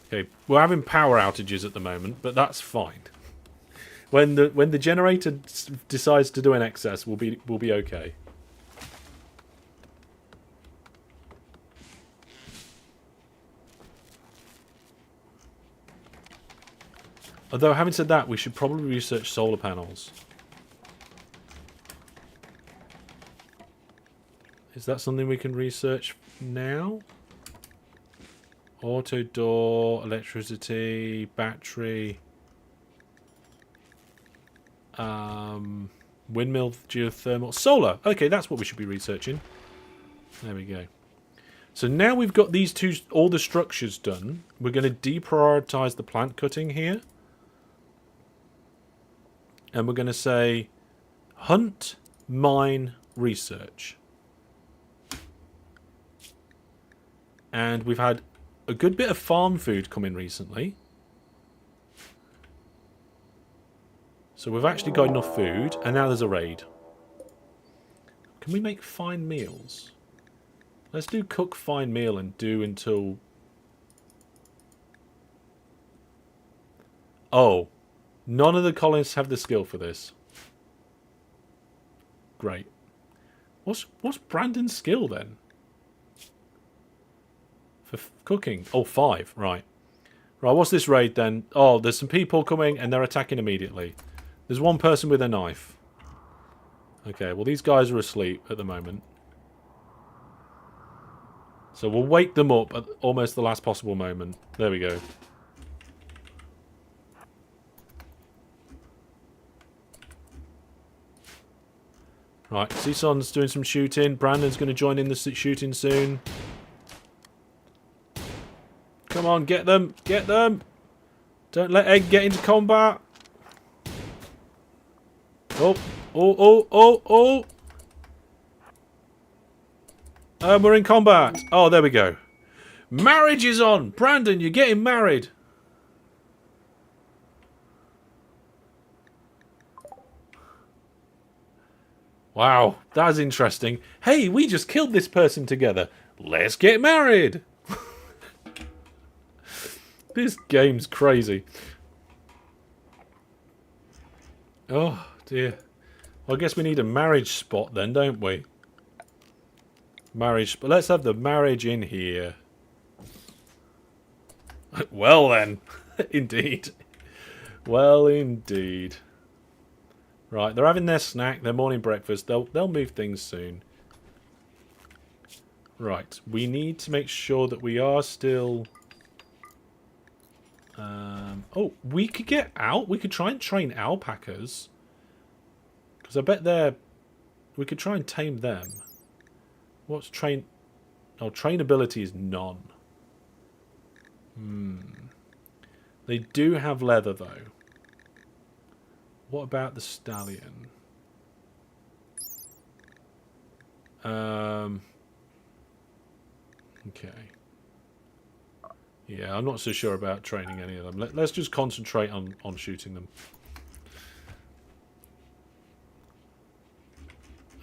Okay, we're having power outages at the moment, but that's fine. When the generator decides to do an excess, we'll be okay. Although, having said that, we should probably research solar panels. Is that something we can research now? Auto door, electricity, battery, windmill, geothermal, solar. Okay, that's what we should be researching. There we go. So now we've got these two, all the structures done. We're going to deprioritize the plant cutting here. And we're going to say hunt, mine, research. And we've had a good bit of farm food come in recently. So we've actually got enough food. And now there's a raid. Can we make fine meals? Let's do cook fine meal and do until... Oh. None of the colonists have the skill for this. Great. What's Brandon's skill then? For cooking? Oh, 5. Right. Right, what's this raid then? Oh, there's some people coming and they're attacking immediately. There's one person with a knife. Okay, well these guys are asleep at the moment. So we'll wake them up at almost the last possible moment. There we go. Right, Season's doing some shooting. Brandon's going to join in the shooting soon. Come on, get them! Get them! Don't let Egg get into combat! Oh! Oh, oh, oh, oh! We're in combat! Oh, there we go. Marriage is on! Brandon, you're getting married! Wow, that's interesting. Hey, we just killed this person together. Let's get married! This game's crazy. Oh, dear. Well, I guess we need a marriage spot then, don't we? Marriage. But let's have the marriage in here. Well, then. Indeed. Well, indeed. Right, they're having their snack, their morning breakfast. They'll move things soon. Right, we need to make sure that we are still... oh, we could get out. We could try and train alpacas. Because I bet they're... We could try and tame them. What's train... Oh, trainability is none. They do have leather, though. What about the stallion? Okay. Yeah, I'm not so sure about training any of them. Let's just concentrate on shooting them.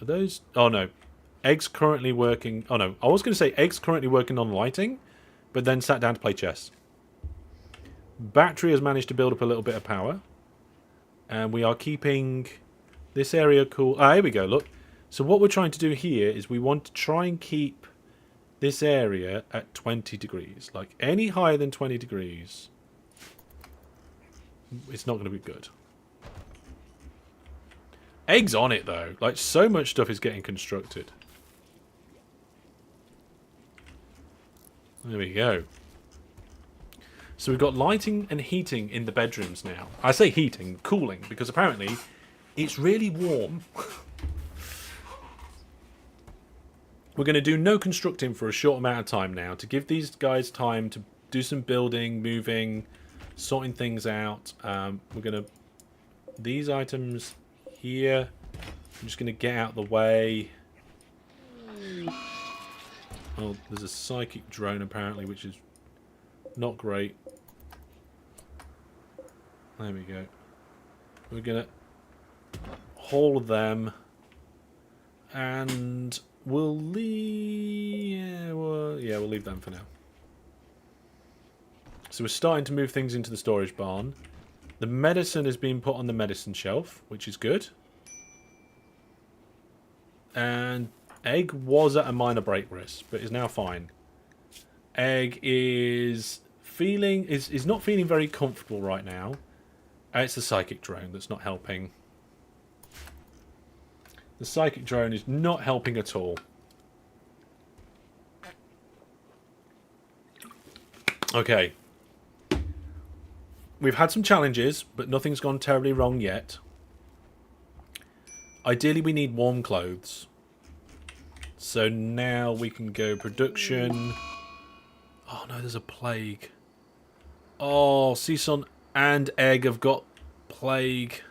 Are those... Oh, no. Egg's currently working... Oh, no. I was going to say Egg's currently working on lighting, but then sat down to play chess. Battery has managed to build up a little bit of power. And we are keeping this area cool. Ah, here we go, look. So what we're trying to do here is we want to try and keep this area at 20 degrees. Like, any higher than 20 degrees, it's not going to be good. Egg's on it, though. Like, so much stuff is getting constructed. There we go. So we've got lighting and heating in the bedrooms now. I say heating, cooling, because apparently it's really warm. We're going to do no constructing for a short amount of time now to give these guys time to do some building, moving, sorting things out. We're going to... These items here, I'm just going to get out of the way. Oh, there's a psychic drone apparently, which is not great. There we go. We're going to haul them. And we'll leave... we'll leave them for now. So we're starting to move things into the storage barn. The medicine has been put on the medicine shelf, which is good. And egg was at a minor break risk, but is now fine. Egg is not feeling very comfortable right now. It's the psychic drone that's not helping. The psychic drone is not helping at all. Okay. We've had some challenges, but nothing's gone terribly wrong yet. Ideally, we need warm clothes. So now we can go production. Oh no, there's a plague. Oh, Season and Egg have got plague.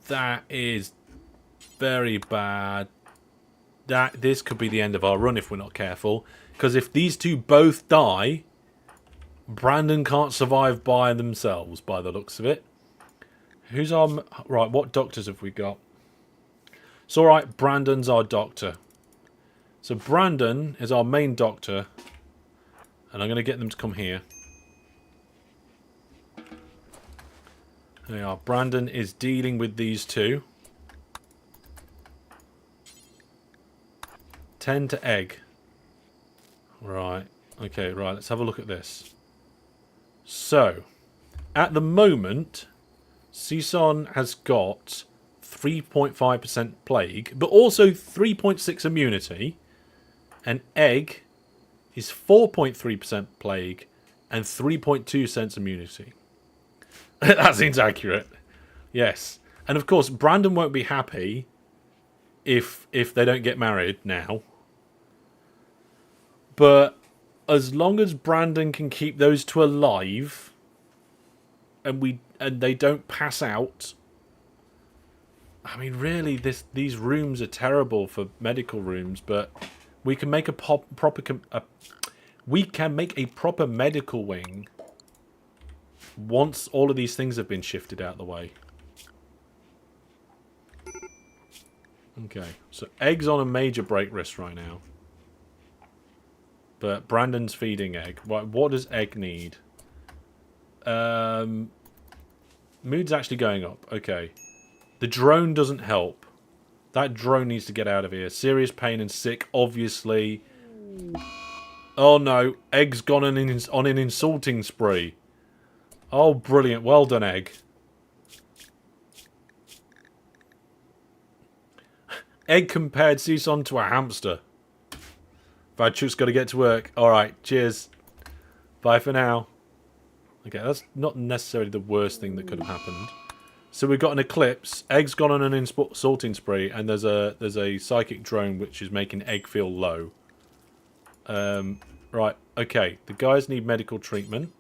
That is very bad. This could be the end of our run if we're not careful. Because if these two both die, Brandon can't survive by themselves, by the looks of it. Who's our... Right, what doctors have we got? It's alright, Brandon's our doctor. So Brandon is our main doctor. And I'm going to get them to come here. There we are. Brandon is dealing with these two. 10 to Egg. Right. Okay, right. Let's have a look at this. So, at the moment, Season has got 3.5% plague, but also 3.6 immunity. And Egg is 4.3% plague and 3.2% immunity. That seems accurate. Yes. And of course, Brandon won't be happy if they don't get married now. But as long as Brandon can keep those two alive and they don't pass out. I mean, really, these rooms are terrible for medical rooms, but we can make a proper medical wing once all of these things have been shifted out of the way. Okay, so Egg's on a major break risk right now. But Brandon's feeding Egg. What does Egg need? Mood's actually going up. Okay. The drone doesn't help. That drone needs to get out of here. Serious pain and sick, obviously. Oh no. Egg's gone on an insulting spree. Oh, brilliant. Well done, Egg. Egg compared Season to a hamster. Vadchuk's got to get to work. Alright, cheers. Bye for now. Okay, that's not necessarily the worst thing that could have happened. So we've got an eclipse. Egg's gone on an insulting spree, and there's a psychic drone which is making Egg feel low. Right, okay. The guys need medical treatment.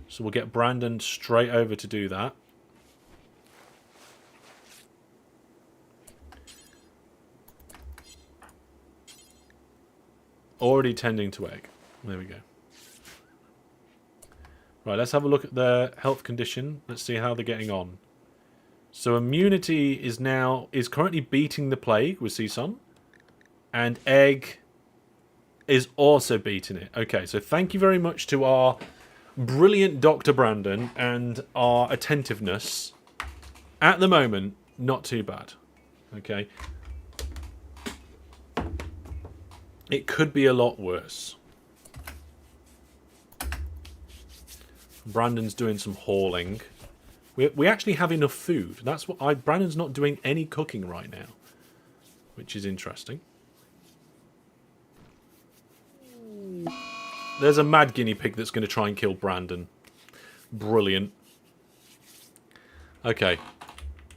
So we'll get Brandon straight over to do that. Already tending to Egg. There we go. Right, let's have a look at their health condition. Let's see how they're getting on. So immunity is currently beating the plague with Season. And Egg is also beating it. Okay, so thank you very much to our brilliant Dr. Brandon and our attentiveness. At the moment, not too bad. Okay. It could be a lot worse. Brandon's doing some hauling. We actually have enough food. That's what Brandon's not doing any cooking right now, which is interesting. There's a mad guinea pig that's going to try and kill Brandon. Brilliant. Okay.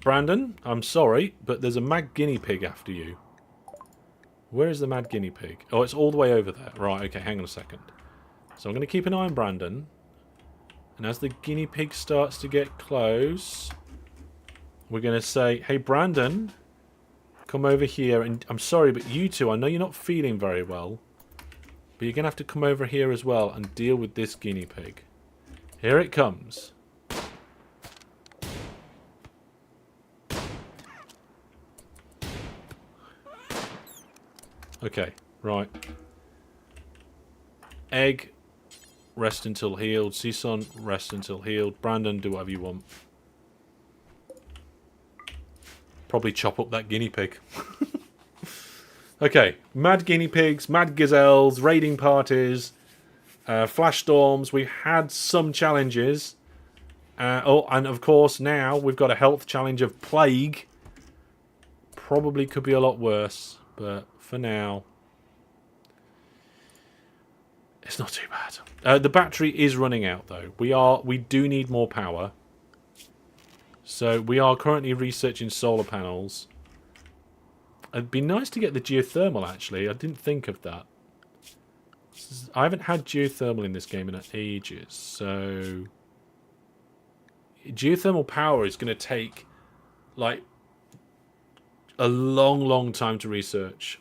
Brandon, I'm sorry, but there's a mad guinea pig after you. Where is the mad guinea pig? Oh, it's all the way over there. Right, okay, hang on a second. So I'm going to keep an eye on Brandon. And as the guinea pig starts to get close, we're going to say, hey, Brandon, come over here. And I'm sorry, but you two, I know you're not feeling very well. But you're going to have to come over here as well and deal with this guinea pig. Here it comes. Okay, right. Egg, rest until healed. Season, rest until healed. Brandon, do whatever you want. Probably chop up that guinea pig. Okay, mad guinea pigs, mad gazelles, raiding parties, flash storms. We've had some challenges. Oh, and of course now we've got a health challenge of plague. Probably could be a lot worse, but for now, it's not too bad. The battery is running out though. We do need more power. So we are currently researching solar panels. It'd be nice to get the geothermal actually. I didn't think of that. I haven't had geothermal in this game in ages, so geothermal power is going to take like a long time to research.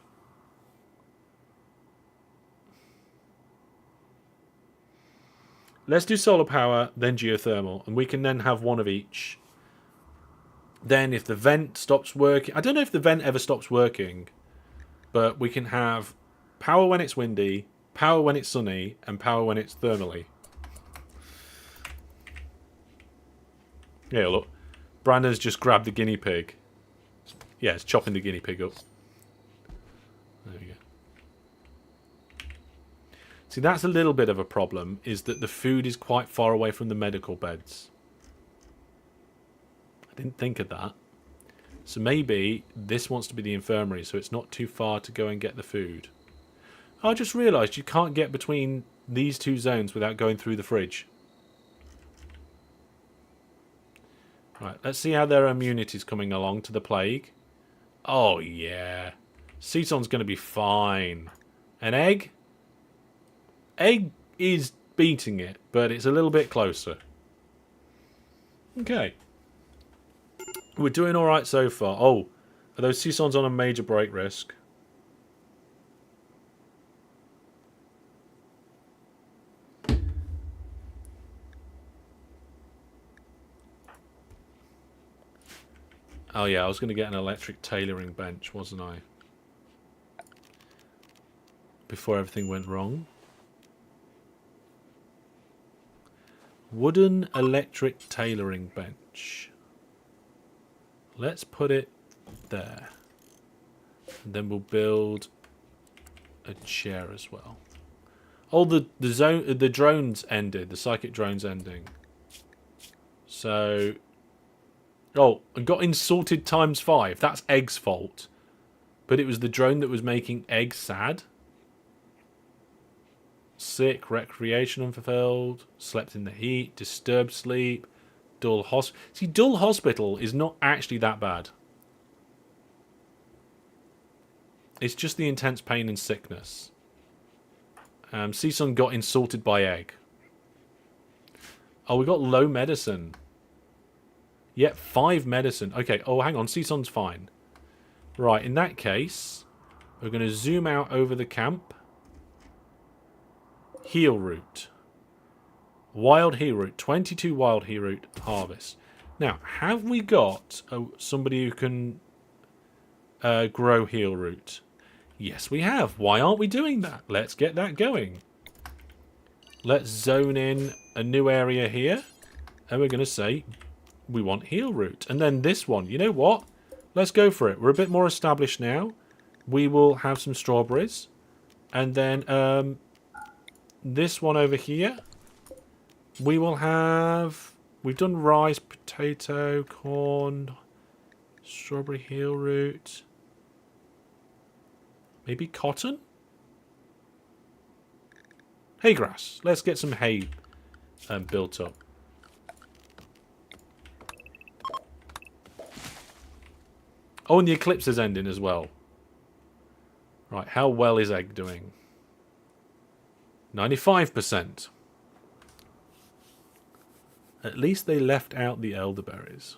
Let's do solar power, then geothermal, and we can then have one of each. Then if the vent stops working... I don't know if the vent ever stops working, but we can have power when it's windy, power when it's sunny, and power when it's thermally. Yeah, look. Brandon's just grabbed the guinea pig. Yeah, it's chopping the guinea pig up. There we go. See, that's a little bit of a problem, is that the food is quite far away from the medical beds. I didn't think of that. So maybe this wants to be the infirmary, so it's not too far to go and get the food. I just realised you can't get between these two zones without going through the fridge. Right, let's see how their immunity's coming along to the plague. Oh, yeah. Season's going to be fine. An egg? Egg is beating it, but it's a little bit closer. Okay. We're doing alright so far. Oh, are those Seasons on a major break risk? Oh yeah, I was going to get an electric tailoring bench, wasn't I? Before everything went wrong. Wooden electric tailoring bench. Let's put it there. And then we'll build a chair as well. Oh, the drones ended. The psychic drones ending. So, oh, I got insulted ×5. That's Egg's fault. But it was the drone that was making Egg sad. Sick, recreation unfulfilled, slept in the heat, disturbed sleep, dull hospital. See, dull hospital is not actually that bad. It's just the intense pain and sickness. Season got insulted by Egg. Oh, we got low medicine. Yep, 5 medicine. Okay, oh, hang on. Season's fine. Right, in that case, we're going to zoom out over the camp. Heal root. Wild heal root. 22 wild heal root harvest. Now, have we got somebody who can grow heal root? Yes, we have. Why aren't we doing that? Let's get that going. Let's zone in a new area here. And we're going to say we want heal root. And then this one. You know what? Let's go for it. We're a bit more established now. We will have some strawberries. And then this one over here. We will have... We've done rice, potato, corn, strawberry heal root. Maybe cotton? Hay grass. Let's get some hay built up. Oh, and the eclipse is ending as well. Right, how well is Egg doing? 95%. At least they left out the elderberries.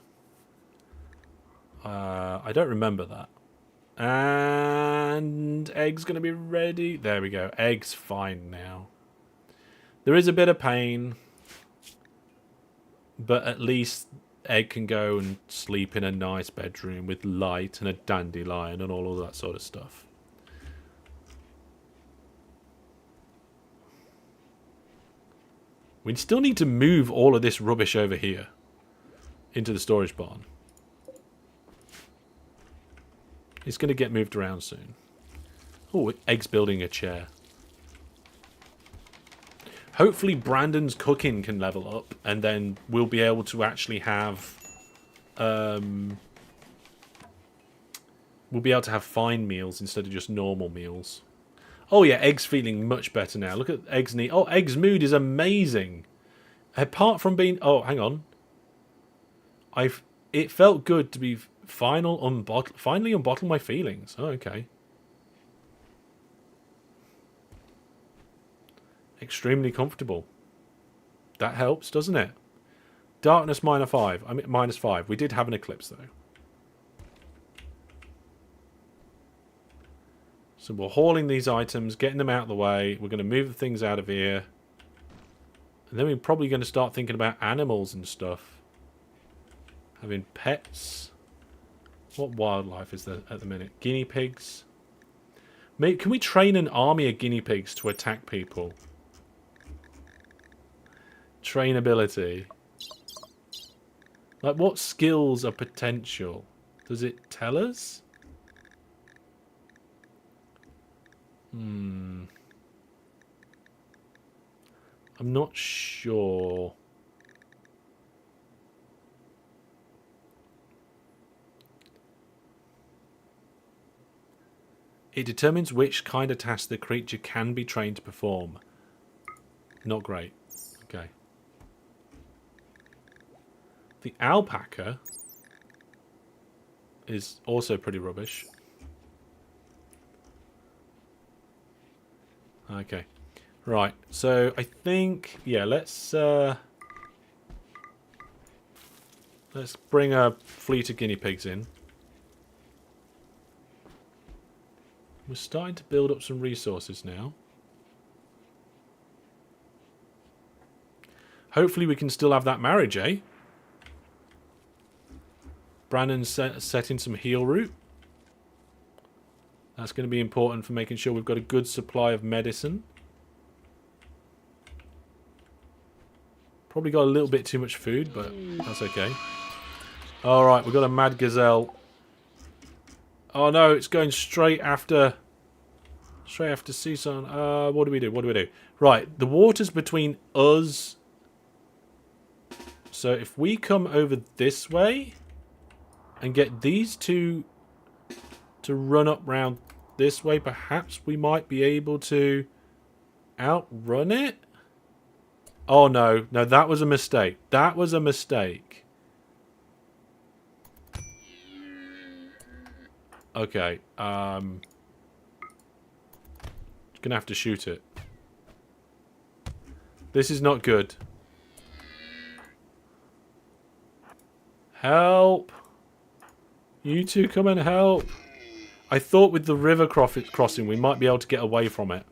I don't remember that. And Egg's going to be ready. There we go. Egg's fine now. There is a bit of pain. But at least Egg can go and sleep in a nice bedroom with light and a dandelion and all of that sort of stuff. We still need to move all of this rubbish over here into the storage barn. It's going to get moved around soon. Oh, Egg's building a chair. Hopefully Brandon's cooking can level up, and then we'll be able to actually have... we'll be able to have fine meals instead of just normal meals. Oh yeah, Egg's feeling much better now. Look at Egg's knee. Oh, Egg's mood is amazing. Apart from being... Oh, hang on. It felt good to be finally unbottle my feelings. Oh, okay. Extremely comfortable. That helps, doesn't it? Darkness -5. I mean, -5. We did have an eclipse, though. So we're hauling these items, getting them out of the way. We're going to move the things out of here. And then we're probably going to start thinking about animals and stuff. Having pets. What wildlife is there at the minute? Guinea pigs. Maybe, can we train an army of guinea pigs to attack people? Trainability. Like, what skills are potential? Does it tell us? I'm not sure. It determines which kind of task the creature can be trained to perform. Not great. Okay. The alpaca is also pretty rubbish. Okay. Right. So I think, yeah, let's bring a fleet of guinea pigs in. We're starting to build up some resources now. Hopefully we can still have that marriage, eh? Brandon's setting some heal root. That's going to be important for making sure we've got a good supply of medicine. Probably got a little bit too much food, but that's okay. Alright, we've got a mad gazelle. Oh no, it's going straight after Susan. What do we do? What do we do? Right, the water's between us. So if we come over this way and get these two to run up round this way, perhaps we might be able to outrun it. Oh no, no, that was a mistake. That was a mistake. Okay, gonna have to shoot it. This is not good. Help! You two come and help. I thought with the river crossing we might be able to get away from it.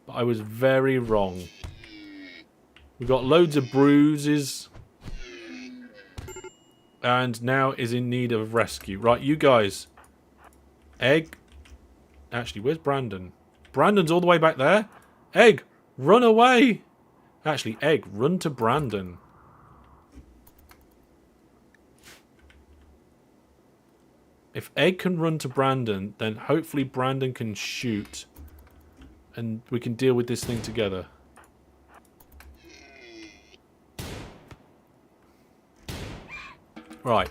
But I was very wrong. We've got loads of bruises. And now is in need of rescue. Right, you guys. Egg. Actually, where's Brandon? Brandon's all the way back there. Egg, run away. Actually, Egg, run to Brandon. If Egg can run to Brandon, then hopefully Brandon can shoot. And we can deal with this thing together. Right.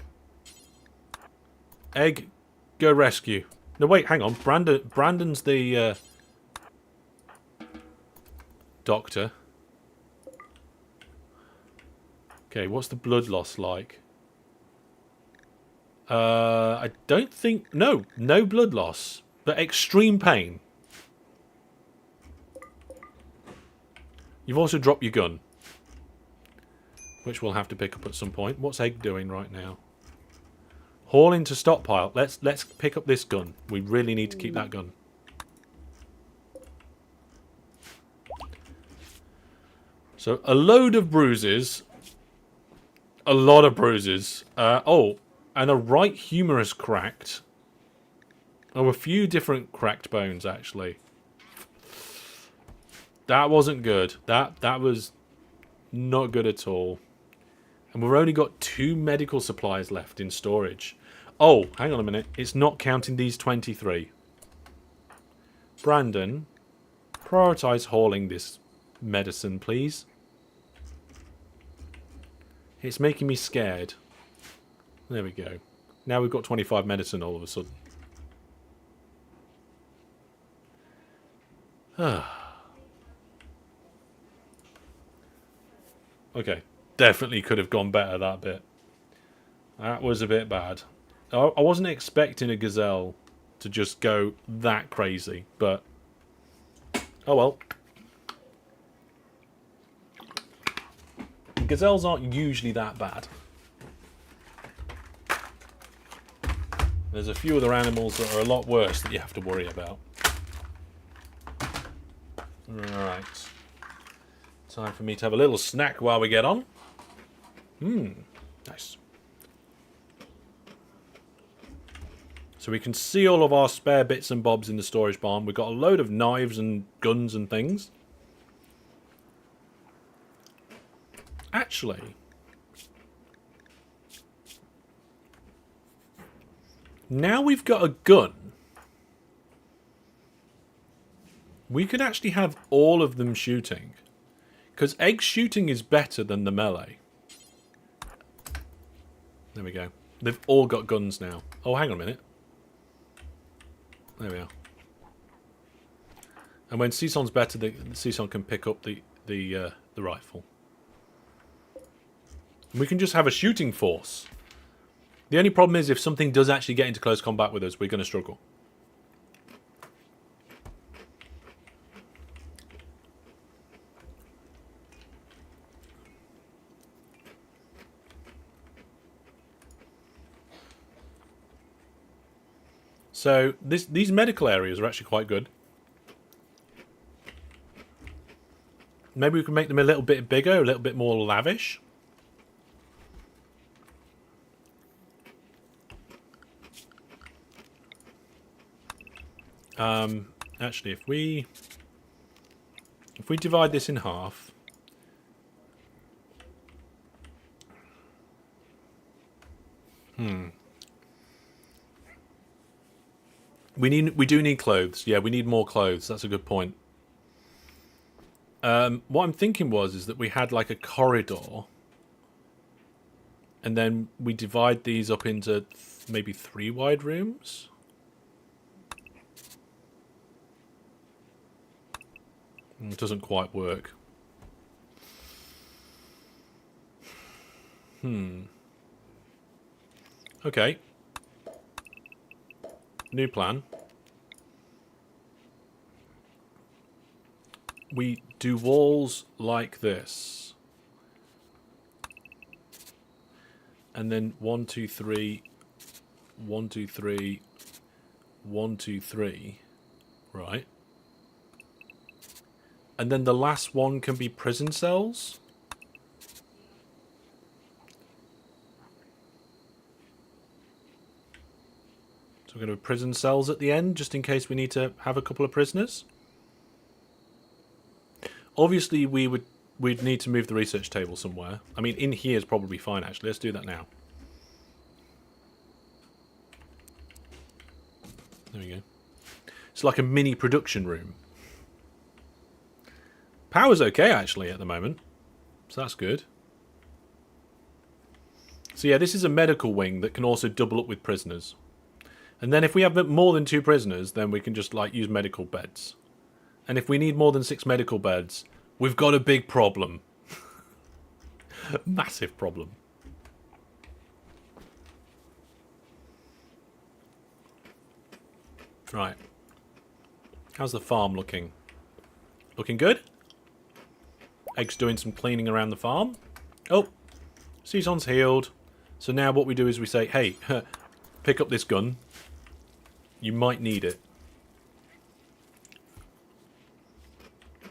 Egg, go rescue. No, wait, hang on. Brandon's the doctor. Okay, what's the blood loss like? I don't think... No blood loss. But extreme pain. You've also dropped your gun. Which we'll have to pick up at some point. What's Egg doing right now? Haul into stockpile. Let's pick up this gun. We really need to keep that gun. So, a load of bruises. A lot of bruises. Oh, and a right humerus cracked. Oh, a few different cracked bones, actually. That wasn't good. That was Not good at all. And we've only got 2 medical supplies left in storage. Oh, hang on a minute. It's not counting these 23. Brandon, prioritise hauling this medicine, please. It's making me scared. There we go. Now we've got 25 medicine all of a sudden. Okay. Definitely could have gone better, that bit. That was a bit bad. I wasn't expecting a gazelle to just go that crazy, but oh well. Gazelles aren't usually that bad. There's a few other animals that are a lot worse that you have to worry about. Right. Time for me to have a little snack while we get on. Nice. So we can see all of our spare bits and bobs in the storage barn. We've got a load of knives and guns and things. Actually, now we've got a gun, we could actually have all of them shooting. Because egg shooting is better than the melee. There we go. They've all got guns now. Oh, hang on a minute. There we are. And when Season's better, the Season can pick up the rifle. And we can just have a shooting force. The only problem is if something does actually get into close combat with us, we're going to struggle. So these medical areas are actually quite good. Maybe we can make them a little bit bigger, a little bit more lavish. Actually, if we divide this in half, we do need clothes. Yeah, we need more clothes. That's a good point. What I'm thinking is that we had like a corridor, and then we divide these up into maybe 3 wide rooms. It doesn't quite work. Okay. New plan. We do walls like this. And then 1, 2, 3, 1, 2, 3, 1, 2, 3. Right. And then the last one can be prison cells. So we're going to have prison cells at the end, just in case we need to have a couple of prisoners. Obviously, we'd need to move the research table somewhere. I mean, in here is probably fine, actually. Let's do that now. There we go. It's like a mini production room. Power's okay, actually, at the moment. So that's good. So yeah, this is a medical wing that can also double up with prisoners. And then if we have more than 2 prisoners, then we can just like use medical beds. And if we need more than 6 medical beds, we've got a big problem. Massive problem. Right. How's the farm looking? Looking good? Egg's doing some cleaning around the farm. Oh, Season's healed. So now what we do is we say, hey, pick up this gun. You might need it.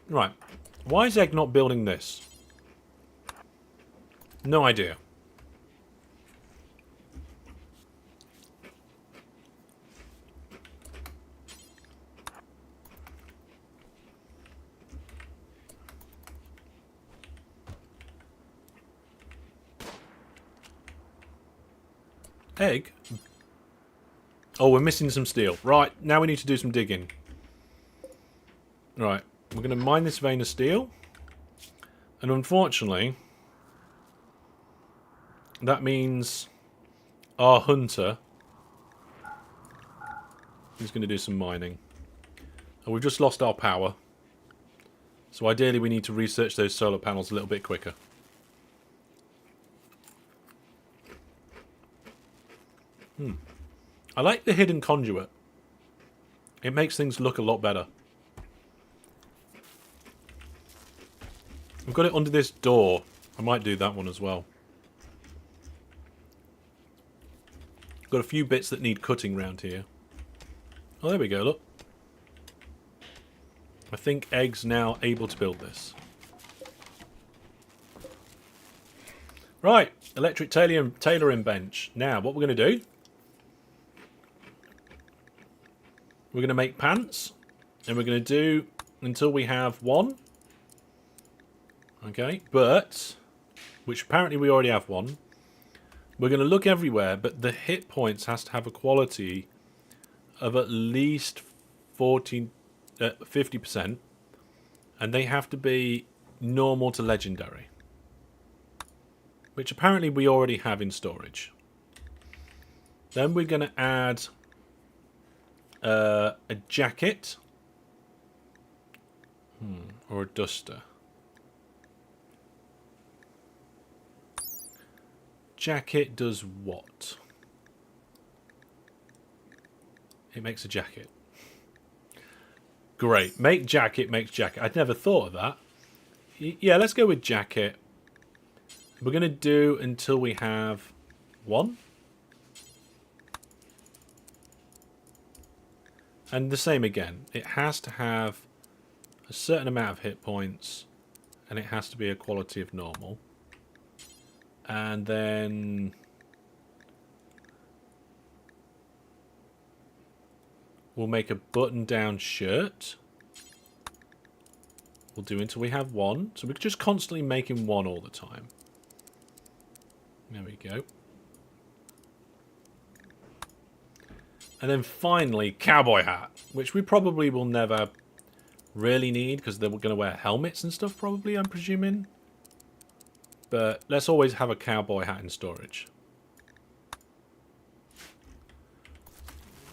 Right. Why is Egg not building this? No idea. Egg? Oh, we're missing some steel. Right, now we need to do some digging. Right, we're going to mine this vein of steel. And unfortunately, that means our hunter is going to do some mining. And we've just lost our power. So ideally we need to research those solar panels a little bit quicker. I like the hidden conduit. It makes things look a lot better. I've got it under this door. I might do that one as well. Got a few bits that need cutting round here. Oh, there we go, look. I think Egg's now able to build this. Right, electric tailoring bench. Now, what we're going to do... We're going to make pants. And we're going to do until we have one. Okay, but... Which apparently we already have one. We're going to look everywhere, but the hit points has to have a quality of at least 50%. And they have to be normal to legendary. Which apparently we already have in storage. Then we're going to add a jacket. Or a duster. Jacket does what? It makes a jacket. Great. Make jacket makes jacket. I'd never thought of that. Yeah, let's go with jacket. We're going to do until we have one. And the same again. It has to have a certain amount of hit points. And it has to be a quality of normal. And then... We'll make a button-down shirt. We'll do until we have one. So we're just constantly making one all the time. There we go. And then finally, cowboy hat. Which we probably will never really need. Because they're going to wear helmets and stuff probably, I'm presuming. But let's always have a cowboy hat in storage.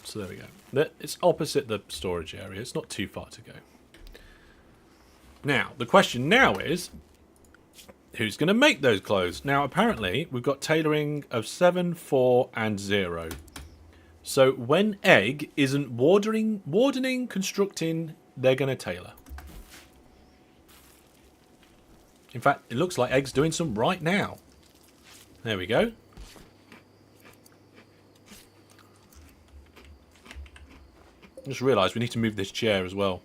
So there we go. It's opposite the storage area. It's not too far to go. Now, the question now is, who's going to make those clothes? Now, apparently, we've got tailoring of 7, 4, and 0. So when Egg isn't wardening, constructing, they're going to tailor. In fact, it looks like Egg's doing some right now. There we go. Just realised we need to move this chair as well.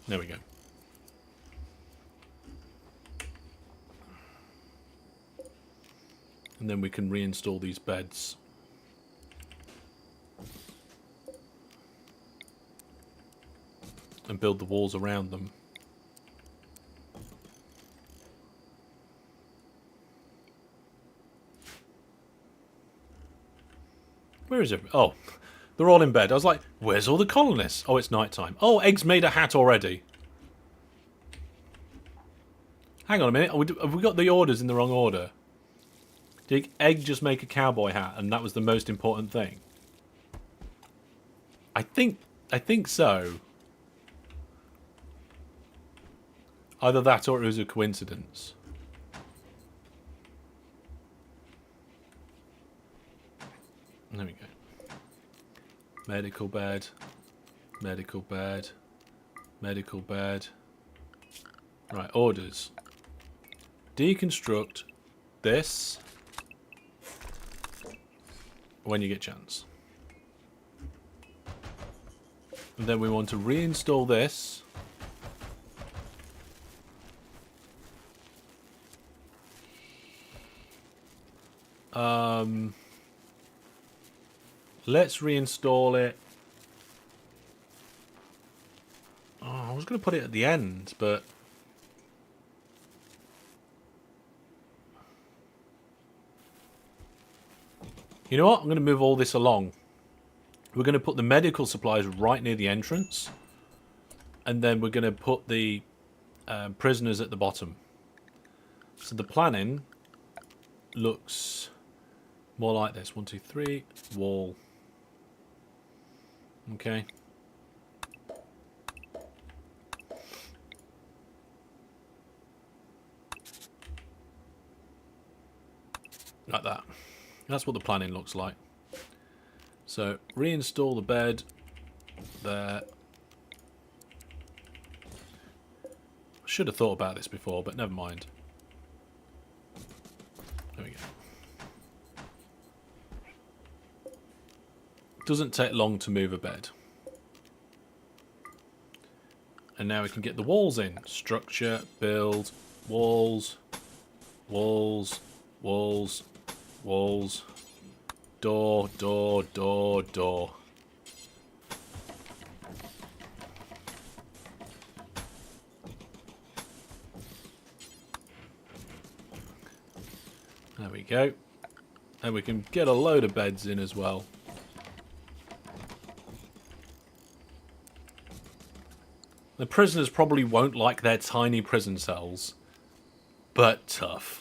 There we go. And then we can reinstall these beds. And build the walls around them. Where is it? Oh, they're all in bed. I was like, where's all the colonists? Oh, it's night time. Oh, Egg's made a hat already. Hang on a minute. Have we got the orders in the wrong order? Did Egg just make a cowboy hat and that was the most important thing? I think so. Either that or it was a coincidence. There we go. Medical bed. Medical bed. Medical bed. Right, orders. Deconstruct this when you get a chance. And then we want to reinstall this. Let's reinstall it. Oh, I was going to put it at the end, but... You know what? I'm going to move all this along. We're going to put the medical supplies right near the entrance. And then we're going to put the prisoners at the bottom. So the planning looks more like this. 1, 2, 3. Wall. Okay. Like that. That's what the planning looks like. So, reinstall the bed there. I should have thought about this before, but never mind. There we go. Doesn't take long to move a bed. And now we can get the walls in. Structure, build, walls, walls, walls, walls, door, door, door, door. There we go. And we can get a load of beds in as well. The prisoners probably won't like their tiny prison cells, but tough.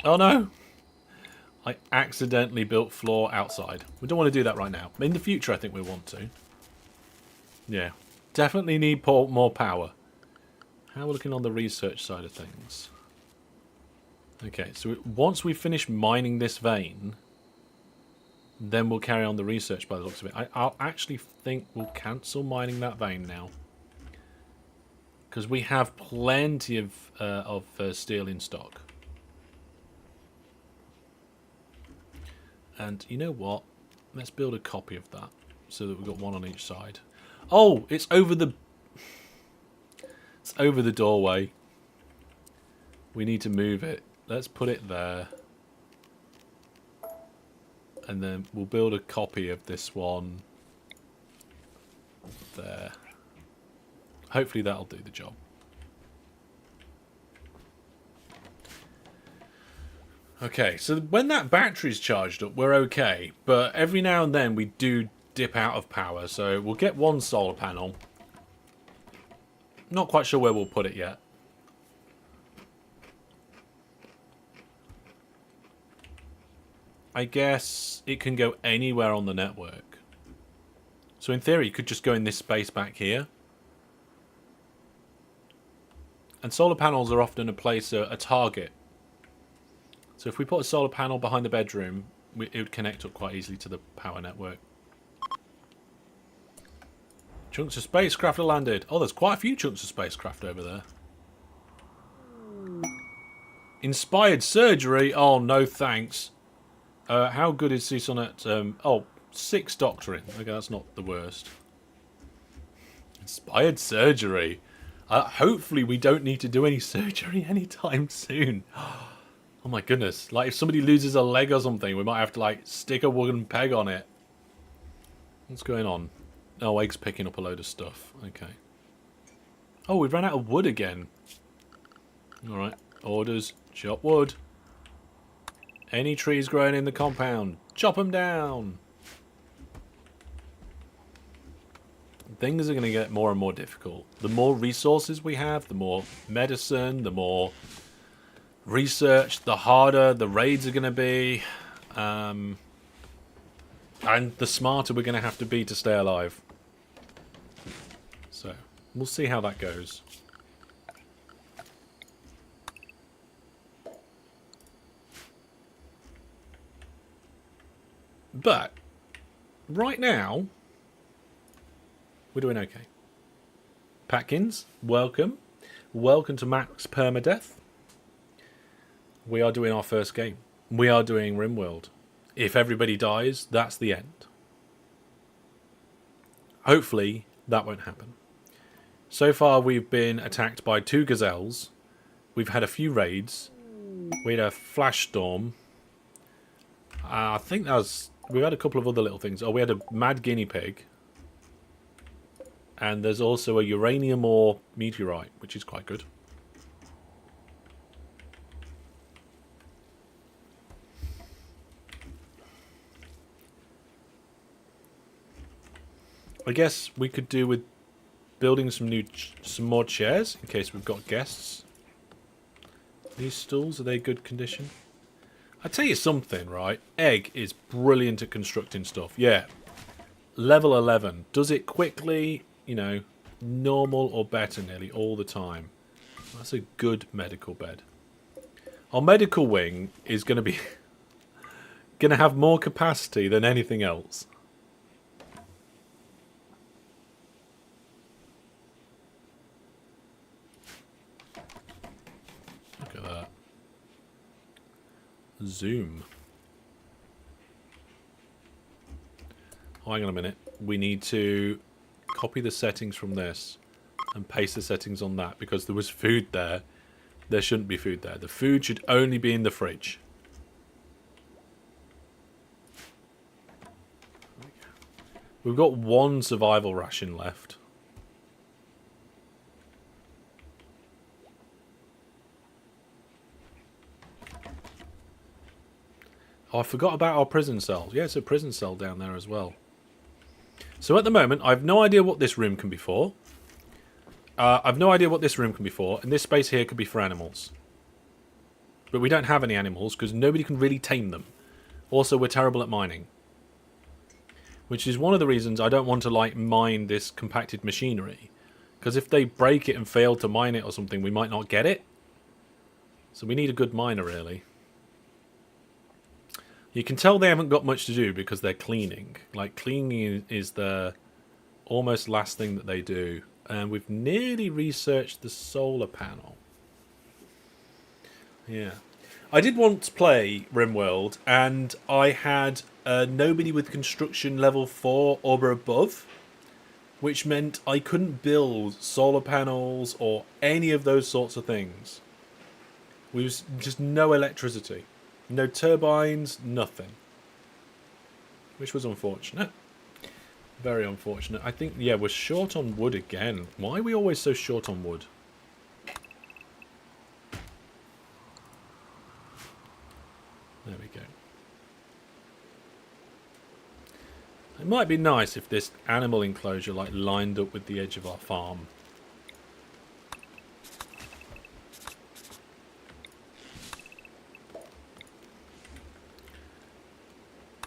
Oh no! I accidentally built floor outside. We don't want to do that right now. In the future, I think we want to. Yeah. Definitely need more power. How are we looking on the research side of things? Okay, so once we finish mining this vein, then we'll carry on the research by the looks of it. I'll actually think we'll cancel mining that vein now. Because we have plenty of steel in stock. And you know what? Let's build a copy of that. So that we've got one on each side. Oh, it's over the... It's over the doorway. We need to move it. Let's put it there. And then we'll build a copy of this one there. Hopefully that'll do the job. Okay, so when that battery's charged up, we're okay. But every now and then we do dip out of power. So we'll get one solar panel. Not quite sure where we'll put it yet. I guess it can go anywhere on the network. So in theory, it could just go in this space back here. And solar panels are often a target. So if we put a solar panel behind the bedroom, it would connect up quite easily to the power network. Chunks of spacecraft are landed. Oh, there's quite a few chunks of spacecraft over there. Inspired surgery? Oh, no thanks. How good is this on it? 6 doctoring. Okay, that's not the worst. Inspired surgery. Hopefully we don't need to do any surgery anytime soon. Oh my goodness. Like if somebody loses a leg or something, we might have to like stick a wooden peg on it. What's going on? Oh, Egg's picking up a load of stuff. Okay. Oh, we've run out of wood again. Alright. Orders. Chop wood. Any trees growing in the compound, chop them down. Things are going to get more and more difficult. The more resources we have, the more medicine, the more research, the harder the raids are going to be. And the smarter we're going to have to be to stay alive. So, we'll see how that goes. But, right now, we're doing okay. Patkins, welcome. Welcome to Max Permadeath. We are doing our first game. We are doing Rimworld. If everybody dies, that's the end. Hopefully, that won't happen. So far, we've been attacked by 2 gazelles. We've had a few raids. We had a flash storm. I think that was... We've had a couple of other little things. Oh, we had a mad guinea pig. And there's also a uranium ore meteorite, which is quite good. I guess we could do with building some more chairs in case we've got guests. These stools, are they good condition? I tell you something, right? Egg is brilliant at constructing stuff. Yeah. Level 11. Does it quickly, you know, normal or better nearly all the time. That's a good medical bed. Our medical wing is going to be going to have more capacity than anything else. Look at that. Zoom. Oh, hang on a minute. We need to copy the settings from this and paste the settings on that because there was food there. There shouldn't be food there. The food should only be in the fridge. We've got one survival ration left. Oh, I forgot about our prison cells. Yeah, it's a prison cell down there as well. So at the moment, I have no idea what this room can be for. I've no idea what this room can be for, and this space here could be for animals. But we don't have any animals because nobody can really tame them. Also, we're terrible at mining. Which is one of the reasons I don't want to like mine this compacted machinery. Because if they break it and fail to mine it or something, we might not get it. So we need a good miner, really. You can tell they haven't got much to do because they're cleaning. Like, cleaning is the almost last thing that they do. And we've nearly researched the solar panel. Yeah. I did once play Rimworld, and I had nobody with construction level 4 or above, which meant I couldn't build solar panels or any of those sorts of things. We was just no electricity. No turbines, nothing. Which was unfortunate. Very unfortunate. I think, yeah, we're short on wood again. Why are we always so short on wood? There we go. It might be nice if this animal enclosure like lined up with the edge of our farm.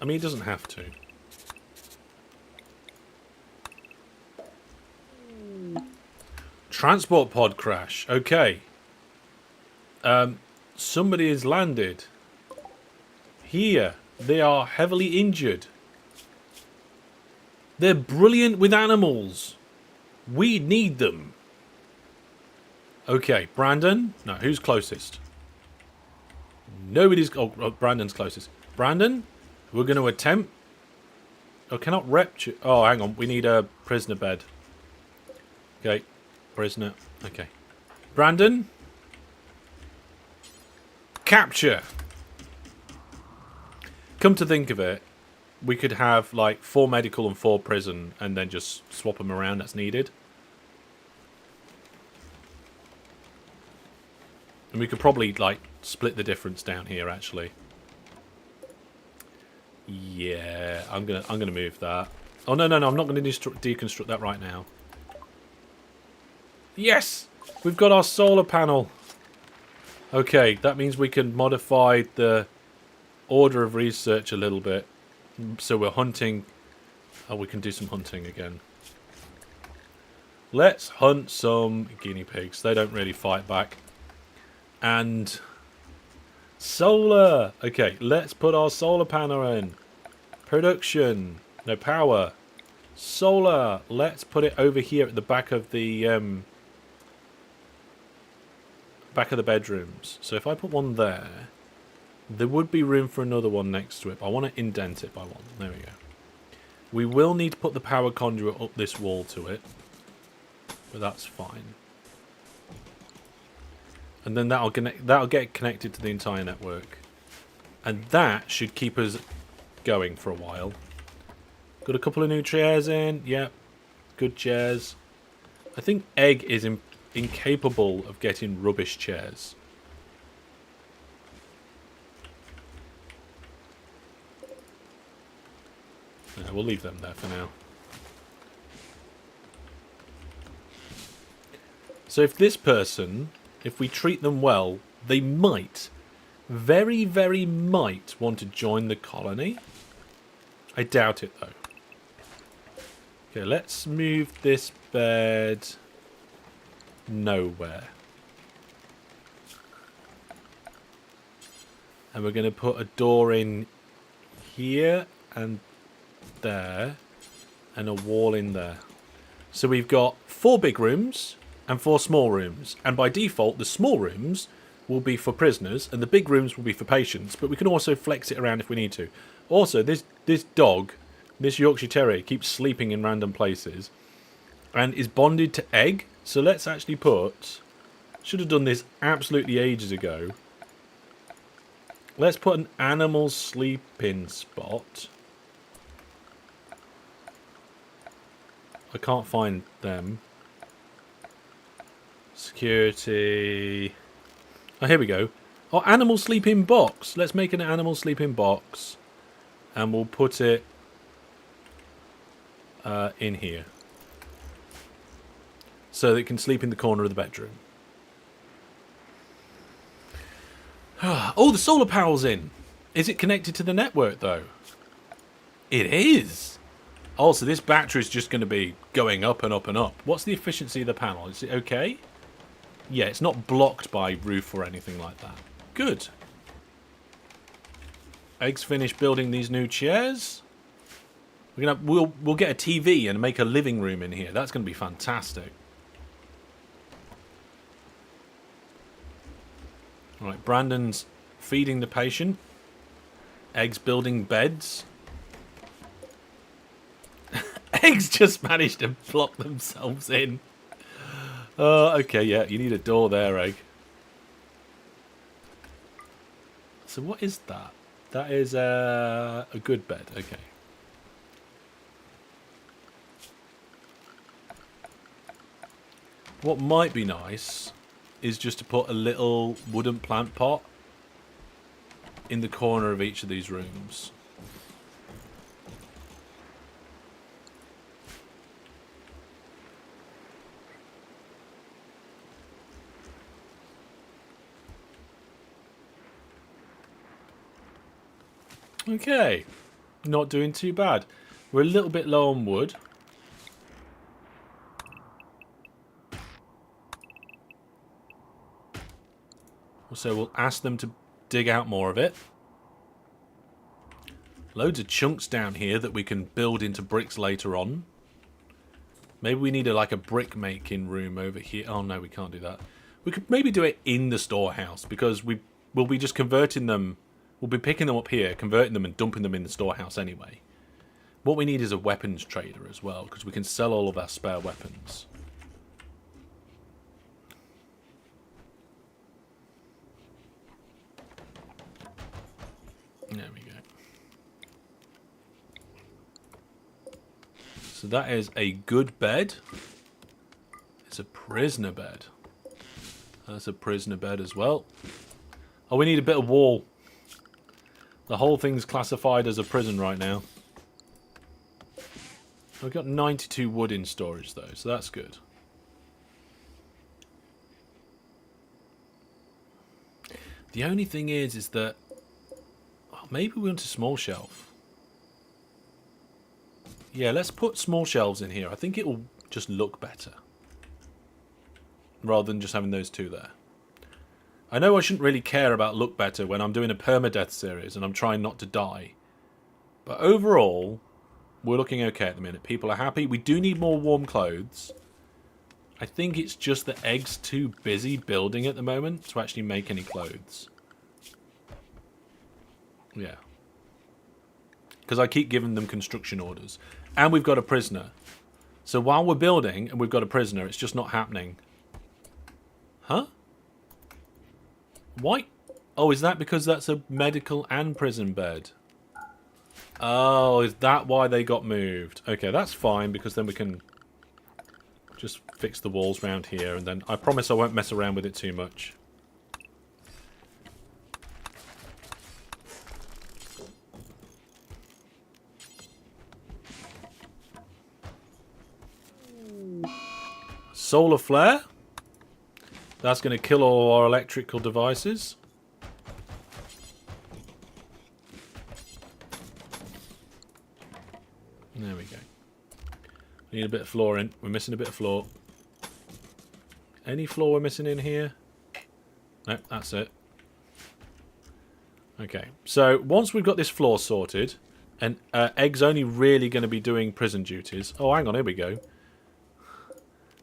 I mean, it doesn't have to. Transport pod crash. Okay. Somebody has landed. Here. They are heavily injured. They're brilliant with animals. We need them. Okay, Brandon. No, who's closest? Nobody's... Oh, Brandon's closest. Brandon, we're going to attempt... Oh, cannot rupture... Oh, hang on. We need a prisoner bed. Okay. Prisoner. Okay. Brandon. Capture. Come to think of it, we could have like 4 medical and 4 prison and then just swap them around as needed. And we could probably like split the difference down here actually. Yeah, I'm gonna move that. Oh no, I'm not gonna deconstruct that right now. Yes! We've got our solar panel. Okay, that means we can modify the order of research a little bit. So we're hunting. Oh, we can do some hunting again. Let's hunt some guinea pigs. They don't really fight back. And solar. Okay, let's put our solar panel in. Production. No, power. Solar. Let's put it over here at the back of the bedrooms. So if I put one there, there would be room for another one next to it. But I want to indent it by 1. There we go. We will need to put the power conduit up this wall to it, but that's fine. And then that'll get connected to the entire network, and that should keep us going for a while. Got a couple of new chairs in. Yep, good chairs. I think Egg is incapable of getting rubbish chairs. Yeah, we'll leave them there for now. So if this person, if we treat them well, they might, very, very might want to join the colony. I doubt it, though. Okay, let's move this bed nowhere. And we're going to put a door in here and there and a wall in there. So we've got 4 big rooms and 4 small rooms. And by default, the small rooms will be for prisoners and the big rooms will be for patients. But we can also flex it around if we need to. Also, this dog, this Yorkshire Terrier, keeps sleeping in random places and is bonded to Egg. So let's actually put... Should have done this absolutely ages ago. Let's put an animal sleep-in spot. I can't find them. Security. Oh, here we go. Oh, animal sleep-in box. Let's make an animal sleep-in box. And we'll put it in here. So that it can sleep in the corner of the bedroom. Oh, the solar panel's in. Is it connected to the network, though? It is. Oh, so this battery is just going to be going up and up and up. What's the efficiency of the panel? Is it okay? Yeah, it's not blocked by roof or anything like that. Good. Egg's finished building these new chairs. We'll get a TV and make a living room in here. That's going to be fantastic. Right, Brandon's feeding the patient. Egg's building beds. Eggs just managed to block themselves in. Okay, yeah, you need a door there, Egg. So what is that? That is a good bed, okay. What might be nice is just to put a little wooden plant pot in the corner of each of these rooms. Okay, not doing too bad. We're a little bit low on wood. So we'll ask them to dig out more of it. Loads of chunks down here that we can build into bricks later on. Maybe we need like a brick making room over here. Oh no, we can't do that. We could maybe do it in the storehouse because we'll be just converting them. We'll be picking them up here, converting them and dumping them in the storehouse anyway. What we need is a weapons trader as well because we can sell all of our spare weapons. There we go. So that is a good bed. It's a prisoner bed. That's a prisoner bed as well. Oh, we need a bit of wall. The whole thing's classified as a prison right now. We've got 92 wood in storage though, so that's good. The only thing is that maybe we want a small shelf. Yeah, let's put small shelves in here. I think it will just look better. Rather than just having those two there. I know I shouldn't really care about look better when I'm doing a permadeath series and I'm trying not to die. But overall, we're looking okay at the minute. People are happy. We do need more warm clothes. I think it's just that Egg's too busy building at the moment to actually make any clothes. Yeah. Because I keep giving them construction orders. And we've got a prisoner. So while we're building and we've got a prisoner, it's just not happening. Huh? Why? Oh, is that because that's a medical and prison bed? Oh, is that why they got moved? Okay, that's fine because then we can just fix the walls around here and then I promise I won't mess around with it too much. Solar flare. That's going to kill all our electrical devices. There we go. Need a bit of floor in. We're missing a bit of floor. Any floor we're missing in here? No, that's it. Okay, so once we've got this floor sorted, and Egg's only really going to be doing prison duties. Oh, hang on, here we go.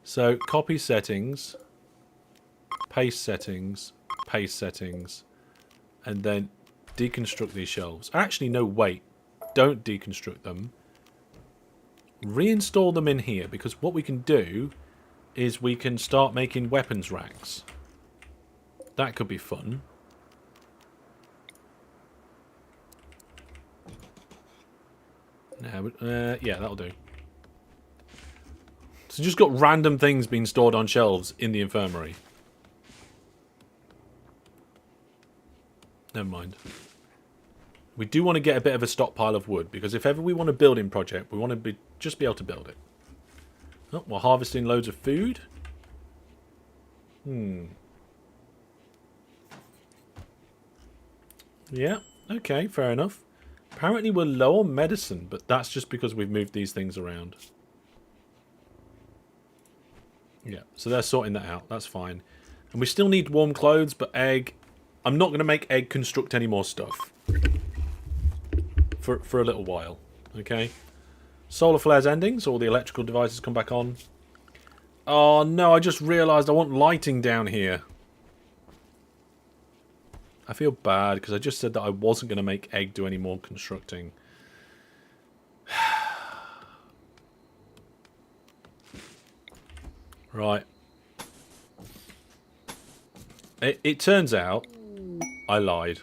So, copy settings, paste settings, and then deconstruct these shelves. Actually, no, wait. Don't deconstruct them. Reinstall them in here, because what we can do is we can start making weapons racks. That could be fun. Yeah, that'll do. So just got random things being stored on shelves in the infirmary. Never mind. We do want to get a bit of a stockpile of wood, because if ever we want a building project, we want to just be able to build it. Oh, we're harvesting loads of food. Yeah, okay, fair enough. Apparently we're low on medicine, but that's just because we've moved these things around. Yeah, so they're sorting that out. That's fine. And we still need warm clothes, but Egg... I'm not going to make Egg construct any more stuff. For a little while. Okay? Solar flares ending, so all the electrical devices come back on. Oh no, I just realised I want lighting down here. I feel bad, because I just said that I wasn't going to make Egg do any more constructing. Right. It turns out I lied.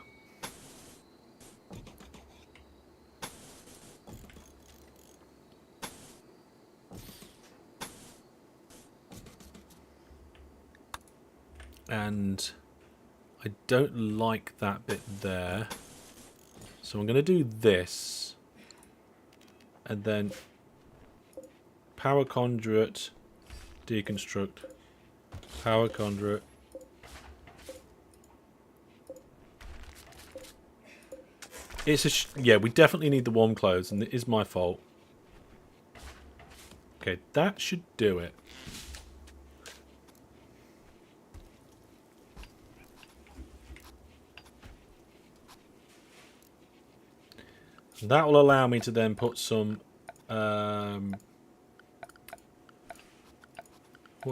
And I don't like that bit there. So I'm going to do this. And then power conduit, deconstruct, power conduit. Yeah, we definitely need the warm clothes, and it is my fault. Okay, that should do it. That will allow me to then put some... what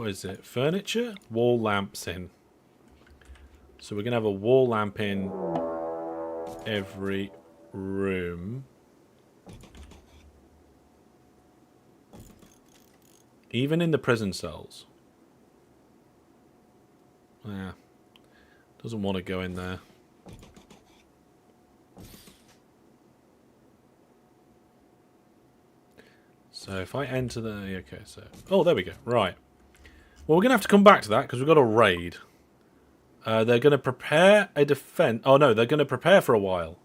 is it? Furniture? Wall lamps in. So we're going to have a wall lamp in every room. Even in the prison cells. Yeah. Doesn't want to go in there. So if I enter the... Okay, so... Oh, there we go. Right. Well, we're going to have to come back to that because we've got a raid. They're going to prepare a defense... Oh, no, they're going to prepare for a while.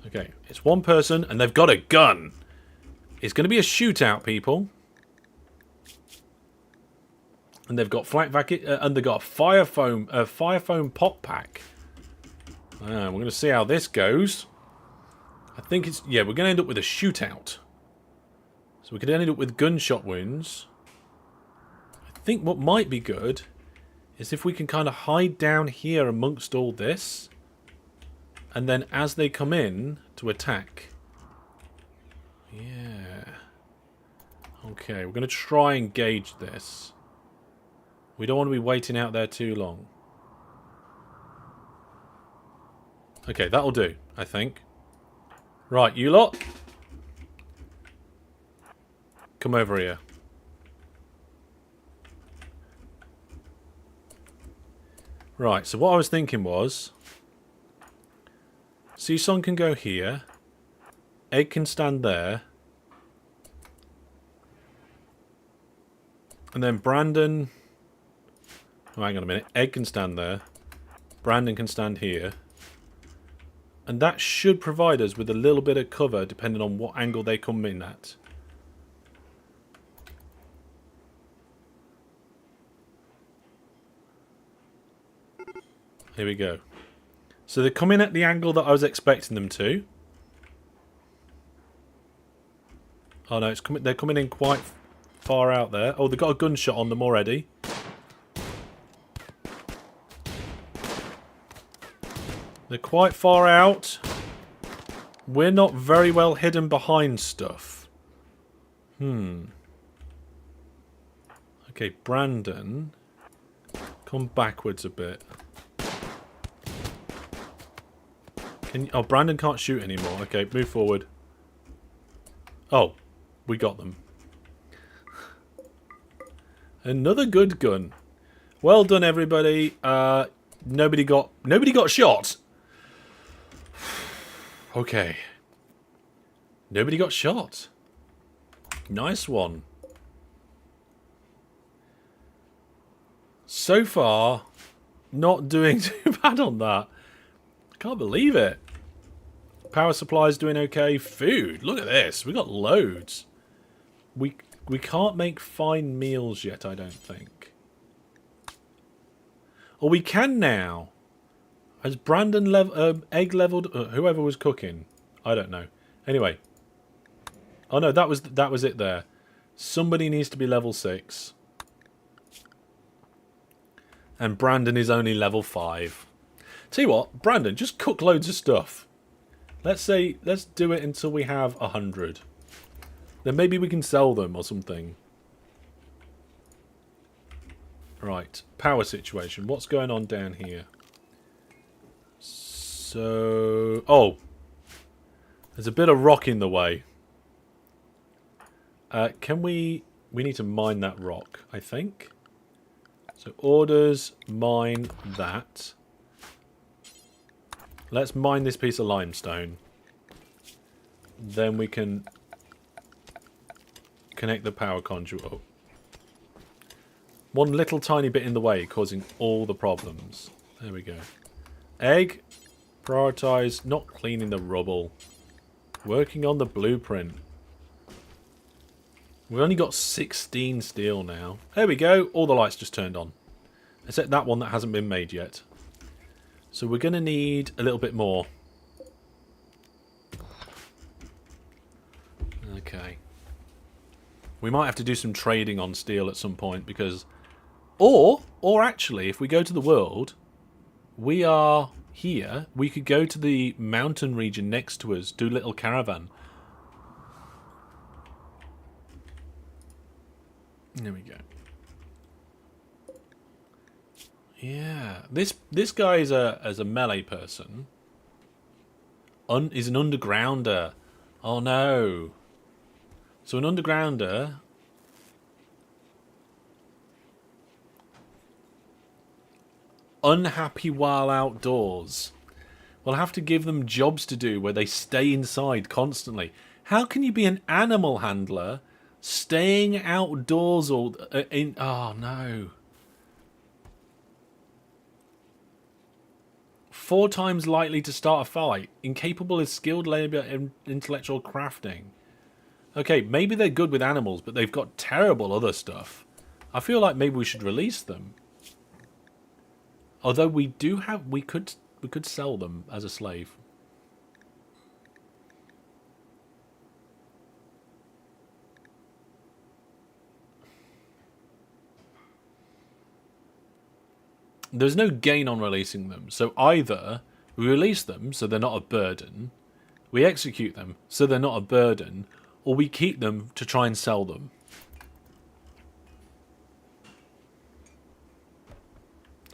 Okay, it's one person and they've got a gun. It's going to be a shootout, people. And they've got flak vac... and they've got a fire foam pop pack. We're going to see how this goes. I think it's... Yeah, we're going to end up with a shootout. So we could end up with gunshot wounds. I think what might be good is if we can kind of hide down here amongst all this. And then as they come in to attack. Yeah. Okay, we're going to try and gauge this. We don't want to be waiting out there too long. Okay, that'll do, I think. Right, you lot. Come over here. Right, so what I was thinking was... Season can go here. Egg can stand there. And then Brandon... Oh, hang on a minute. Egg can stand there. Brandon can stand here. And that should provide us with a little bit of cover depending on what angle they come in at. Here we go. So they're coming at the angle that I was expecting them to. Oh no, it's coming. They're coming in quite far out there. Oh, they've got a gunshot on them already. They're quite far out. We're not very well hidden behind stuff. Okay, Brandon. Come backwards a bit. Oh, Brandon can't shoot anymore. Okay, move forward. Oh, we got them. Another good gun. Well done, everybody. Nobody got shot. Okay. Nobody got shot. Nice one. So far, not doing too bad on that. I can't believe it. Power supply's doing okay. Food. Look at this. We got loads. We can't make fine meals yet, I don't think. Or we can now. Has Brandon egg leveled? Whoever was cooking, I don't know. Anyway. Oh no, that was it there. Somebody needs to be level 6. And Brandon is only level 5. Tell you what, Brandon, just cook loads of stuff. Let's do it until we have 100. Then maybe we can sell them or something. Right, power situation. What's going on down here? So... Oh! There's a bit of rock in the way. Can we... We need to mine that rock, I think. So orders, mine that. Let's mine this piece of limestone. Then we can connect the power conduit up. One little tiny bit in the way, causing all the problems. There we go. Egg. Prioritize not cleaning the rubble. Working on the blueprint. We've only got 16 steel now. There we go. All the lights just turned on. Except that one that hasn't been made yet. So we're going to need a little bit more. Okay. We might have to do some trading on steel at some point because... Or actually, if we go to the world, we are here. We could go to the mountain region next to us, do a little caravan. There we go. Yeah, this guy is a melee person. Is an undergrounder. Oh no. So an undergrounder. Unhappy while outdoors. We'll have to give them jobs to do where they stay inside constantly. How can you be an animal handler staying outdoors all in? Oh no. 4 times likely to start a fight. Incapable of skilled labor and intellectual crafting. Okay, maybe they're good with animals, but they've got terrible other stuff. I feel like maybe we should release them. Although we could sell them as a slave. There's no gain on releasing them. So either we release them so they're not a burden, we execute them so they're not a burden, or we keep them to try and sell them.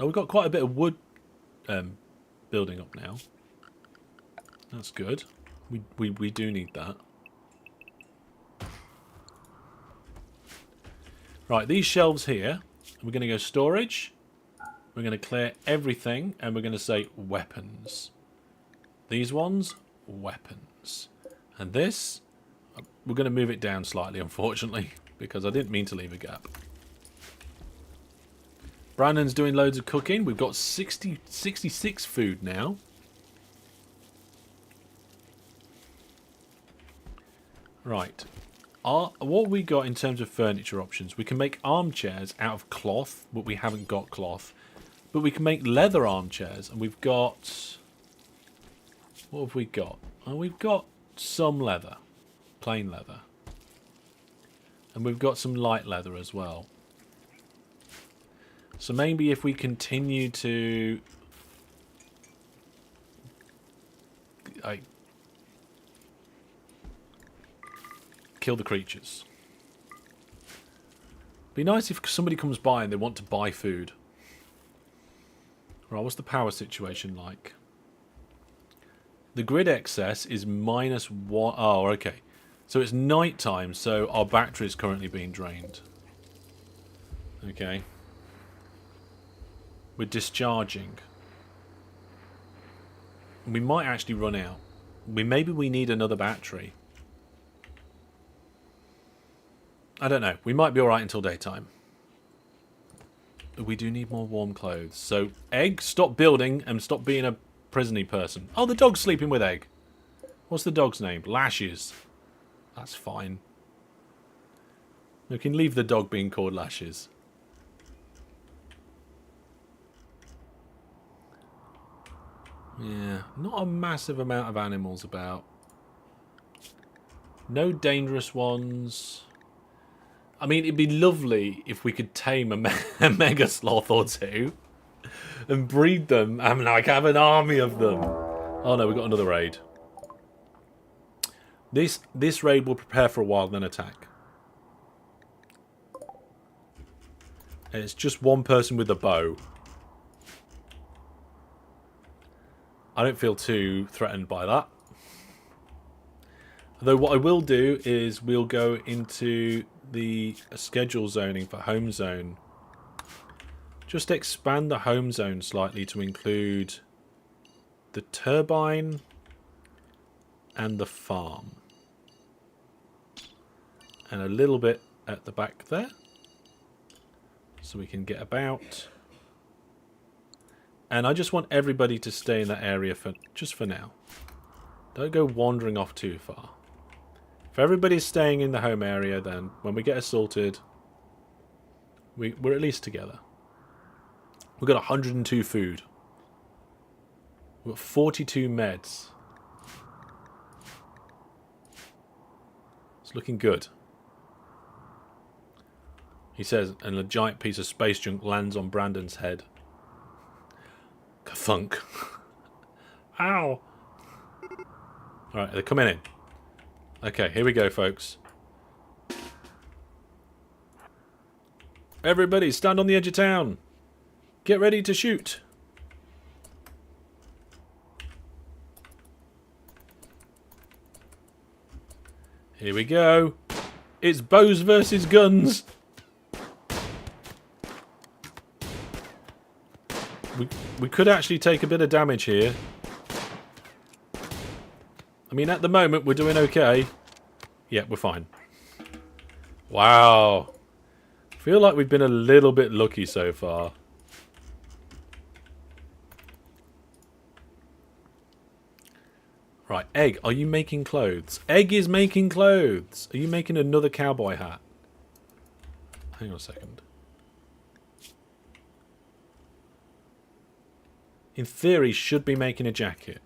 Oh, we've got quite a bit of wood building up now. That's good. We do need that. Right, these shelves here, we're going to go storage. We're going to clear everything, and we're going to say weapons. These ones, weapons. And this, we're going to move it down slightly, unfortunately, because I didn't mean to leave a gap. Brandon's doing loads of cooking. We've got 66 food now. Right. What we got in terms of furniture options? We can make armchairs out of cloth, but we haven't got cloth. But we can make leather armchairs, and we've got... What have we got? Oh, we've got some leather. Plain leather. And we've got some light leather as well. So maybe if we continue to... kill the creatures. Be nice if somebody comes by and they want to buy food. Right, what's the power situation like? The grid excess is -1. Oh, okay. So it's night time, so our battery is currently being drained. Okay. We're discharging. We might actually run out. Maybe we need another battery. I don't know. We might be alright until daytime. We do need more warm clothes. So, Egg, stop building and stop being a prison-y person. Oh, the dog's sleeping with Egg. What's the dog's name? Lashes. That's fine. We can leave the dog being called Lashes. Yeah, not a massive amount of animals about. No dangerous ones. I mean, it'd be lovely if we could tame a mega sloth or two and breed them and like have an army of them. Oh no, we got another raid. This raid will prepare for a while, then attack. And it's just one person with a bow. I don't feel too threatened by that. Though what I will do is we'll go into the schedule zoning for home zone. Just expand the home zone slightly to include the turbine and the farm. And a little bit at the back there. So we can get about. And I just want everybody to stay in that area just for now. Don't go wandering off too far. If everybody's staying in the home area, then when we get assaulted, we're at least together. We've got 102 food. We've got 42 meds. It's looking good. He says, and a giant piece of space junk lands on Brandon's head. Kathunk. Ow! Alright, they're coming in. Okay, here we go, folks. Everybody, stand on the edge of town. Get ready to shoot. Here we go. It's bows versus guns. We could actually take a bit of damage here. I mean, at the moment, we're doing okay. Yeah, we're fine. Wow. Feel like we've been a little bit lucky so far. Right, Egg, are you making clothes? Egg is making clothes. Are you making another cowboy hat? Hang on a second. In theory, should be making a jacket.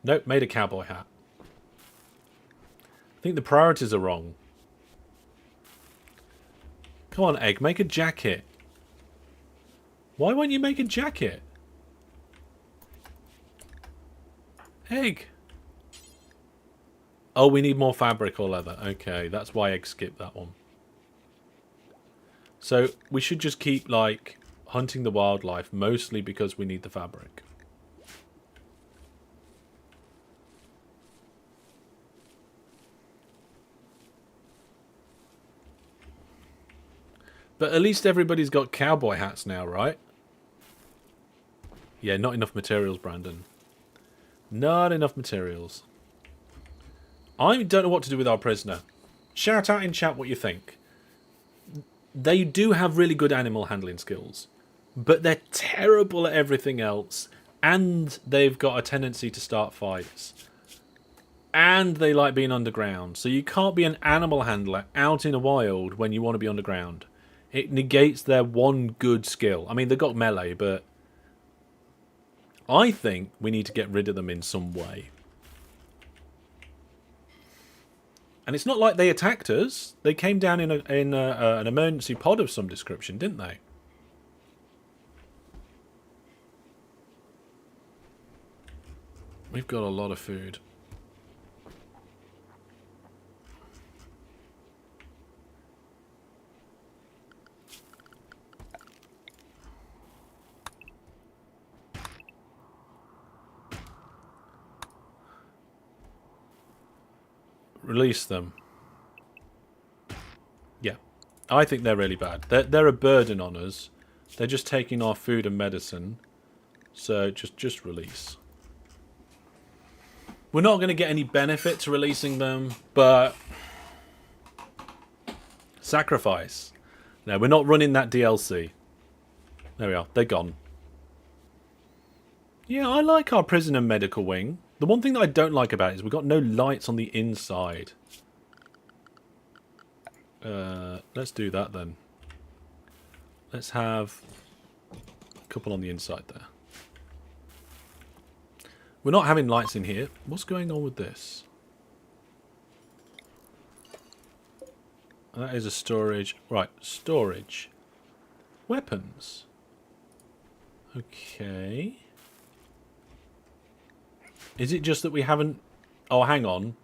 Nope, made a cowboy hat. I think the priorities are wrong. Come on, Egg, make a jacket. Why won't you make a jacket? Egg. Oh, we need more fabric or leather. Okay, that's why Egg skipped that one. So, we should just keep, like, hunting the wildlife, mostly because we need the fabric. But at least everybody's got cowboy hats now, right? Yeah, not enough materials, Brandon. Not enough materials. I don't know what to do with our prisoner. Shout out in chat what you think. They do have really good animal handling skills, but they're terrible at everything else, and they've got a tendency to start fights. And they like being underground, so you can't be an animal handler out in the wild when you want to be underground. It negates their one good skill. I mean, they've got melee, but I think we need to get rid of them in some way. And it's not like they attacked us. They came down in an emergency pod of some description, didn't they? We've got a lot of food. Release them. Yeah. I think they're really bad. They're a burden on us. They're just taking our food and medicine. So just release. We're not going to get any benefit to releasing them, but sacrifice. No, we're not running that DLC. There we are. They're gone. Yeah, I like our prisoner medical wing. The one thing that I don't like about it is we've got no lights on the inside. Let's do that then. Let's have a couple on the inside there. We're not having lights in here. What's going on with this? That is a storage. Right, storage. Weapons. Okay. Is it just that we haven't... Oh, hang on.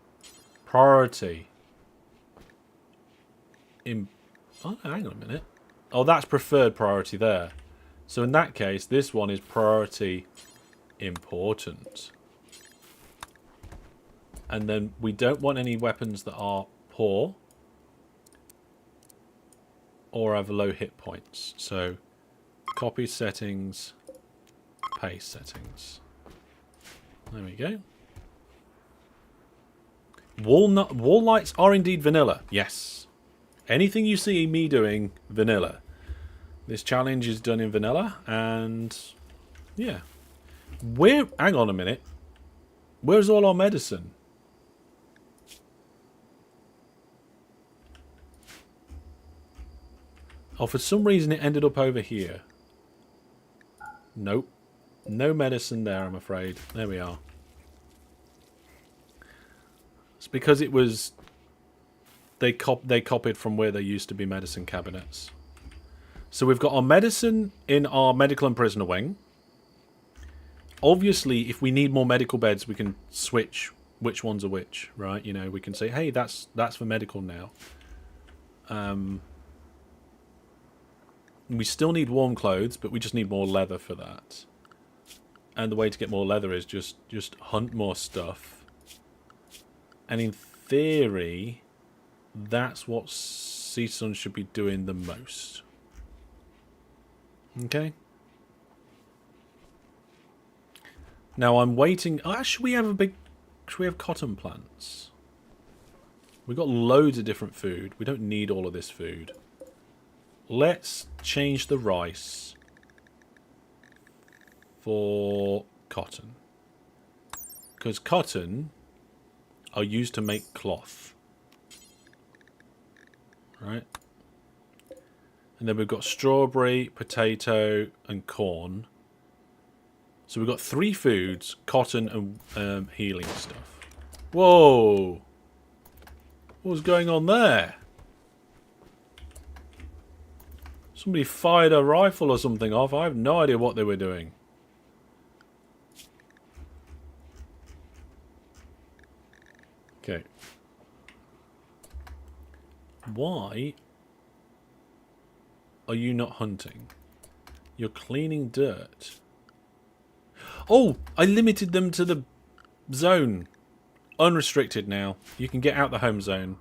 Priority. Oh, hang on a minute. Oh, that's preferred priority there. So in that case, this one is priority important. And then we don't want any weapons that are poor or have low hit points. So copy settings, paste settings. There we go. Wall lights are indeed vanilla. Yes. Anything you see me doing, vanilla. This challenge is done in vanilla, and yeah. Hang on a minute. Where's all our medicine? Oh, for some reason it ended up over here. Nope. No medicine there, I'm afraid. There we are. It's because it was... They copied from where there used to be medicine cabinets. So we've got our medicine in our medical and prisoner wing. Obviously, if we need more medical beds, we can switch which ones are which, right? You know, we can say, hey, that's for medical now. We still need warm clothes, but we just need more leather for that. And the way to get more leather is just hunt more stuff. And in theory, that's what Season should be doing the most. Okay. Now I'm waiting. Oh, should we have cotton plants? We've got loads of different food. We don't need all of this food. Let's change the rice for cotton. Because cotton are used to make cloth. Right? And then we've got strawberry, potato, and corn. So we've got 3 foods, cotton and healing stuff. Whoa! What was going on there? Somebody fired a rifle or something off. I have no idea what they were doing. Okay. Why are you not hunting? You're cleaning dirt. Oh, I limited them to the zone. Unrestricted now. You can get out the home zone.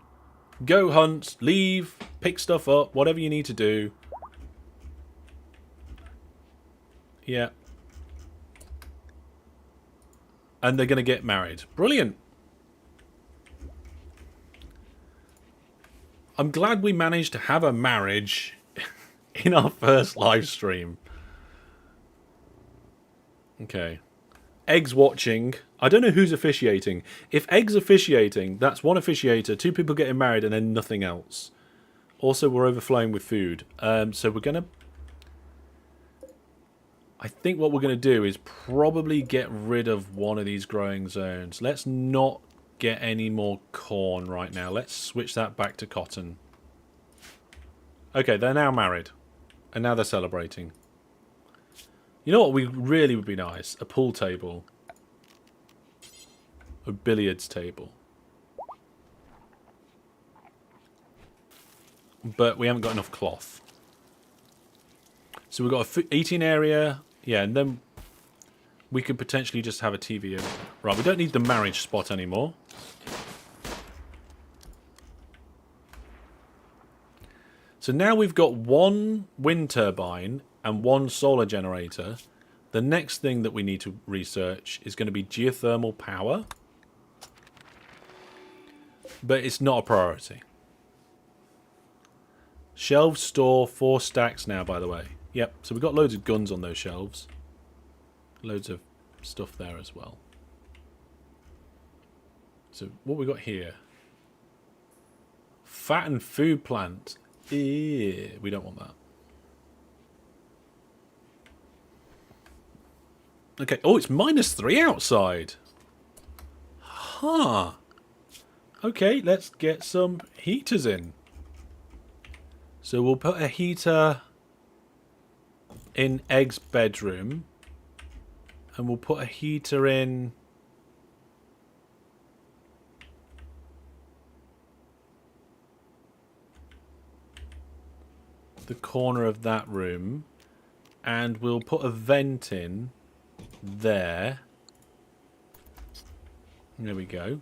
Go hunt, leave, pick stuff up, whatever you need to do. Yeah. And they're going to get married. Brilliant. I'm glad we managed to have a marriage in our first live stream. Okay. Egg's watching. I don't know who's officiating. If Egg's officiating, that's one officiator, 2 people getting married, and then nothing else. Also, we're overflowing with food. So we're going to... I think what we're going to do is probably get rid of one of these growing zones. Let's not get any more corn right now. Let's switch that back to cotton. Okay, they're now married. And now they're celebrating. You know what really would be nice? A pool table. A billiards table. But we haven't got enough cloth. So we've got a eating area. Yeah, and then we could potentially just have a TV. Right, we don't need the marriage spot anymore. So now we've got one wind turbine and one solar generator. The next thing that we need to research is going to be geothermal power. But it's not a priority. Shelves store 4 stacks now, by the way. Yep, so we've got loads of guns on those shelves. Loads of stuff there as well. So what we got here? Fat and food plant. Ew, we don't want that. Okay, oh, it's -3 outside. Huh. Okay, let's get some heaters in. So we'll put a heater in Egg's bedroom. And we'll put a heater in... the corner of that room. And we'll put a vent in there. There we go.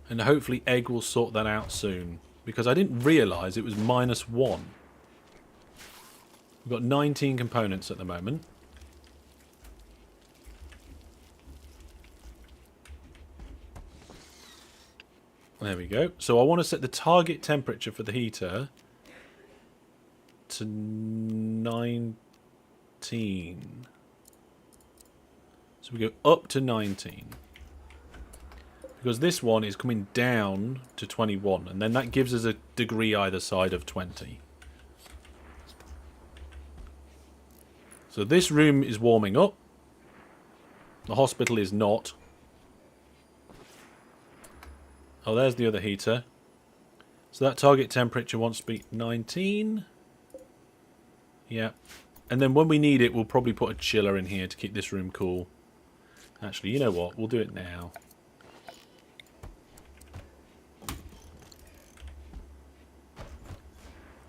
And hopefully Egg will sort that out soon. Because I didn't realise it was -1. We've got 19 components at the moment. There we go. So I want to set the target temperature for the heater to 19. So we go up to 19. Because this one is coming down to 21. And then that gives us a degree either side of 20. So this room is warming up. The hospital is not. Oh, there's the other heater. So that target temperature wants to be 19. Yeah. And then when we need it, we'll probably put a chiller in here to keep this room cool. Actually, you know what? We'll do it now.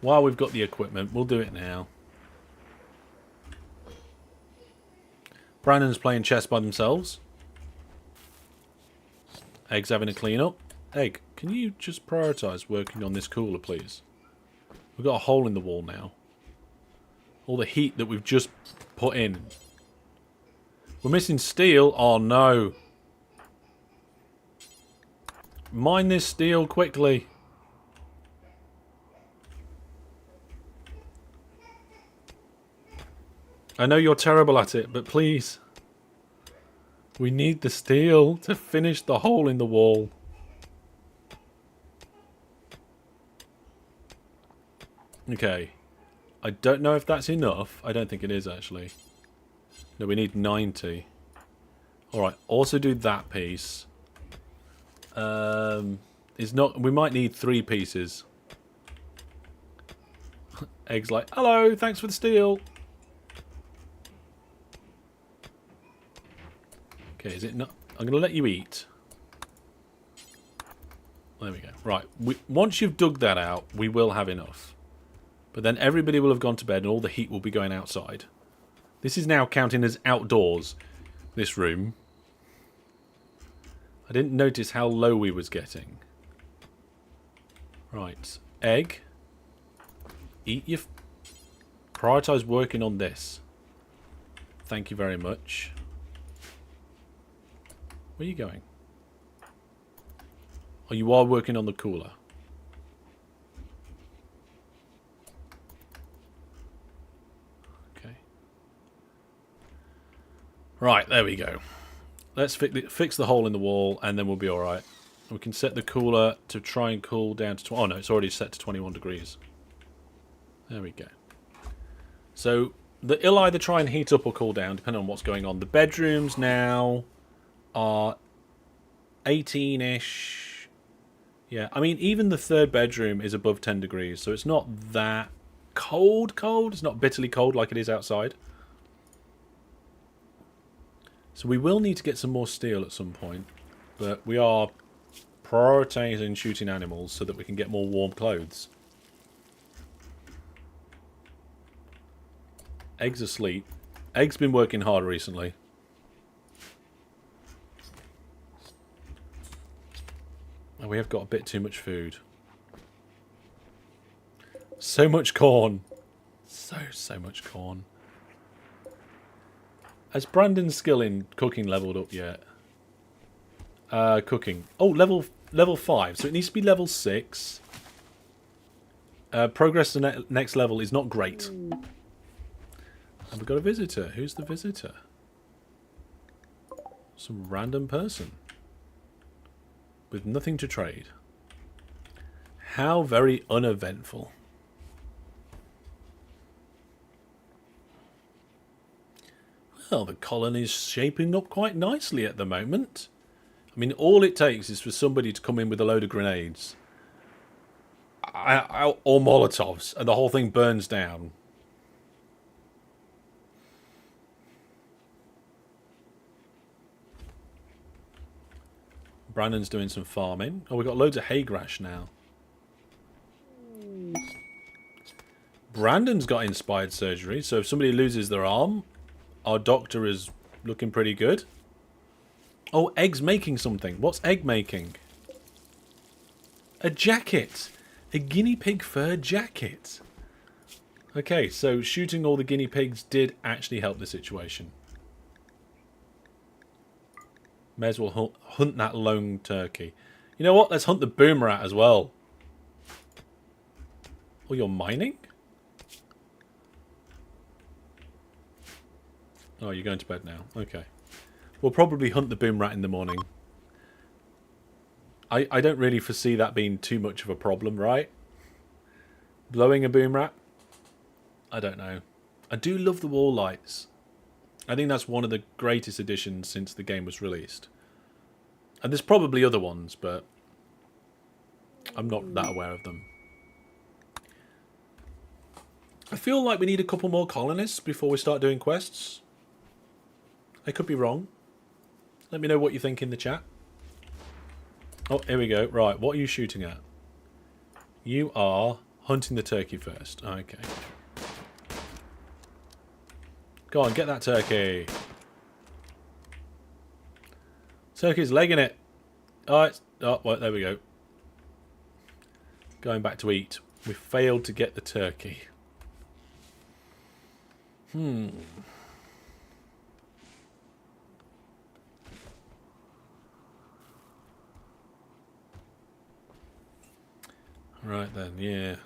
While we've got the equipment, we'll do it now. Brandon's playing chess by themselves. Egg's having a clean up. Egg, can you just prioritise working on this cooler, please? We've got a hole in the wall now. All the heat that we've just put in. We're missing steel. Oh, no. Mine this steel quickly. I know you're terrible at it, but please. We need the steel to finish the hole in the wall. Okay. I don't know if that's enough. I don't think it is, actually. No, we need 90. Alright, also do that piece. It's not... We might need 3 pieces. Egg's like, hello, thanks for the steel. Okay, is it not... I'm going to let you eat. There we go. Right, once you've dug that out, we will have enough. But then everybody will have gone to bed and all the heat will be going outside. This is now counting as outdoors, this room. I didn't notice how low we was getting. Right, Egg. Eat your... Prioritise working on this. Thank you very much. Where are you going? Oh, you are working on the cooler. Okay. Right, there we go. Let's fix the hole in the wall and then we'll be alright. We can set the cooler to try and cool down to... Oh, no, it's already set to 21 degrees. There we go. So it'll either try and heat up or cool down, depending on what's going on. The bedrooms now are 18-ish. Yeah, I mean, even the third bedroom is above 10 degrees, so it's not that cold. It's not bitterly cold like it is outside. So we will need to get some more steel at some point, but we are prioritizing shooting animals so that we can get more warm clothes. Egg's asleep. Egg's been working hard recently. And we have got a bit too much food. So much corn. So much corn. Has Brandon's skill in cooking leveled up yet? Cooking. Oh, level 5. So it needs to be level 6. Progress to the next level is not great. And we've got a visitor. Who's the visitor? Some random person. With nothing to trade. How very uneventful. Well, the colony's shaping up quite nicely at the moment. I mean, all it takes is for somebody to come in with a load of grenades. Or Molotovs, and the whole thing burns down. Brandon's doing some farming. Oh, we've got loads of hay grass now. Brandon's got inspired surgery, so if somebody loses their arm, our doctor is looking pretty good. Oh, Egg's making something. What's Egg making? A jacket. A guinea pig fur jacket. Okay, so shooting all the guinea pigs did actually help the situation. May as well hunt that lone turkey. You know what? Let's hunt the boom rat as well. Oh, you're mining? Oh, you're going to bed now. Okay. We'll probably hunt the boom rat in the morning. I don't really foresee that being too much of a problem, right? Blowing a boom rat? I don't know. I do love the wall lights. I think that's one of the greatest additions since the game was released. And there's probably other ones, but I'm not that aware of them. I feel like we need a couple more colonists before we start doing quests. I could be wrong. Let me know what you think in the chat. Oh, here we go. Right, what are you shooting at? You are hunting the turkey first. Okay. Go on, get that turkey. Turkey's legging it. Oh, well, there we go. Going back to eat. We failed to get the turkey. Right then, yeah.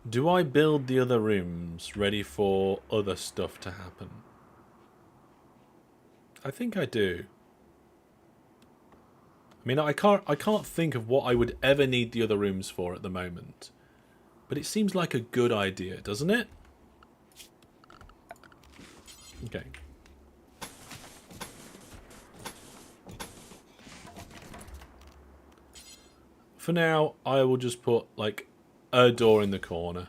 Do I build the other rooms ready for other stuff to happen? I think I do. I mean, I can't think of what I would ever need the other rooms for at the moment. But it seems like a good idea, doesn't it? Okay. For now, I will just put, like, a door in the corner.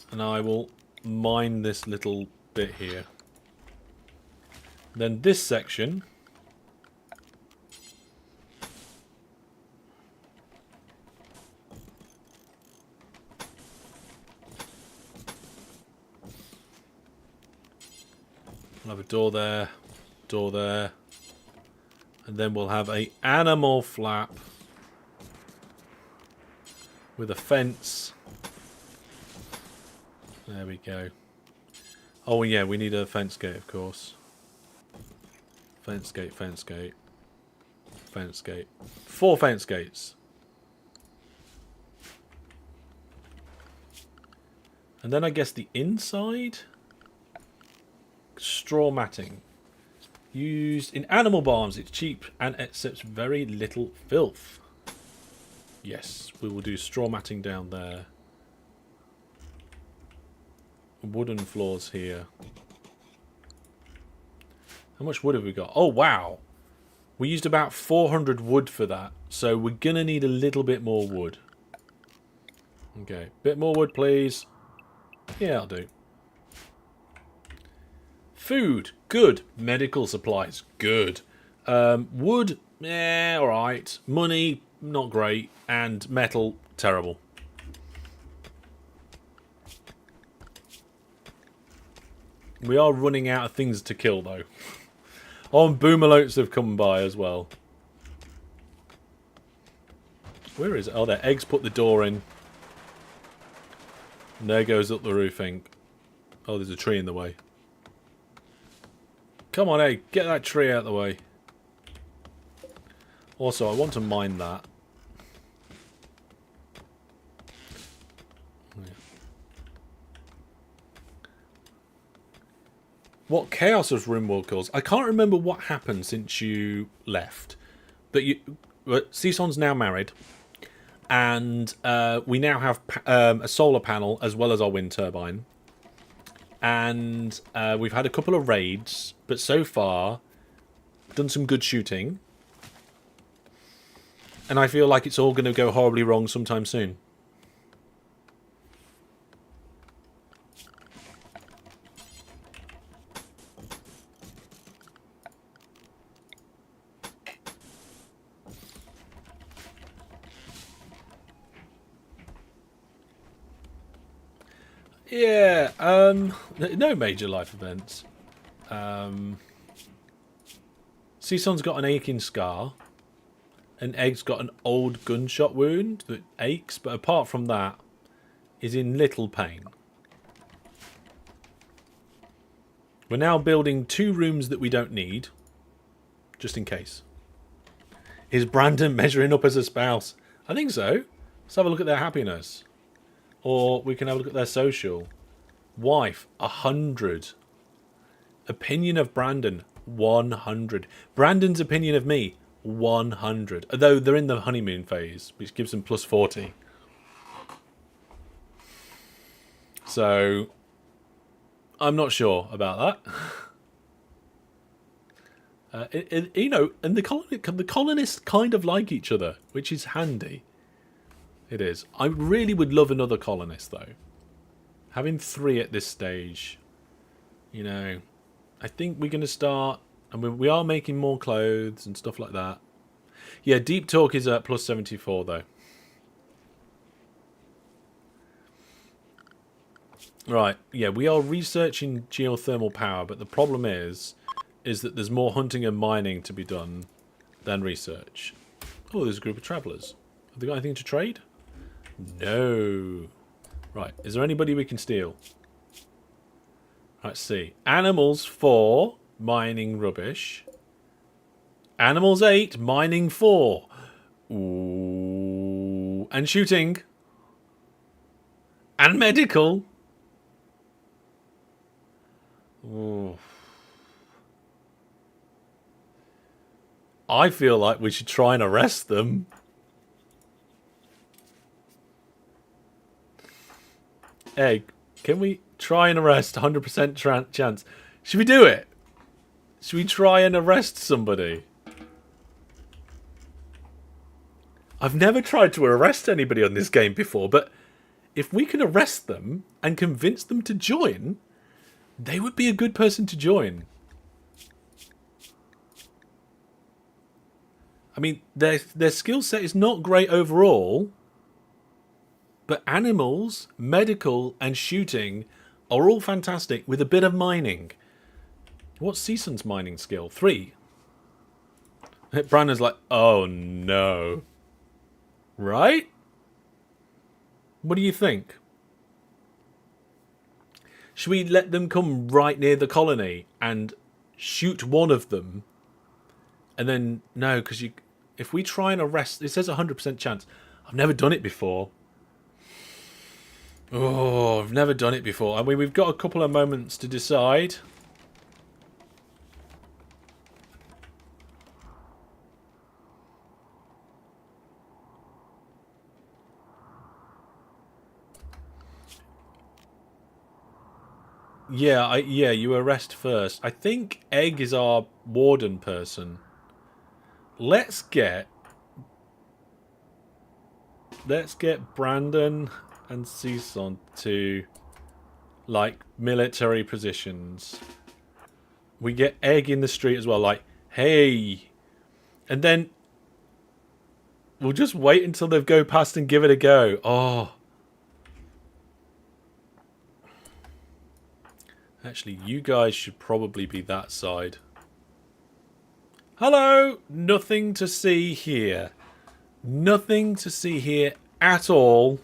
And I will mine this little bit here. Then this section... We'll have a door there, and then we'll have a animal flap with a fence. There we go. Oh yeah, we need a fence gate, of course. Fence gate, fence gate, fence gate. 4 fence gates. And then I guess the inside? Straw matting. Used in animal barns. It's cheap and accepts very little filth. Yes, we will do straw matting down there. Wooden floors here. How much wood have we got? Oh, wow. We used about 400 wood for that. So we're going to need a little bit more wood. Okay. Bit more wood, please. Yeah, I'll do. Food. Good. Medical supplies. Good. Wood. Alright. Money. Not great. And metal. Terrible. We are running out of things to kill, though. Oh, and boomalotes have come by as well. Where is it? Oh, their eggs put the door in. And there goes up the roofing. Oh, there's a tree in the way. Come on, egg. Get that tree out of the way. Also, I want to mine that. What chaos of Rimworld calls? I can't remember what happened since you left. But Season's now married. And we now have a solar panel as well as our wind turbine. And we've had a couple of raids. But so far, done some good shooting. And I feel like it's all going to go horribly wrong sometime soon. Yeah, no major life events. Season's got an aching scar. And Egg's got an old gunshot wound that aches, but apart from that, is in little pain. We're now building 2 rooms that we don't need, just in case. Is Brandon measuring up as a spouse? I think so. Let's have a look at their happiness. Or we can have a look at their social. Wife, 100. Opinion of Brandon, 100. Brandon's opinion of me, 100. Although they're in the honeymoon phase, which gives them plus 40. So, I'm not sure about that. You know, and the colonists kind of like each other, which is handy. It is. I really would love another colonist, though. Having 3 at this stage, you know, I think we're going to start, and we are making more clothes and stuff like that. Yeah, Deep Talk is at plus 74, though. Right, yeah, we are researching geothermal power, but the problem is that there's more hunting and mining to be done than research. Oh, there's a group of travellers. Have they got anything to trade? No. Right, is there anybody we can steal? Let's see. Animals 4, mining rubbish. Animals 8, mining 4. Ooh. And shooting. And medical. Ooh. I feel like we should try and arrest them. Egg, can we try and arrest 100% chance? Should we do it? Should we try and arrest somebody? I've never tried to arrest anybody on this game before, but if we can arrest them and convince them to join, they would be a good person to join. I mean, their skill set is not great overall, but animals, medical, and shooting are all fantastic with a bit of mining. What's Season's mining skill? 3. Brandon's like, oh no. Right? What do you think? Should we let them come right near the colony and shoot one of them? And then, no, because if we try and arrest, it says 100% chance. I've never done it before. Oh, I've never done it before. I mean, we've got a couple of moments to decide. Yeah, you arrest first. I think Egg is our warden person. Let's get Brandon and Cison to like military positions. We get Egg in the street as well, like, hey, and then we'll just wait until they go past and give it a go. Oh. Actually, you guys should probably be that side. Hello! Nothing to see here. Nothing to see here at all.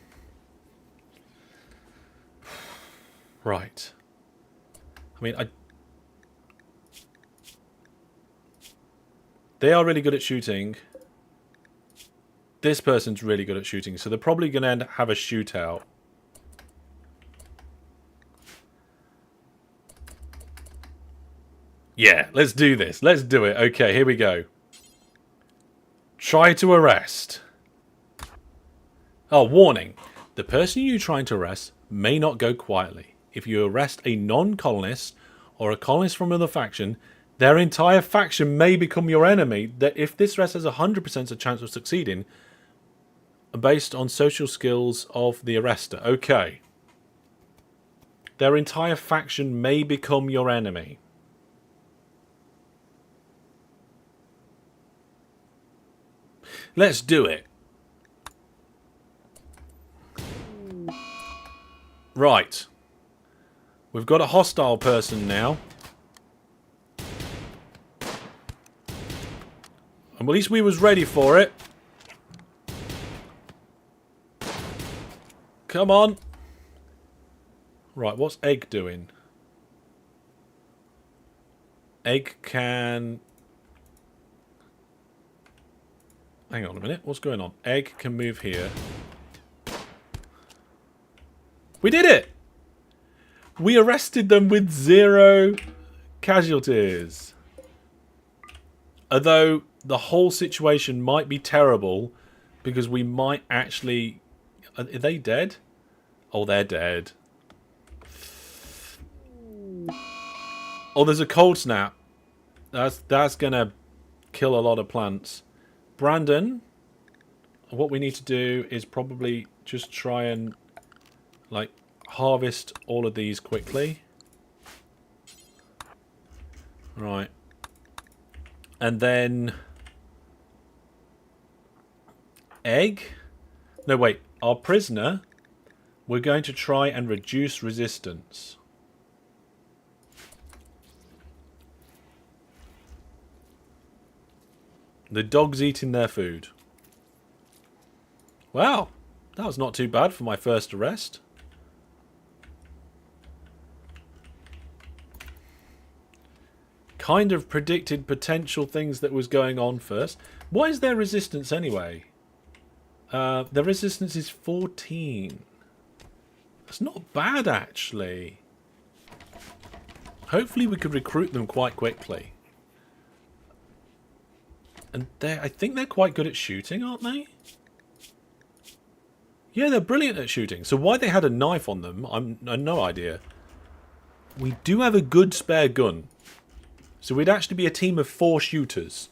Right. I mean, they are really good at shooting. This person's really good at shooting, so they're probably going to have a shootout. Yeah, let's do this. Let's do it. Okay, here we go. Try to arrest. Oh, warning. The person you're trying to arrest may not go quietly. If you arrest a non-colonist or a colonist from another faction, their entire faction may become your enemy. That if this arrest has 100% chance of succeeding, based on social skills of the arrester. Okay. Their entire faction may become your enemy. Let's do it. Right. We've got a hostile person now. And at least we was ready for it. Come on. Right, what's Egg doing? Egg can... Hang on a minute, what's going on? Egg can move here. We did it! We arrested them with 0 casualties. Although the whole situation might be terrible because we might actually... Are they dead? Oh, they're dead. Oh, there's a cold snap. That's gonna kill a lot of plants. Brandon, what we need to do is probably just try and like harvest all of these quickly. Right. And then Egg. No, wait. Our prisoner, we're going to try and reduce resistance. The dog's eating their food. Wow, that was not too bad for my first arrest. Kind of predicted potential things that was going on first. What is their resistance anyway? Their resistance is 14. That's not bad, actually. Hopefully we could recruit them quite quickly. And I think they're quite good at shooting, aren't they? Yeah, they're brilliant at shooting. So why they had a knife on them, I have no idea. We do have a good spare gun. So we'd actually be a team of 4 shooters.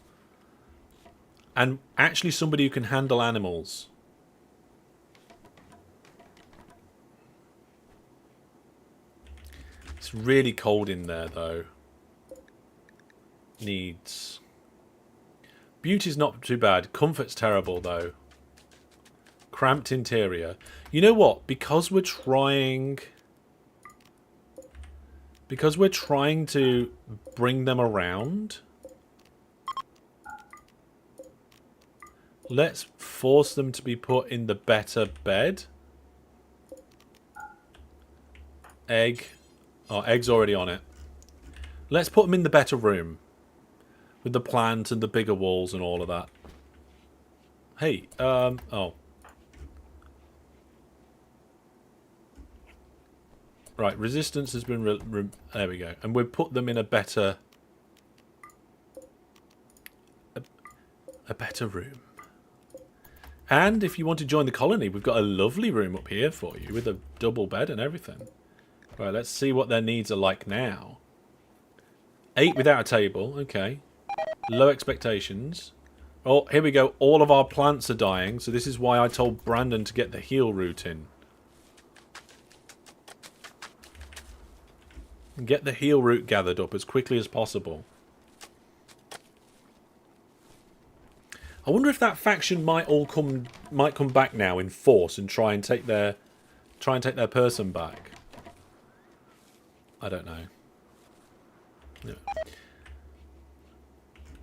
And actually somebody who can handle animals. It's really cold in there, though. Needs... Beauty's not too bad. Comfort's terrible, though. Cramped interior. You know what? Because we're trying to bring them around, let's force them to be put in the better bed. Egg. Oh, Egg's already on it. Let's put them in the better room. With the plant and the bigger walls and all of that. Hey, oh. Right, resistance has been... there we go. And we've put them in a better... a better room. And if you want to join the colony, we've got a lovely room up here for you with a double bed and everything. Right, let's see what their needs are like now. 8 without a table. Okay. Low expectations. Oh, here we go. All of our plants are dying, so this is why I told Brandon to get the heal route in. Get the heal route gathered up as quickly as possible. I wonder if that faction might come back now in force and try and take their person back. I don't know. Yeah.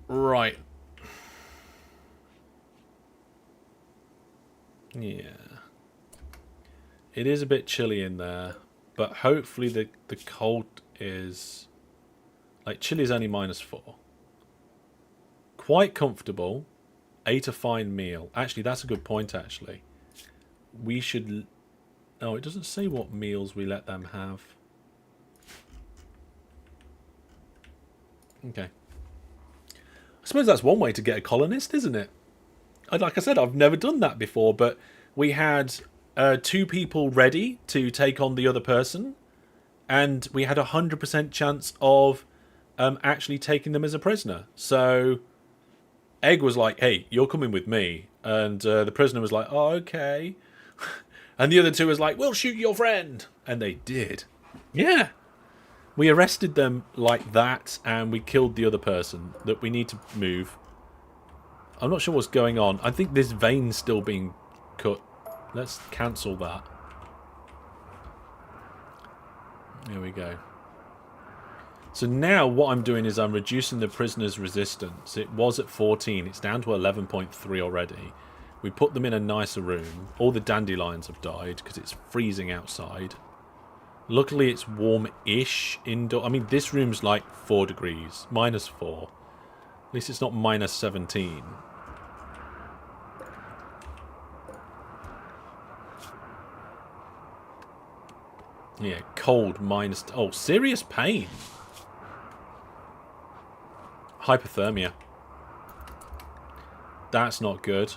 Right. Yeah. It is a bit chilly in there, but hopefully the cold is... like, chilly is only -4. Quite comfortable. 8 a fine meal. Actually, that's a good point, actually. We should... oh, it doesn't say what meals we let them have. Okay. I suppose that's one way to get a colonist, isn't it? Like I said, I've never done that before, but we had 2 people ready to take on the other person, and we had a 100% chance of actually taking them as a prisoner. So Egg was like, hey, you're coming with me. And the prisoner was like, oh, okay. And the other 2 was like, we'll shoot your friend. And they did. Yeah. We arrested them like that, and we killed the other person that we need to move. I'm not sure what's going on. I think this vein's still being cut. Let's cancel that. There we go. So now what I'm doing is I'm reducing the prisoner's resistance. It was at 14. It's down to 11.3 already. We put them in a nicer room. All the dandelions have died because it's freezing outside. Luckily it's warm-ish indoor. I mean, this room's like 4 degrees. -4. At least it's not -17. Yeah, cold minus... oh, serious pain. Hypothermia. That's not good.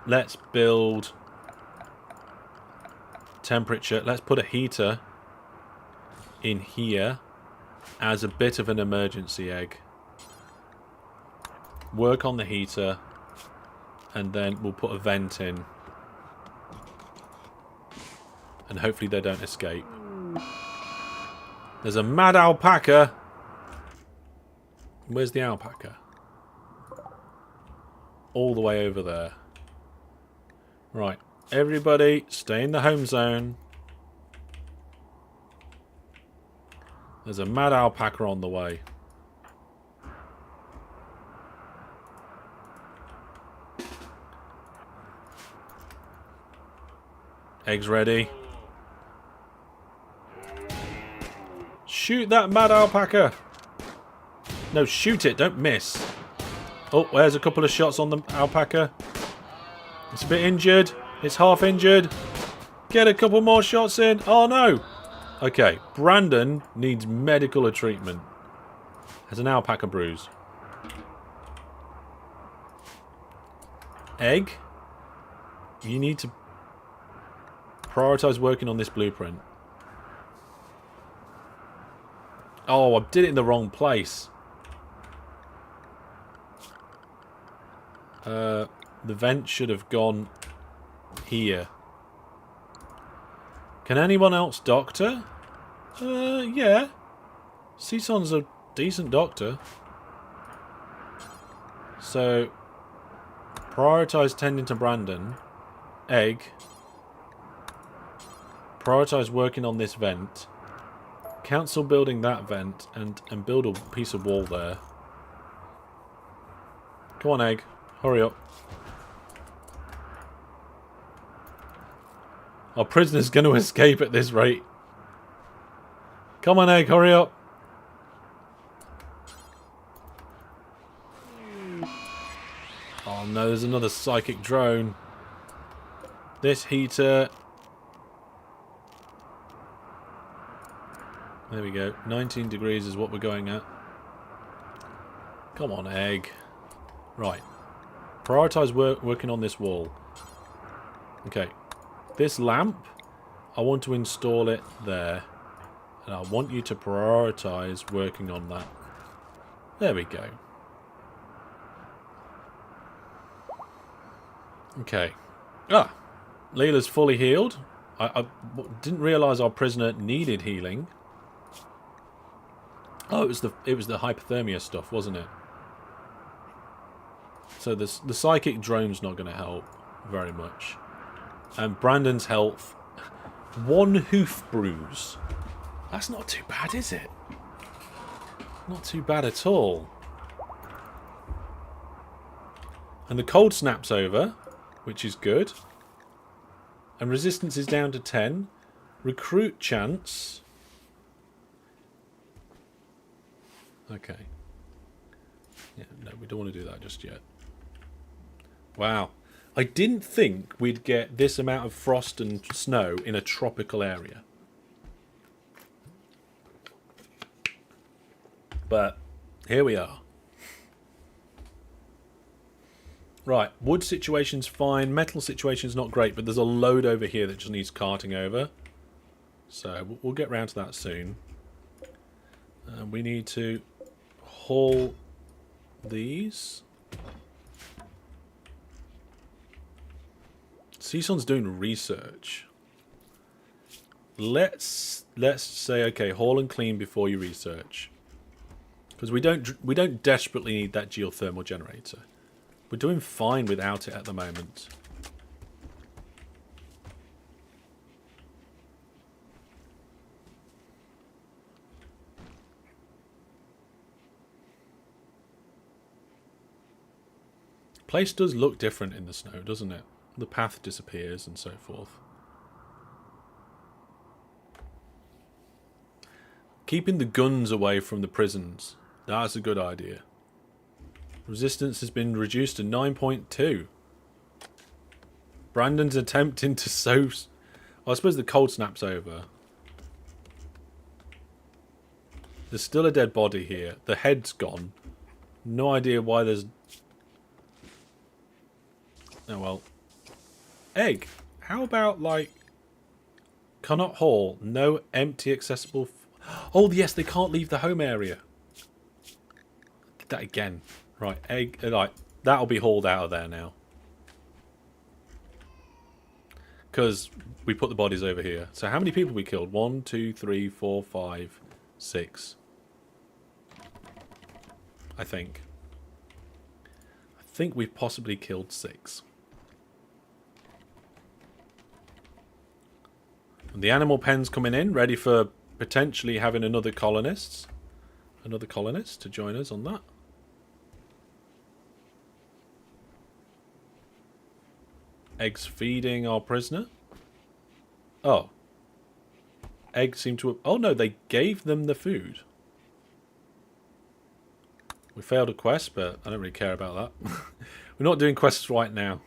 Let's build temperature. Let's put a heater in here as a bit of an emergency egg. Work on the heater, and then we'll put a vent in. And hopefully they don't escape. There's a mad alpaca. Where's the alpaca? All the way over there. Right. Everybody, stay in the home zone. There's a mad alpaca on the way. Eggs ready. Shoot that mad alpaca. No, shoot it. Don't miss. Oh, there's a couple of shots on the alpaca. It's a bit injured. It's half injured. Get a couple more shots in. Oh, no. Okay, Brandon needs medical treatment. Has an alpaca bruise. Egg, you need to prioritize working on this blueprint. Oh, I did it in the wrong place. The vent should have gone here. Can anyone else doctor? Yeah. Season's a decent doctor. So, prioritize tending to Brandon. Egg. Prioritize working on this vent. Cancel building that vent and build a piece of wall there. Come on, Egg. Hurry up. Our prisoner's going to escape at this rate. Come on, Egg. Hurry up. Oh no, there's another psychic drone. This heater There we go. 19 degrees is what we're going at. Come on, egg. Right. Prioritise working on this wall. Okay. This lamp, I want to install it there. And I want you to prioritise working on that. There we go. Okay. Ah! Leela's fully healed. I didn't realise our prisoner needed healing. Oh, it was the hypothermia stuff, wasn't it? So the psychic drone's not going to help very much. And Brandon's health, 1 hoof bruise. That's not too bad, is it? Not too bad at all. And the cold snap's over, which is good. And resistance is down to 10. Recruit chance. Okay. Yeah, no, we don't want to do that just yet. Wow. I didn't think we'd get this amount of frost and snow in a tropical area. But here we are. Right, wood situation's fine. Metal situation's not great, but there's a load over here that just needs carting over. So we'll get round to that soon. We need to haul these. Season's doing research. Let's say, okay, haul and clean before you research, because we don't desperately need that geothermal generator. We're doing fine without it at the moment. Place does look different in the snow, doesn't it? The path disappears and so forth. Keeping the guns away from the prisons. That's a good idea. Resistance has been reduced to 9.2. Brandon's attempting to sew... I suppose the cold snap's over. There's still a dead body here. The head's gone. No idea why there's... Oh well. Egg. How about, like... Cannot haul. No empty accessible... Oh, yes, they can't leave the home area. Did that again. Right, egg... Like, that'll be hauled out of there now. Because we put the bodies over here. So how many people we killed? 1, 2, 3, 4, 5, 6. I think we've possibly killed 6. And the animal pen's coming in, ready for potentially having another colonist to join us on that. Eggs feeding our prisoner. Oh. Eggs seem to have... Oh no, they gave them the food. We failed a quest, but I don't really care about that. We're not doing quests right now.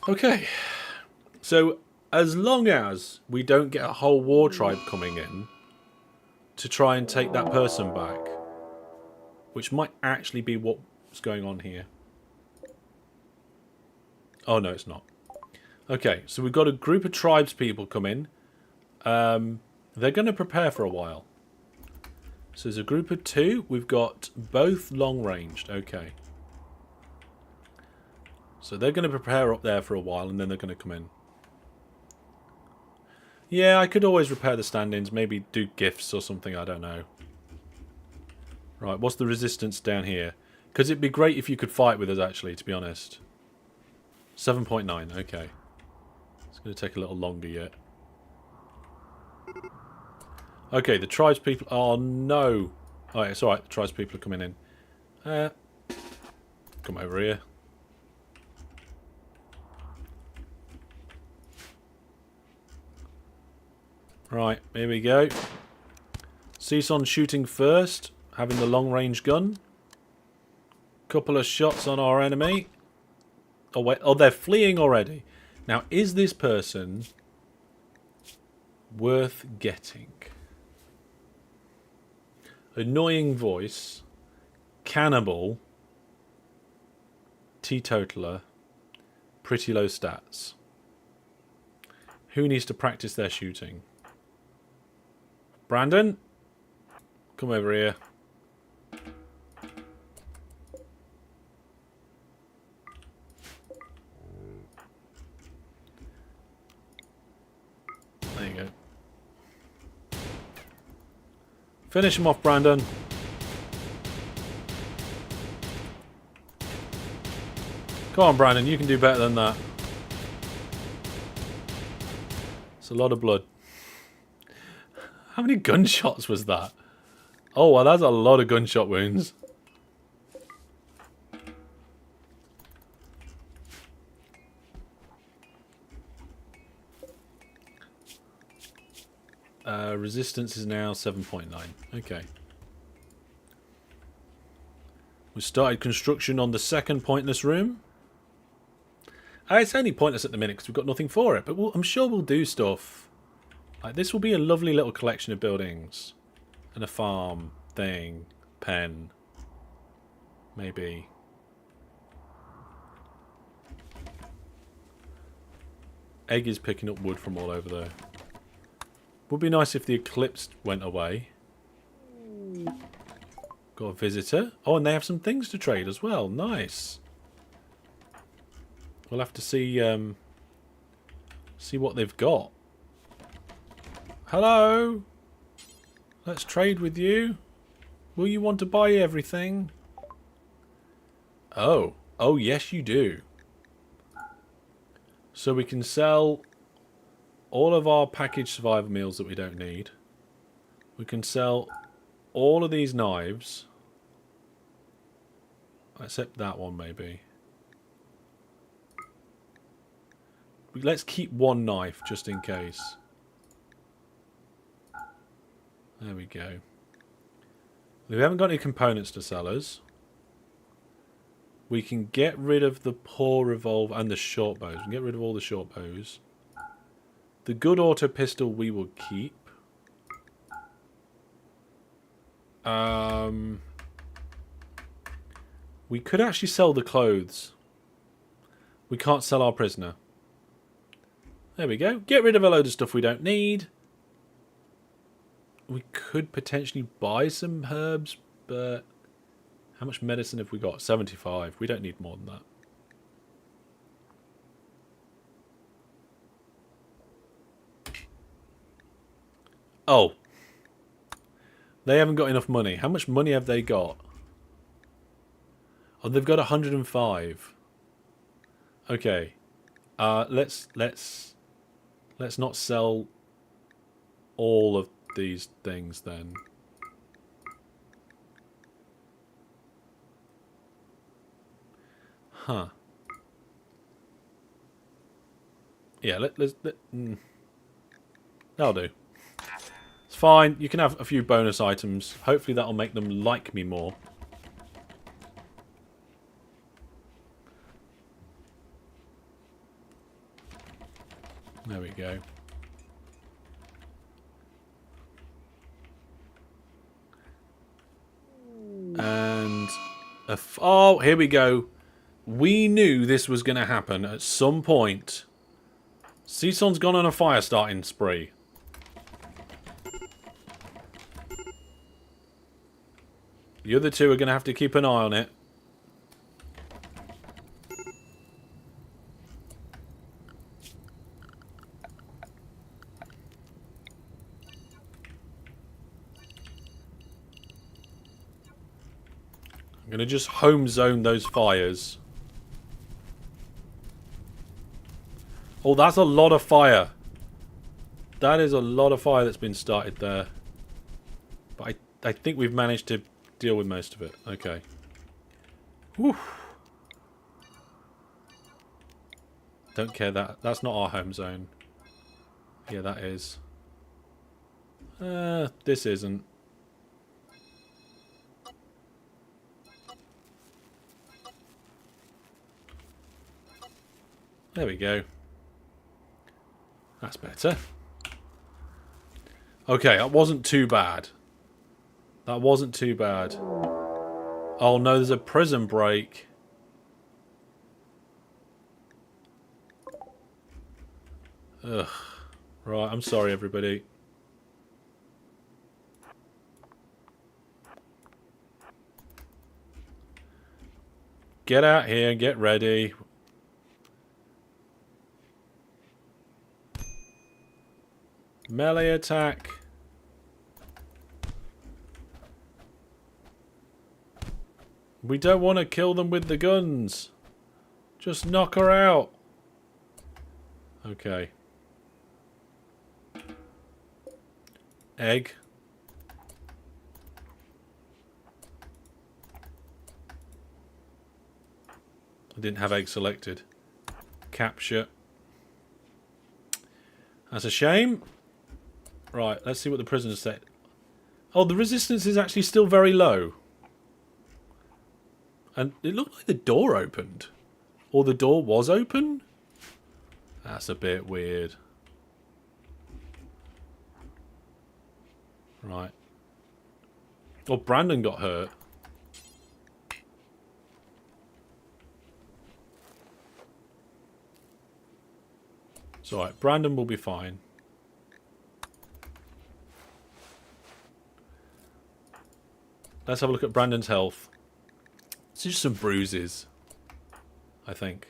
Okay. So, as long as we don't get a whole war tribe coming in to try and take that person back, which might actually be what's going on here. Oh, no, it's not. Okay, so we've got a group of tribes people come in. They're going to prepare for a while. So there's a group of 2. We've got both long-ranged. Okay. So they're going to prepare up there for a while, and then they're going to come in. Yeah, I could always repair the stand-ins. Maybe do gifts or something. I don't know. Right, what's the resistance down here? Because it'd be great if you could fight with us, actually, to be honest. 7.9. Okay. It's going to take a little longer yet. Okay, the tribespeople... Oh, no. Oh, it's alright. The tribespeople are coming in. Come over here. Right, here we go. Season shooting first. Having the long-range gun. Couple of shots on our enemy. Oh, wait. Oh, they're fleeing already. Now, is this person... Worth getting. Annoying voice. Cannibal. Teetotaler. Pretty low stats. Who needs to practice their shooting? Brandon? Come over here. There you go. Finish him off, Brandon. Come on, Brandon. You can do better than that. It's a lot of blood. How many gunshots was that? Oh, well, that's a lot of gunshot wounds. Resistance is now 7.9. Okay. We started construction on the second pointless room. It's only pointless at the minute because we've got nothing for it. But I'm sure we'll do stuff. Like, this will be a lovely little collection of buildings. And a farm thing. Pen. Maybe. Egg is picking up wood from all over there. Would be nice if the eclipse went away. Got a visitor. Oh, and they have some things to trade as well. Nice. We'll have to see what they've got. Hello. Let's trade with you. Will you want to buy everything? Oh. Oh, yes, you do. So we can sell all of our packaged survival meals that we don't need. We can sell all of these knives. Except that one, maybe. Let's keep one knife, just in case. There we go. We haven't got any components to sell us. We can get rid of the poor revolver and the short bows. We can get rid of all the short bows. The good auto pistol we will keep. We could actually sell the clothes. We can't sell our prisoner. There we go. Get rid of a load of stuff we don't need. We could potentially buy some herbs, but how much medicine have we got? 75. We don't need more than that. Oh. They haven't got enough money. How much money have they got? Oh, they've got 105. Okay. Let's not sell all of these things then. Huh. Yeah, that'll do. It's fine. You can have a few bonus items. Hopefully that'll make them like me more. There we go. And oh, here we go. We knew this was going to happen at some point. Season's gone on a fire starting spree. The other two are going to have to keep an eye on it. I'm going to just home zone those fires. Oh, that's a lot of fire. That is a lot of fire that's been started there. But I think we've managed to deal with most of it. Okay. Whew. Don't care that. That's not our home zone. Yeah, that is. This isn't. There we go. That's better. Okay, that wasn't too bad. That wasn't too bad. Oh no, there's a prison break. Ugh. Right, I'm sorry everybody. Get out here and get ready. Melee attack. We don't want to kill them with the guns. Just knock her out. Okay. Egg. I didn't have egg selected. Capture. That's a shame. Right, let's see what the prisoners say. Oh, the resistance is actually still very low. And it looked like the door opened. Or the door was open? That's a bit weird. Right. Oh, Brandon got hurt. It's alright. Brandon will be fine. Let's have a look at Brandon's health. It's just some bruises, I think.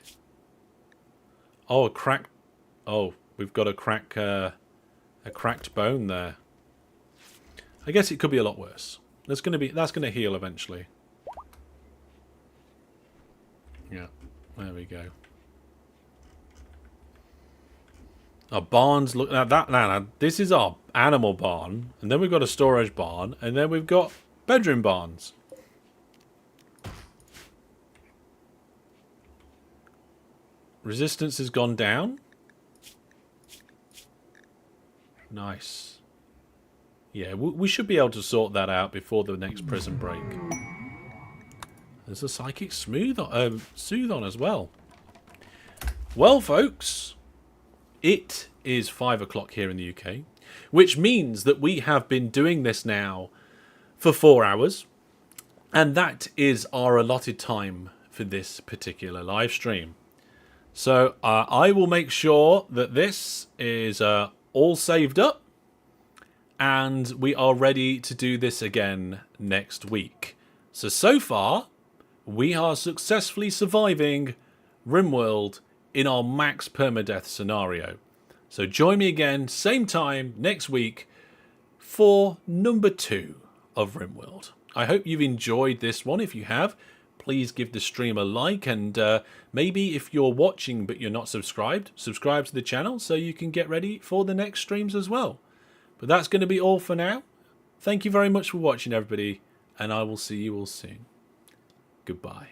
Oh, a cracked... Oh, we've got a cracked bone there. I guess it could be a lot worse. That's gonna heal eventually. Yeah, there we go. Our barns look now. This is our animal barn, and then we've got a storage barn, and then we've got bedroom barns. Resistance has gone down. Nice. Yeah, we should be able to sort that out before the next prison break. There's a psychic soothe on as well. Well, folks, it is 5 o'clock here in the UK, which means that we have been doing this now for 4 hours, and that is our allotted time for this particular live stream. So I will make sure that this is all saved up, and we are ready to do this again next week. So far, we are successfully surviving Rimworld in our Max Permadeath scenario. So join me again, same time next week for number 2 of Rimworld. I hope you've enjoyed this one. If you have, please give the stream a like, and maybe if you're watching but you're not subscribed, subscribe to the channel so you can get ready for the next streams as well. But that's going to be all for now. Thank you very much for watching, everybody, and I will see you all soon. Goodbye.